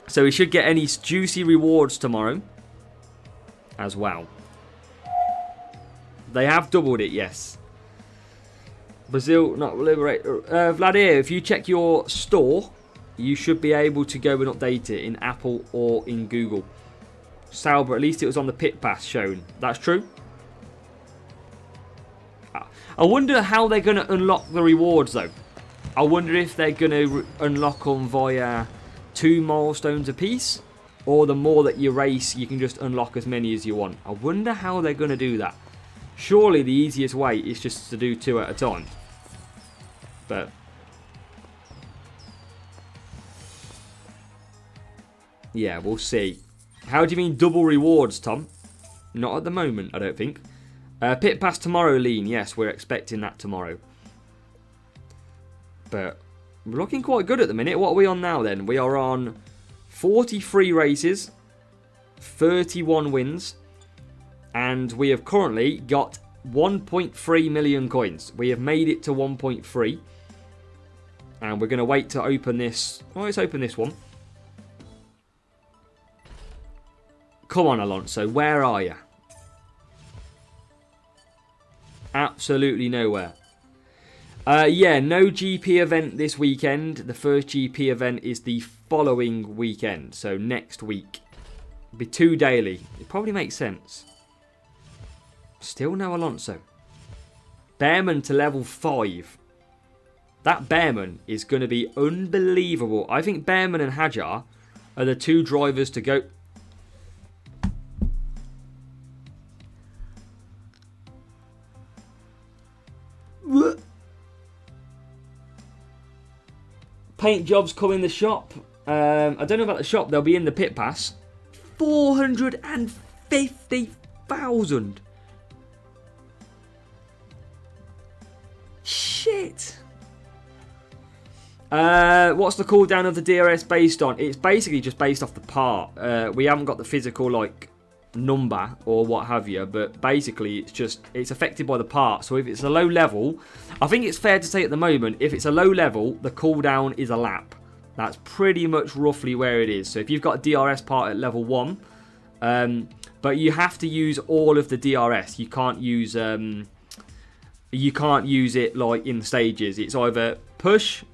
So we should get any juicy rewards tomorrow as well. They have doubled it, yes. Brazil, not liberate. Vladimir, if you check your store, you should be able to go and update it in Apple or in Google. Sauber, at least it was on the pit pass shown. That's true. I wonder how they're going to unlock the rewards, though. I wonder if they're going to unlock them via 2 milestones apiece, or the more that you race, you can just unlock as many as you want. I wonder how they're going to do that. Surely the easiest way is just to do 2 at a time. But yeah, we'll see. How do you mean double rewards, Tom? Not at the moment, I don't think. Pit pass tomorrow, Lean. Yes, we're expecting that tomorrow. But we're looking quite good at the minute. What are we on now then? We are on 43 races, 31 wins, and we have currently got 1.3 million coins. We have made it to 1.3. And we're going to wait to open this. Oh, let's open this one. Come on, Alonso. Where are you? Absolutely nowhere. Yeah, no GP event this weekend. The first GP event is the following weekend. So next week. It'll be 2 daily. It probably makes sense. Still no Alonso. Behrman to level 5. That Behrman is going to be unbelievable. I think Behrman and Hajar are the 2 drivers to go. Paint jobs come in the shop. I don't know about the shop. They'll be in the pit pass. 450,000. What's the cooldown of the DRS based on? It's basically just based off the part. We haven't got the physical like number or what have you, but basically it's affected by the part. So if it's a low level, I think it's fair to say at the moment, if it's a low level, the cooldown is a lap. That's pretty much roughly where it is. So if you've got a DRS part at level 1, but you have to use all of the DRS. You can't use it like in stages. It's either push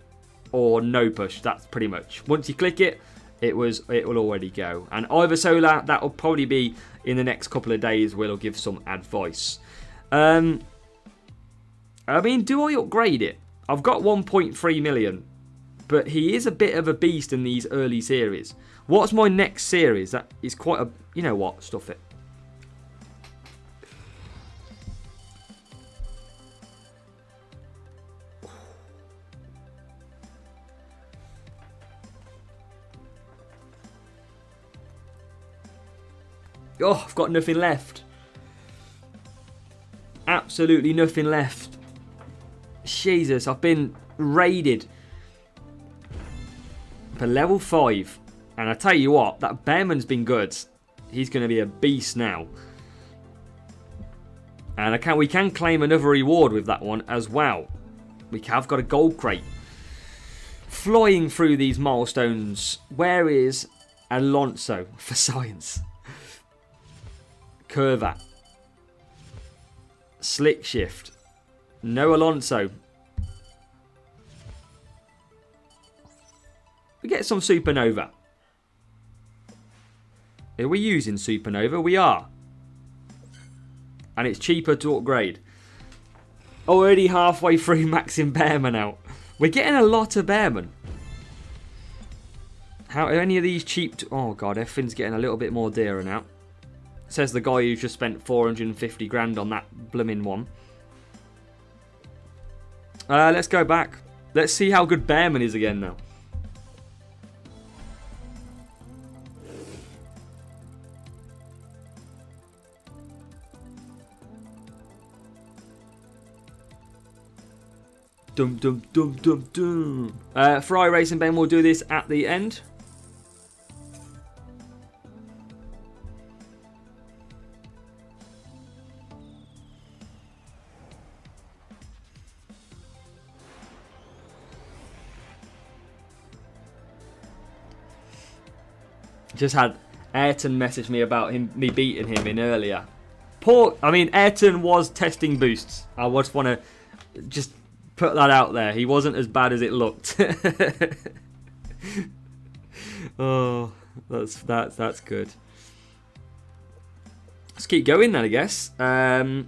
or no push. That's pretty much. Once you click it, it will already go. And Either Solar, that will probably be in the next couple of days. We'll give some advice. I mean, do I upgrade it? I've got 1.3 million, but he is a bit of a beast in these early series. What's my next series? That is quite a... You know what? Stuff it. Oh, I've got nothing left. Absolutely nothing left. Jesus, I've been raided for level 5. And I tell you what, that Bearman's been good. He's going to be a beast now. And we can claim another reward with that one as well. We have got a gold crate. Flying through these milestones. Where is Alonso for science? Curva. Slick shift. No Alonso. We get some Supernova. Are we using Supernova? We are. And it's cheaper to upgrade. Already halfway through maxing Bearman out. We're getting a lot of Bearman. How are any of these cheap? Oh god, everything's getting a little bit more dearer now. Says the guy who just spent 450 grand on that blooming one. Let's go back. Let's see how good Bearman is again now. Dum dum dum dum dum. Ferrari Racing Ben will do this at the end. Just had Ayrton message me about me beating him in earlier. Ayrton was testing boosts. I just want to just put that out there. He wasn't as bad as it looked. Oh, that's good. Let's keep going then, I guess. Bearman's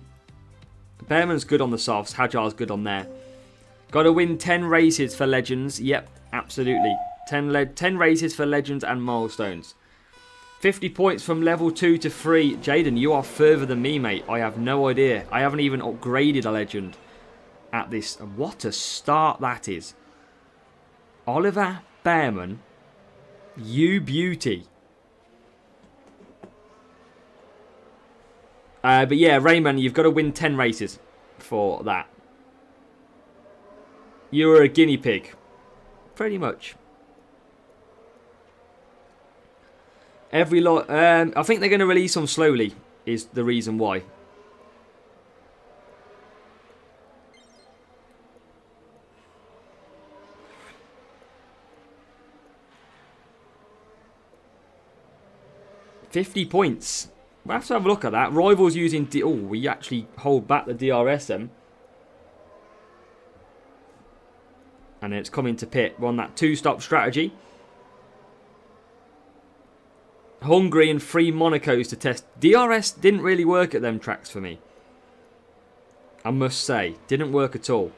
good on the softs. Hajar's good on there. Got to win 10 races for Legends. Yep, absolutely. 10 races for Legends and Milestones. 50 points from level 2 to 3. Jaden, you are further than me, mate. I have no idea. I haven't even upgraded a Legend at this. What a start that is. Oliver Bearman. You beauty. But yeah, Rayman, you've got to win 10 races for that. You are a guinea pig. Pretty much. Every lot. I think they're going to release them slowly. Is the reason why. $50 points. We'll have to have a look at that. Rivals using... we actually hold back the DRSM. And it's coming to pit. We're on that 2-stop strategy. Hungary and 3 Monacos to test. DRS didn't really work at them tracks for me. I must say. Didn't work at all.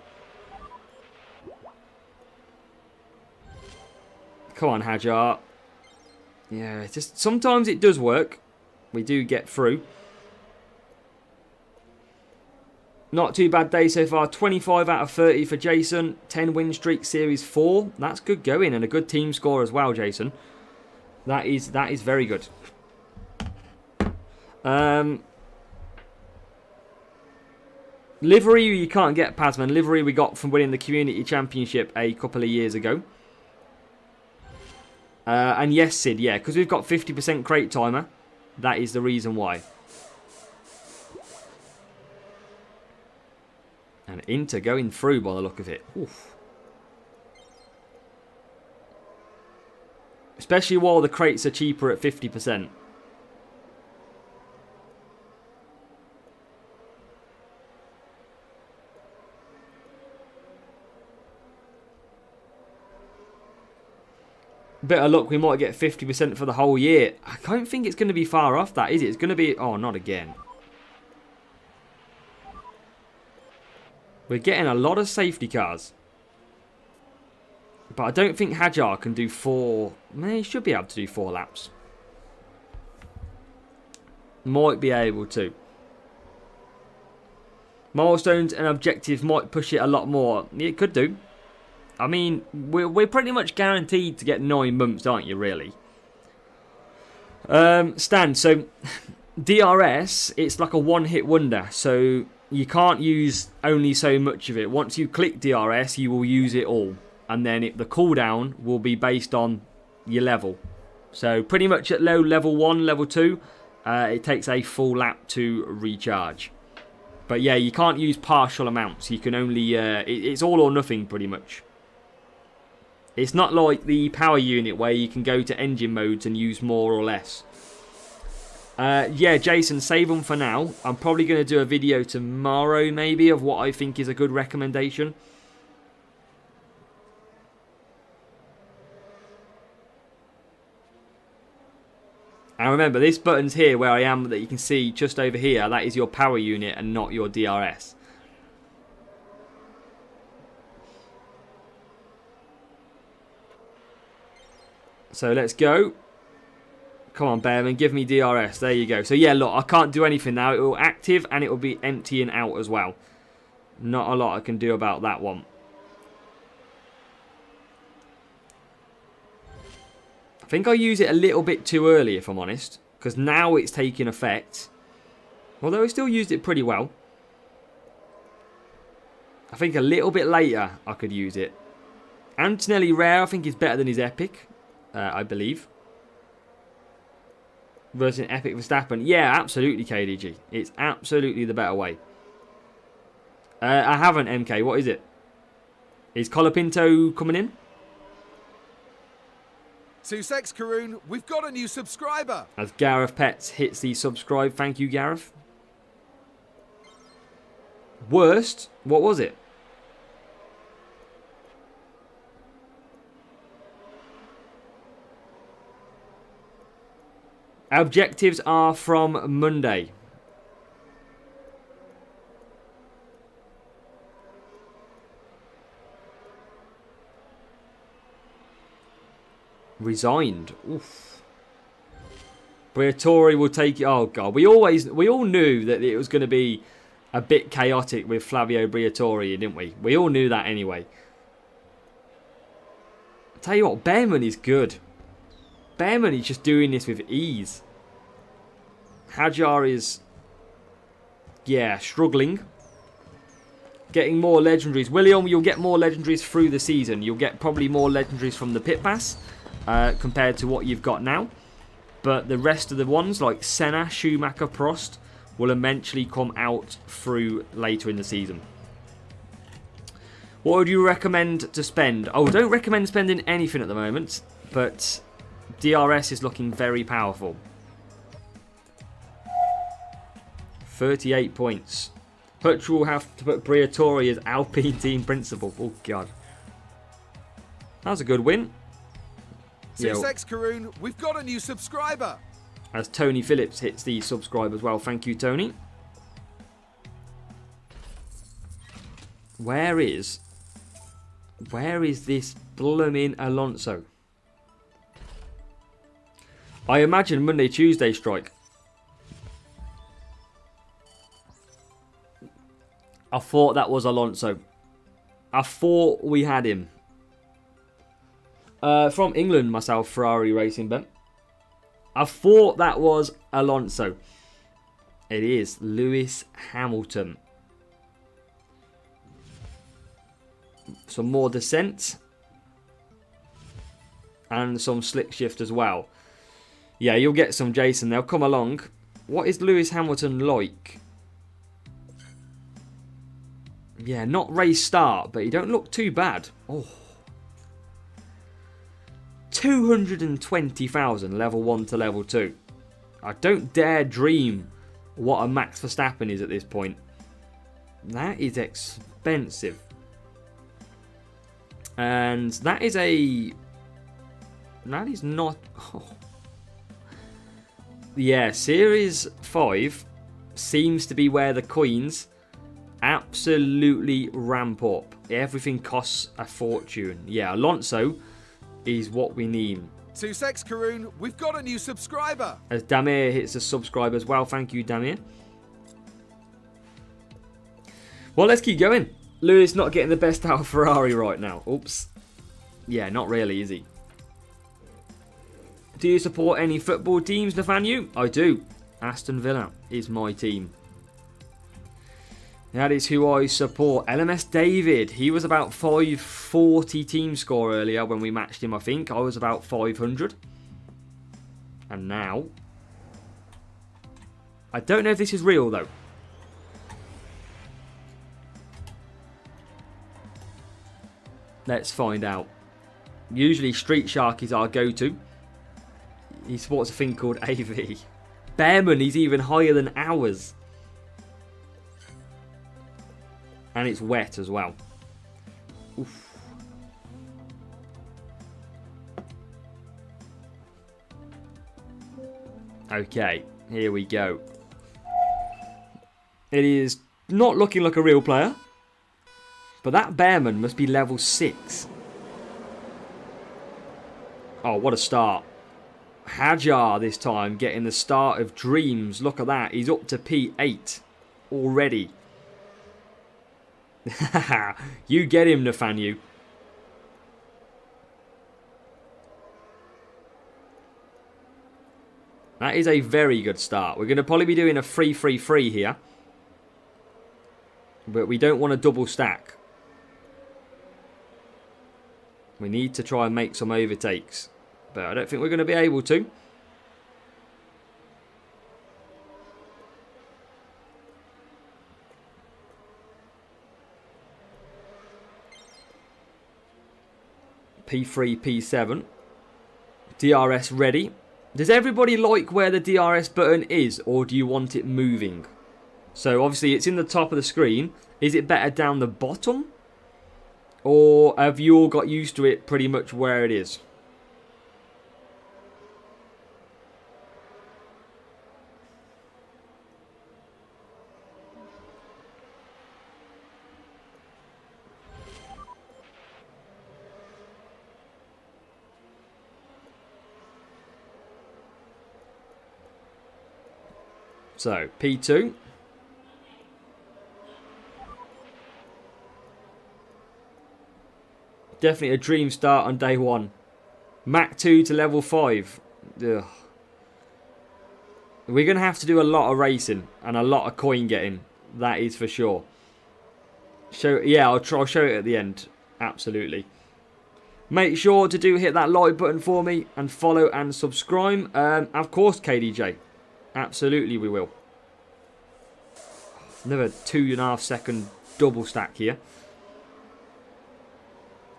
Come on, Hajar. Yeah, just sometimes it does work. We do get through. Not too bad day so far. 25 out of 30 for Jason. 10 win streak, Series 4. That's good going and a good team score as well, Jason. That is very good. Livery, you can't get Pasman. Livery we got from winning the Community Championship a couple of years ago. And yes, Sid, yeah, because we've got 50% crate timer. That is the reason why. And Inter going through by the look of it. Oof. Especially while the crates are cheaper at 50%. Bit of luck, we might get 50% for the whole year. I don't think it's going to be far off that, is it? It's going to be... Oh, not again. We're getting a lot of safety cars. But I don't think Hajar can do 4... He should be able to do 4 laps. Might be able to. Milestones and objectives might push it a lot more. It could do. I mean, we're pretty much guaranteed to get 9 months, aren't you, really? Stan, so DRS, it's like a one-hit wonder. So you can't use only so much of it. Once you click DRS, you will use it all. And then the cooldown will be based on your level. So pretty much at level 1, level 2, it takes a full lap to recharge. But yeah, you can't use partial amounts. You can only... it's all or nothing, pretty much. It's not like the power unit where you can go to engine modes and use more or less. Yeah, Jason, save them for now. I'm probably going to do a video tomorrow, maybe, of what I think is a good recommendation. And remember, this button's here where I am that you can see just over here. That is your power unit and not your DRS. So let's go. Come on, Bearman, give me DRS. There you go. So yeah, look, I can't do anything now. It will active and it will be emptying out as well. Not a lot I can do about that one. I think I use it a little bit too early, if I'm honest. Because now it's taking effect. Although I still used it pretty well. I think a little bit later I could use it. Antonelli Rare, I think, is better than his Epic. I believe. Versus Epic Verstappen. Yeah, absolutely, KDG. It's absolutely the better way. I haven't, MK. What is it? Is Colapinto coming in? Sussex Karoon, we've got a new subscriber. As Gareth Pets hits the subscribe. Thank you, Gareth. Worst? What was it? Objectives are from Monday. Resigned. Oof. Briatore will take it. Oh god, we all knew that it was going to be a bit chaotic with Flavio Briatore, didn't we? We all knew that anyway. Tell you what, Bearman is good. Bearman is just doing this with ease. Hajar is, yeah, struggling. Getting more legendaries. William, you'll get more legendaries through the season. You'll get probably more legendaries from the pit pass compared to what you've got now. But the rest of the ones, like Senna, Schumacher, Prost, will eventually come out through later in the season. What would you recommend to spend? Oh, don't recommend spending anything at the moment, but DRS is looking very powerful. 38 points. Hutch will have to put Briatore as Alpine team principal. Oh, God. That was a good win. Sussex Karoon, we've got a new subscriber. As Tony Phillips hits the subscribe as well. Thank you, Tony. Where is this blooming Alonso? I imagine Monday, Tuesday strike. I thought that was Alonso. I thought we had him. From England, myself, Ferrari Racing Ben. I thought that was Alonso. It is Lewis Hamilton. some more descent. And some slick shift as well. Yeah, you'll get some Jason. They'll come along. What is Lewis Hamilton like? Yeah, not race start, but he don't look too bad. Oh. 220,000 level 1 to level 2. I don't dare dream what a Max Verstappen is at this point. That is expensive. And that is a... That is not... Oh. Yeah, Series 5 seems to be where the coins absolutely ramp up. Everything costs a fortune. Yeah, Alonso is what we need. Sussex Karoon, we've got a new subscriber. As Damir hits a subscribe as well. Thank you, Damir. Well, let's keep going. Lewis not getting the best out of Ferrari right now. Oops. Yeah, not really, is he? Do you support any football teams, Nathaniel? I do. Aston Villa is my team. That is who I support. LMS David. He was about 540 team score earlier when we matched him, I think. I was about 500. And now... I don't know if this is real, though. Let's find out. Usually Street Shark is our go-to. He supports a thing called AV. Bearman, he's even higher than ours. And it's wet as well. Oof. Okay, here we go. It is not looking like a real player. But that Bearman must be level 6. Oh, what a start. Hajar this time getting the start of dreams. Look at that. He's up to P8 already. You get him, Nathaniel. That is a very good start. We're going to probably be doing a 3-3-3 here. But we don't want a double stack. We need to try and make some overtakes. But I don't think we're going to be able to. P3, P7. DRS ready. Does everybody like where the DRS button is, or do you want it moving? So obviously it's in the top of the screen. Is it better down the bottom? Or have you all got used to it pretty much where it is? So, P2. Definitely a dream start on day 1. Mach 2 to level 5. Ugh. We're going to have to do a lot of racing and a lot of coin getting. That is for sure. Yeah, I'll show it at the end. Absolutely. Make sure to hit that like button for me and follow and subscribe. Of course, KDJ. Absolutely, we will. Another 2.5 second double stack here.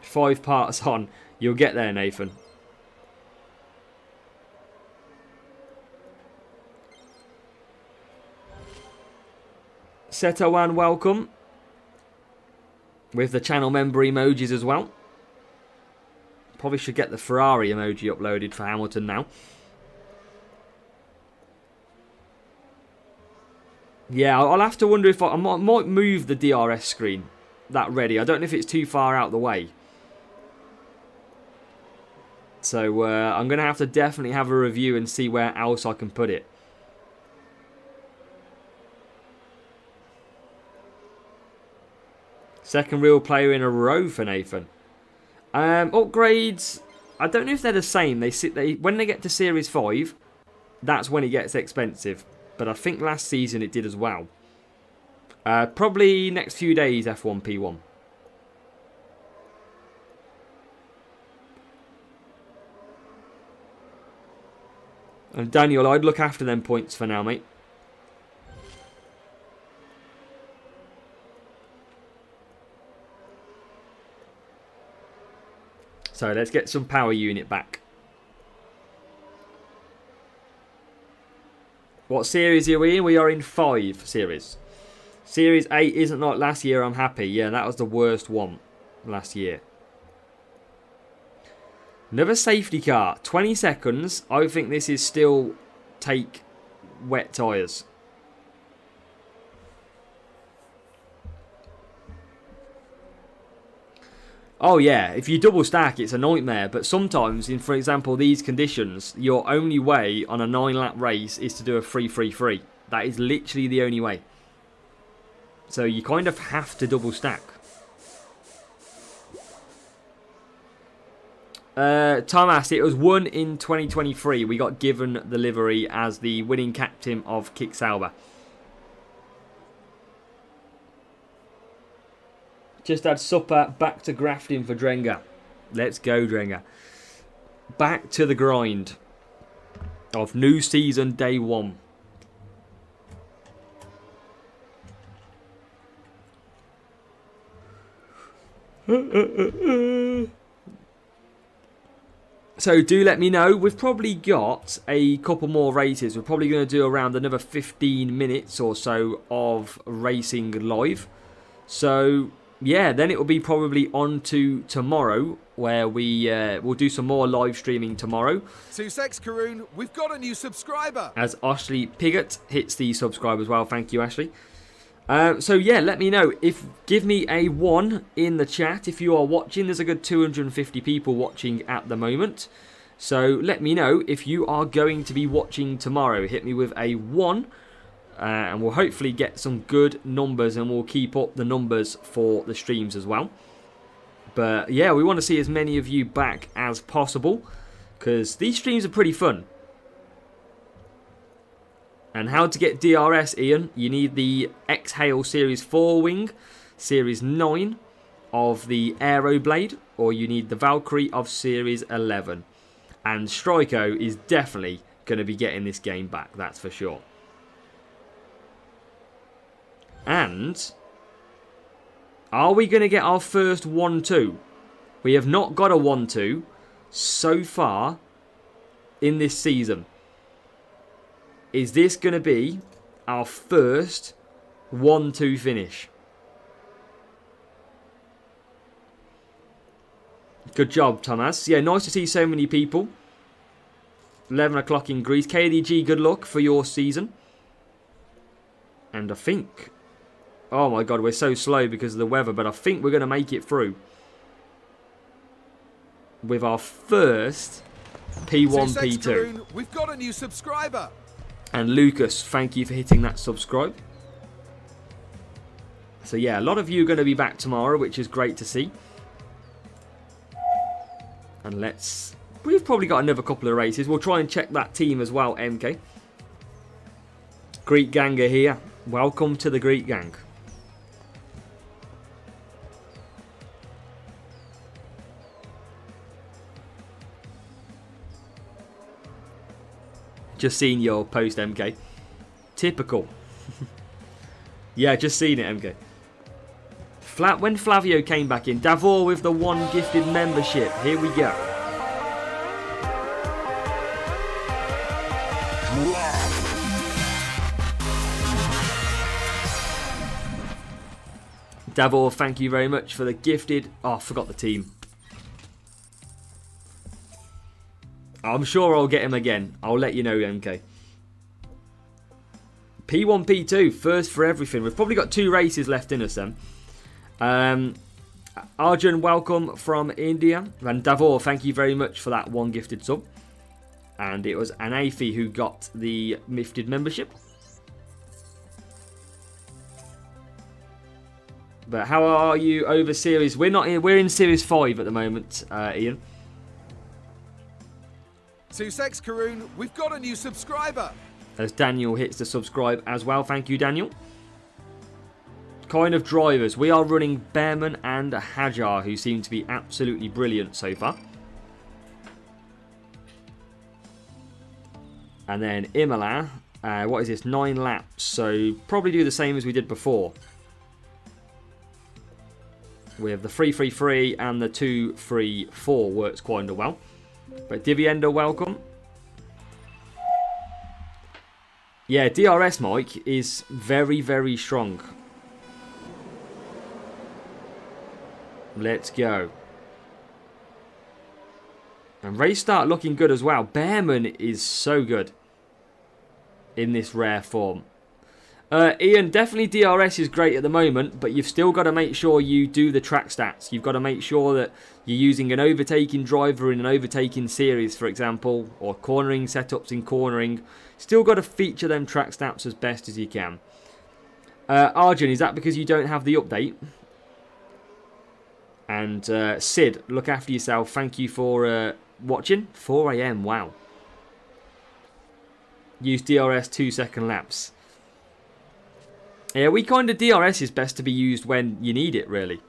5 parts on. You'll get there, Nathan. Setowan, welcome. With the channel member emojis as well. Probably should get the Ferrari emoji uploaded for Hamilton now. Yeah, I'll have to wonder if I might move the DRS screen. That ready. I don't know if it's too far out the way. So I'm going to have to definitely have a review and see where else I can put it. Second real player in a row for Nathan. Upgrades, I don't know if they're the same. When they get to Series 5, that's when it gets expensive. But I think last season it did as well. Probably next few days, F1 P1. And Daniel, I'd look after them points for now, mate. So let's get some power unit back. What series are we in? We are in 5 series. Series 8 isn't like last year, I'm happy. Yeah, that was the worst one last year. Another safety car. 20 seconds. I think this is still take wet tyres. Oh yeah, if you double stack, it's a nightmare. But sometimes, in for example, these conditions, your only way on a 9-lap race is to do a 3-3-3. That is literally the only way. So you kind of have to double stack. Thomas, it was won in 2023. We got given the livery as the winning captain of Kick Sauber. Just had supper, back to grafting for Drenga. Let's go, Drenga. Back to the grind of new season day 1. So do let me know. We've probably got a couple more races. We're probably going to do around another 15 minutes or so of racing live. So yeah, then it will be probably on to tomorrow, where we'll do some more live streaming tomorrow. Sussex Karoon, we've got a new subscriber. As Ashley Piggott hits the subscribe as well. Thank you, Ashley. So yeah, let me know. Give me a 1 in the chat if you are watching. There's a good 250 people watching at the moment. So let me know if you are going to be watching tomorrow. Hit me with a 1. And we'll hopefully get some good numbers, and we'll keep up the numbers for the streams as well. But yeah, we want to see as many of you back as possible, because these streams are pretty fun. And how to get DRS, Ian? You need the Exhale Series 4 wing, Series 9 of the Aeroblade, or you need the Valkyrie of Series 11. And Stryko is definitely going to be getting this game back, that's for sure. And are we going to get our first 1-2? We have not got a 1-2 so far in this season. Is this going to be our first 1-2 finish? Good job, Thomas. Yeah, nice to see so many people. 11 o'clock in Greece. KDG, good luck for your season. And I think... oh my god, we're so slow because of the weather, but I think we're going to make it through with our first P1, Sussex P2. Karoon, we've got a new subscriber. And Lucas, thank you for hitting that subscribe. So yeah, a lot of you are going to be back tomorrow, which is great to see. And we've probably got another couple of races. We'll try and check that team as well, MK. Greek Gang are here. Welcome to the Greek Gang. Just seen your post, MK. Typical. Yeah, just seen it, MK. When Flavio came back in, Davor with the 1 gifted membership. Here we go. Davor, thank you very much for the gifted... oh, I forgot the team. I'm sure I'll get him again. I'll let you know, MK. P1, P2, first for everything. We've probably got 2 races left in us then. Arjun, welcome from India. And Davor, thank you very much for that 1 gifted sub. And it was Anafi who got the gifted membership. But how are you over series? We're in series 5 at the moment, Ian. Sussex Karoon, we've got a new subscriber. As Daniel hits the subscribe as well. Thank you, Daniel. Kind of drivers. We are running Behrman and Hajar, who seem to be absolutely brilliant so far. And then Imola, what is this, 9 laps. So probably do the same as we did before. We have the 3-3-3 and the 2-3-4 works quite well. But Divienda, welcome. Yeah, DRS, Mike, is very, very strong. Let's go. And race start looking good as well. Bearman is so good in this rare form. Ian, definitely DRS is great at the moment, but you've still got to make sure you do the track stats. You've got to make sure that you're using an overtaking driver in an overtaking series, for example, or cornering setups in cornering. Still got to feature them track stats as best as you can. Arjun, is that because you don't have the update? And Sid, look after yourself. Thank you for watching. 4 AM, wow. Use DRS 2-second laps. Yeah, we kind of DRS is best to be used when you need it, really.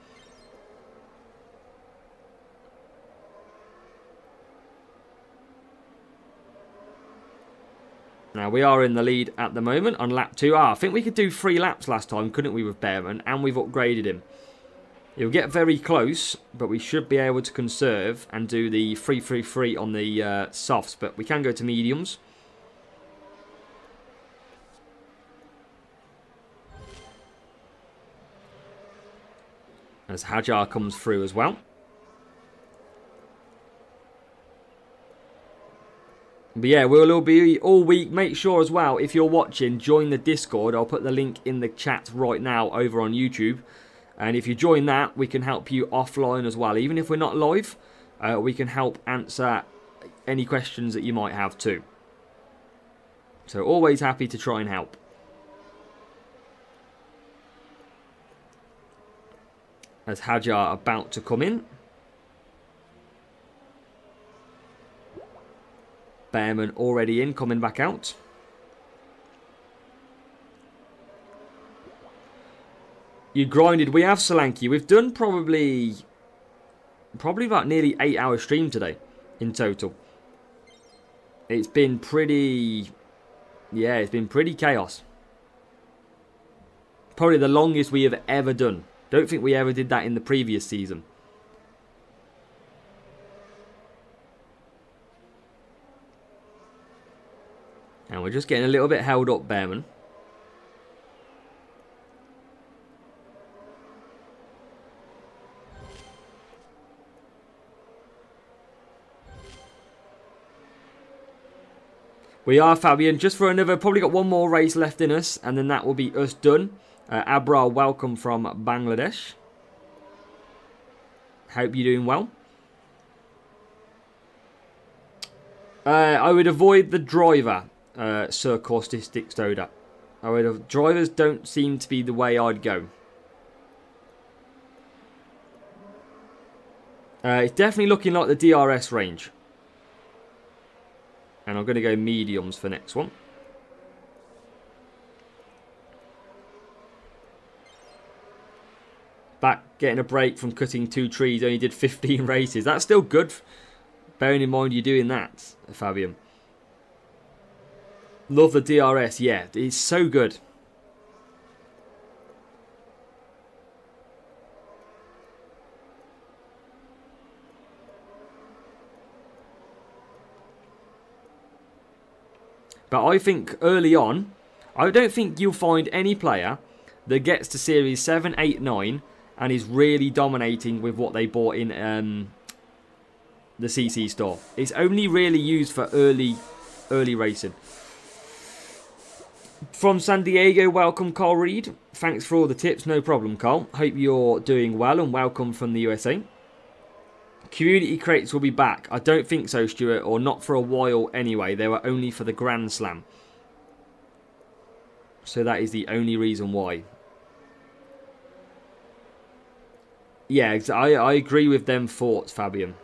Now, we are in the lead at the moment on lap 2. I think we could do 3 laps last time, couldn't we, with Bearman? And we've upgraded him. He'll get very close, but we should be able to conserve and do the 3-3-3 on the softs. But we can go to mediums. As Hajar comes through as well. But yeah, we'll all be all week. Make sure as well, if you're watching, join the Discord. I'll put the link in the chat right now over on YouTube. And if you join that, we can help you offline as well. Even if we're not live, we can help answer any questions that you might have too. So always happy to try and help. As Hajar about to come in. Bearman already in, coming back out. You grinded. We have Solanke. We've done probably about nearly 8-hour stream today in total. It's been pretty, yeah, it's been pretty chaos. Probably the longest we have ever done. Don't think we ever did that in the previous season. And we're just getting a little bit held up, Bearman. We are, Fabian, just for another, probably got one more race left in us, and then that will be us done. Abra, welcome from Bangladesh. Hope you're doing well. I would avoid the driver, Sir Caustistic Stoda. Drivers don't seem to be the way I'd go. It's definitely looking like the DRS range. And I'm going to go mediums for next one. Back getting a break from cutting 2 trees, only did 15 races. That's still good, bearing in mind you're doing that, Fabian. Love the DRS, yeah, it's so good. But I think early on, I don't think you'll find any player that gets to Series 7, 8, 9 and is really dominating with what they bought in the CC store. It's only really used for early racing. From San Diego, welcome Carl Reed. Thanks for all the tips, no problem Carl. Hope you're doing well and welcome from the USA. Community crates will be back. I don't think so, Stuart, or not for a while anyway. They were only for the Grand Slam. So that is the only reason why. Yeah, I agree with them thoughts, Fabian.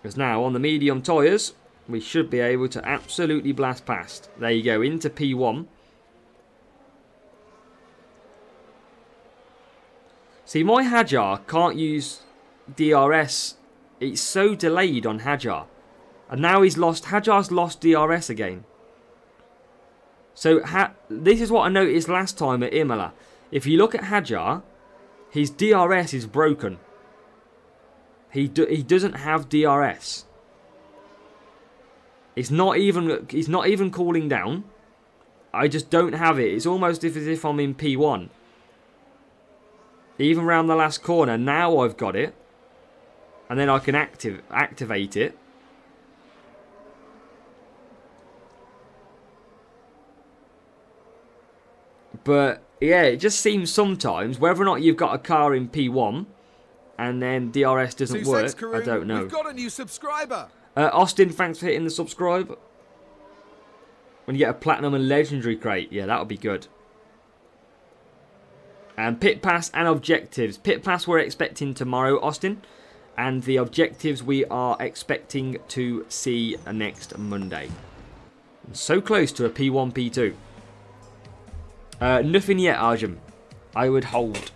Because now, on the medium tyres, we should be able to absolutely blast past. There you go, into P1. See, my Hajar can't use DRS It's so delayed on Hajar. And now Hajar's lost DRS again. So this is what I noticed last time at Imola. If you look at Hajar, his DRS is broken. He doesn't have DRS. He's not even cooling down. I just don't have it. It's almost as if I'm in P1. Even round the last corner, now I've got it. And then I can activate it. But yeah, it just seems sometimes, whether or not you've got a car in P1 and then DRS doesn't work, I don't know. We've got a new subscriber. Austin, thanks for hitting the subscribe. When you get a platinum and legendary crate, yeah, that would be good. And pit pass and objectives. Pit pass we're expecting tomorrow, Austin. And the objectives we are expecting to see next Monday. So close to a P1, P2. Nothing yet, Arjun. I would hold.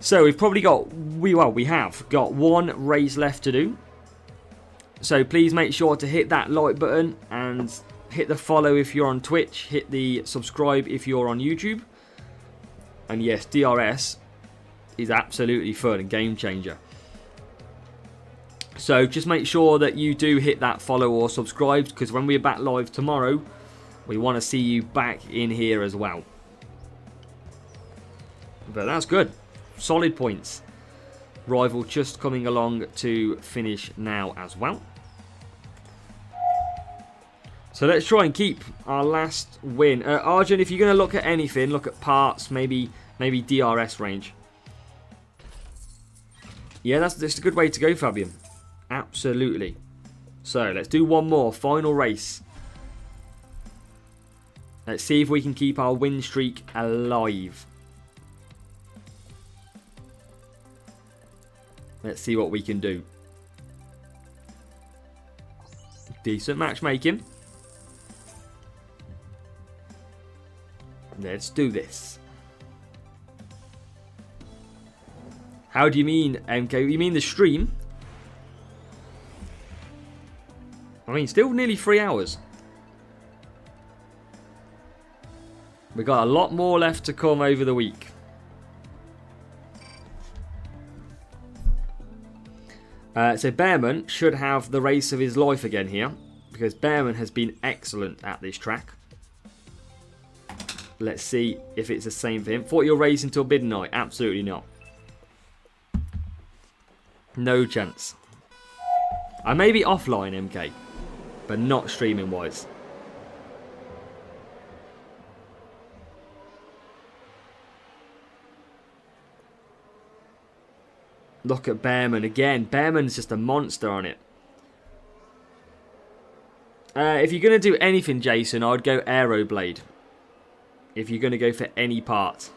So we've probably got, we have got one race left to do. So please make sure to hit that like button and hit the follow if you're on Twitch. Hit the subscribe if you're on YouTube. And yes, DRS is absolutely fun and game changer. So just make sure that you do hit that follow or subscribe, because when we're back live tomorrow, we want to see you back in here as well. But that's good. Solid points. Rival just coming along to finish now as well. So let's try and keep our last win. Arjun, if you're going to look at anything, look at parts, maybe DRS range. Yeah, that's a good way to go, Fabian. Absolutely. So let's do one more. Final race. Let's see if we can keep our win streak alive. Let's see what we can do. Decent matchmaking. Let's do this. How do you mean, MK? You mean the stream? I mean, still nearly 3 hours. We got a lot more left to come over the week. So Bearman should have the race of his life again here, because Bearman has been excellent at this track. Let's see if it's the same for him. Thought you'll race until midnight. Absolutely not. No chance. I may be offline, MK, but not streaming wise. Look at Bearman again. Bearman's just a monster on it. If you're going to do anything, Jason, I would go Aeroblade. If you're going to go for any part.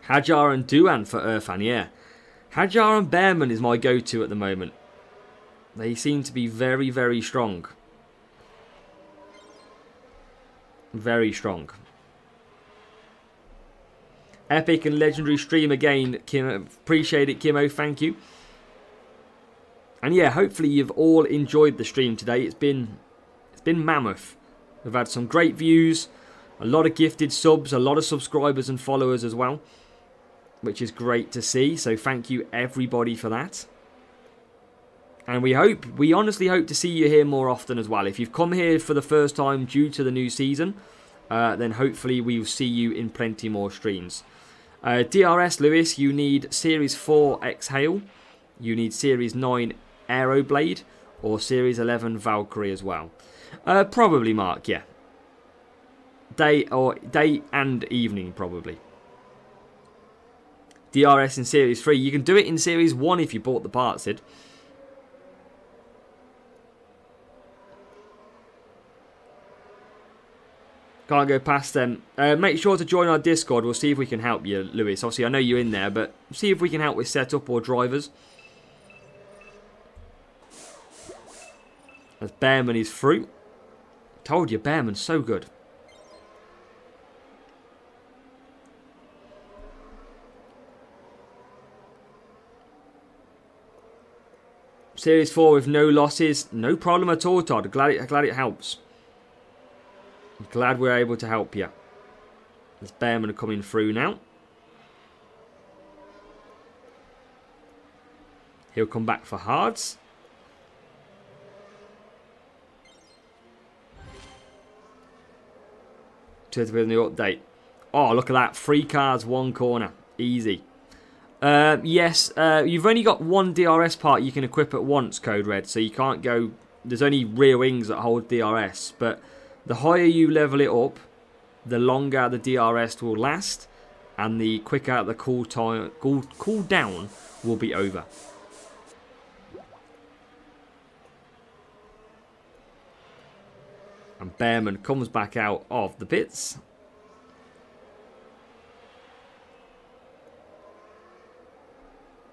Hajar and Duan for Irfan, yeah. Hajar and Bearman is my go-to at the moment. They seem to be very, very strong. Very strong. Epic and legendary stream again, Kim. Appreciate it, Kimo. Thank you. And yeah, hopefully you've all enjoyed the stream today. It's been mammoth. We've had some great views, a lot of gifted subs, a lot of subscribers and followers as well, which is great to see. So thank you everybody for that. And we honestly hope to see you here more often as well. If you've come here for the first time due to the new season, then hopefully we'll see you in plenty more streams. DRS, Lewis, you need Series 4 Exhale, you need Series 9 Aeroblade, or Series 11 Valkyrie as well. Probably, Mark, yeah. Day and evening, probably. DRS in Series 3. You can do it in Series 1 if you bought the parts, Sid. Can't go past them. Make sure to join our Discord. We'll see if we can help you, Lewis. Obviously, I know you're in there, but see if we can help with setup or drivers. As Bearman is through. Told you, Bearman's so good. Series 4 with no losses. No problem at all, Todd. Glad it helps. Glad we're able to help you. There's Bearman coming through now. He'll come back for hards. To the new update. Oh, look at that. 3 cars, 1 corner. Easy. Yes, you've only got 1 DRS part you can equip at once, Code Red. So you can't go... There's only rear wings that hold DRS. But the higher you level it up, the longer the DRS will last. And the quicker the cool down will be over. And Bearman comes back out of the pits.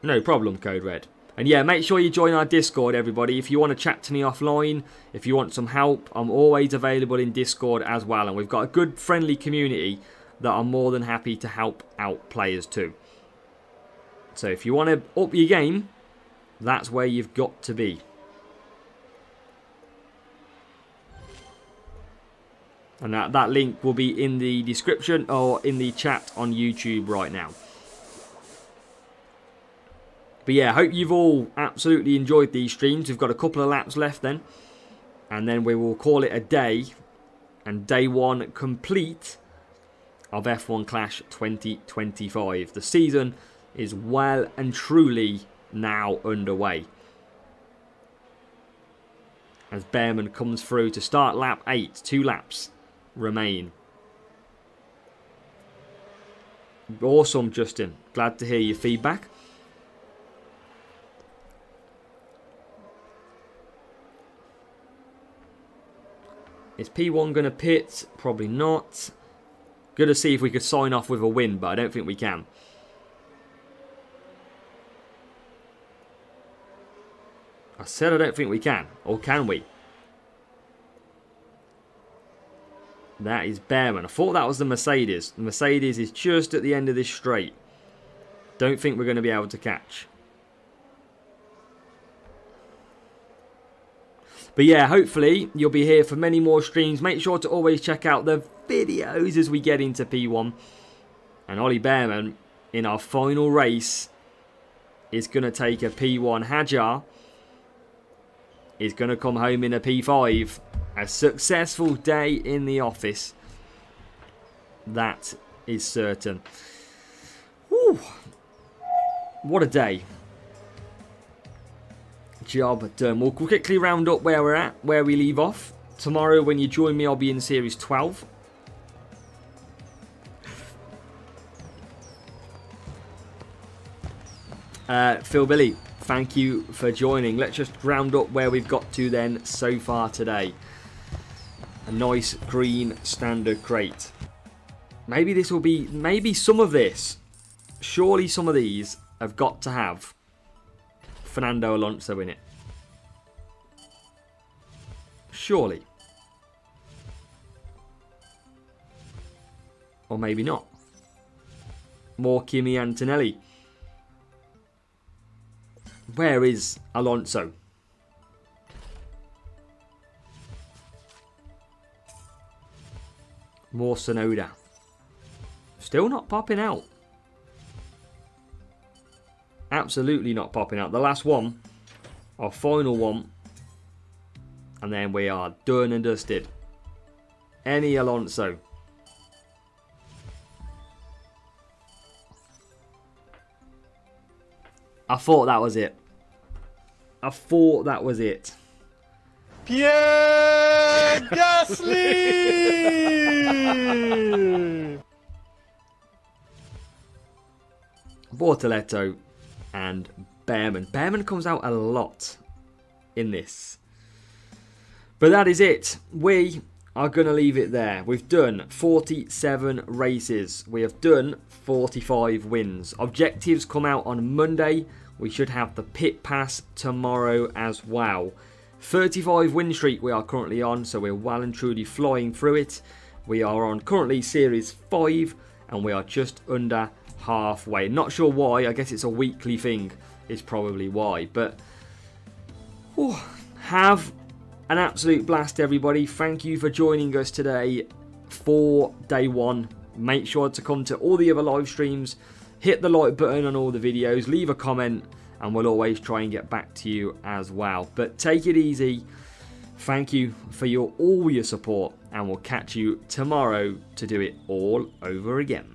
No problem, Code Red. And yeah, make sure you join our Discord, everybody. If you want to chat to me offline, if you want some help, I'm always available in Discord as well. And we've got a good, friendly community that are more than happy to help out players too. So if you want to up your game, that's where you've got to be. And that link will be in the description or in the chat on YouTube right now. But yeah, I hope you've all absolutely enjoyed these streams. We've got a couple of laps left then. And then we will call it a day. And day 1 complete of F1 Clash 2025. The season is well and truly now underway. As Bearman comes through to start lap 8. 2 laps remain. Awesome, Justin. Glad to hear your feedback. Is P1 going to pit? Probably not. Good to see if we could sign off with a win, but I don't think we can. I said I don't think we can. Or can we? That is Bearman. I thought that was the Mercedes. The Mercedes is just at the end of this straight. Don't think we're going to be able to catch. But yeah, hopefully you'll be here for many more streams. Make sure to always check out the videos as we get into P1. And Ollie Bearman, in our final race, is going to take a P1. Hadjar is going to come home in a P5. A successful day in the office. That is certain. Whew. What a day. Job done. We'll quickly round up where we're at, where we leave off. Tomorrow when you join me, I'll be in Series 12. Phil Billy, thank you for joining. Let's just round up where we've got to then so far today. A nice green standard crate. Maybe this will be, maybe some of this, surely some of these have got to have Fernando Alonso in it. Surely. Or maybe not. More Kimi Antonelli. Where is Alonso? More Sonoda. Still not popping out. Absolutely not popping out. The last one. Our final one. And then we are done and dusted. Any Alonso. I thought that was it. I thought that was it. Pierre Gasly! Bortoletto and Bearman. Bearman comes out a lot in this. But that is it. We are going to leave it there. We've done 47 races. We have done 45 wins. Objectives come out on Monday. We should have the pit pass tomorrow as well. 35 win streak we are currently on, so we're well and truly flying through it. We are on currently Series 5 and we are just under halfway. Not sure why. I guess it's a weekly thing is probably why. But Have an absolute blast, everybody. Thank you for joining us today for day one. Make sure to come to all the other live streams, hit the like button on all the videos, leave a comment, and we'll always try and get back to you as well. But take it easy. Thank you for all your support, and we'll catch you tomorrow to do it all over again.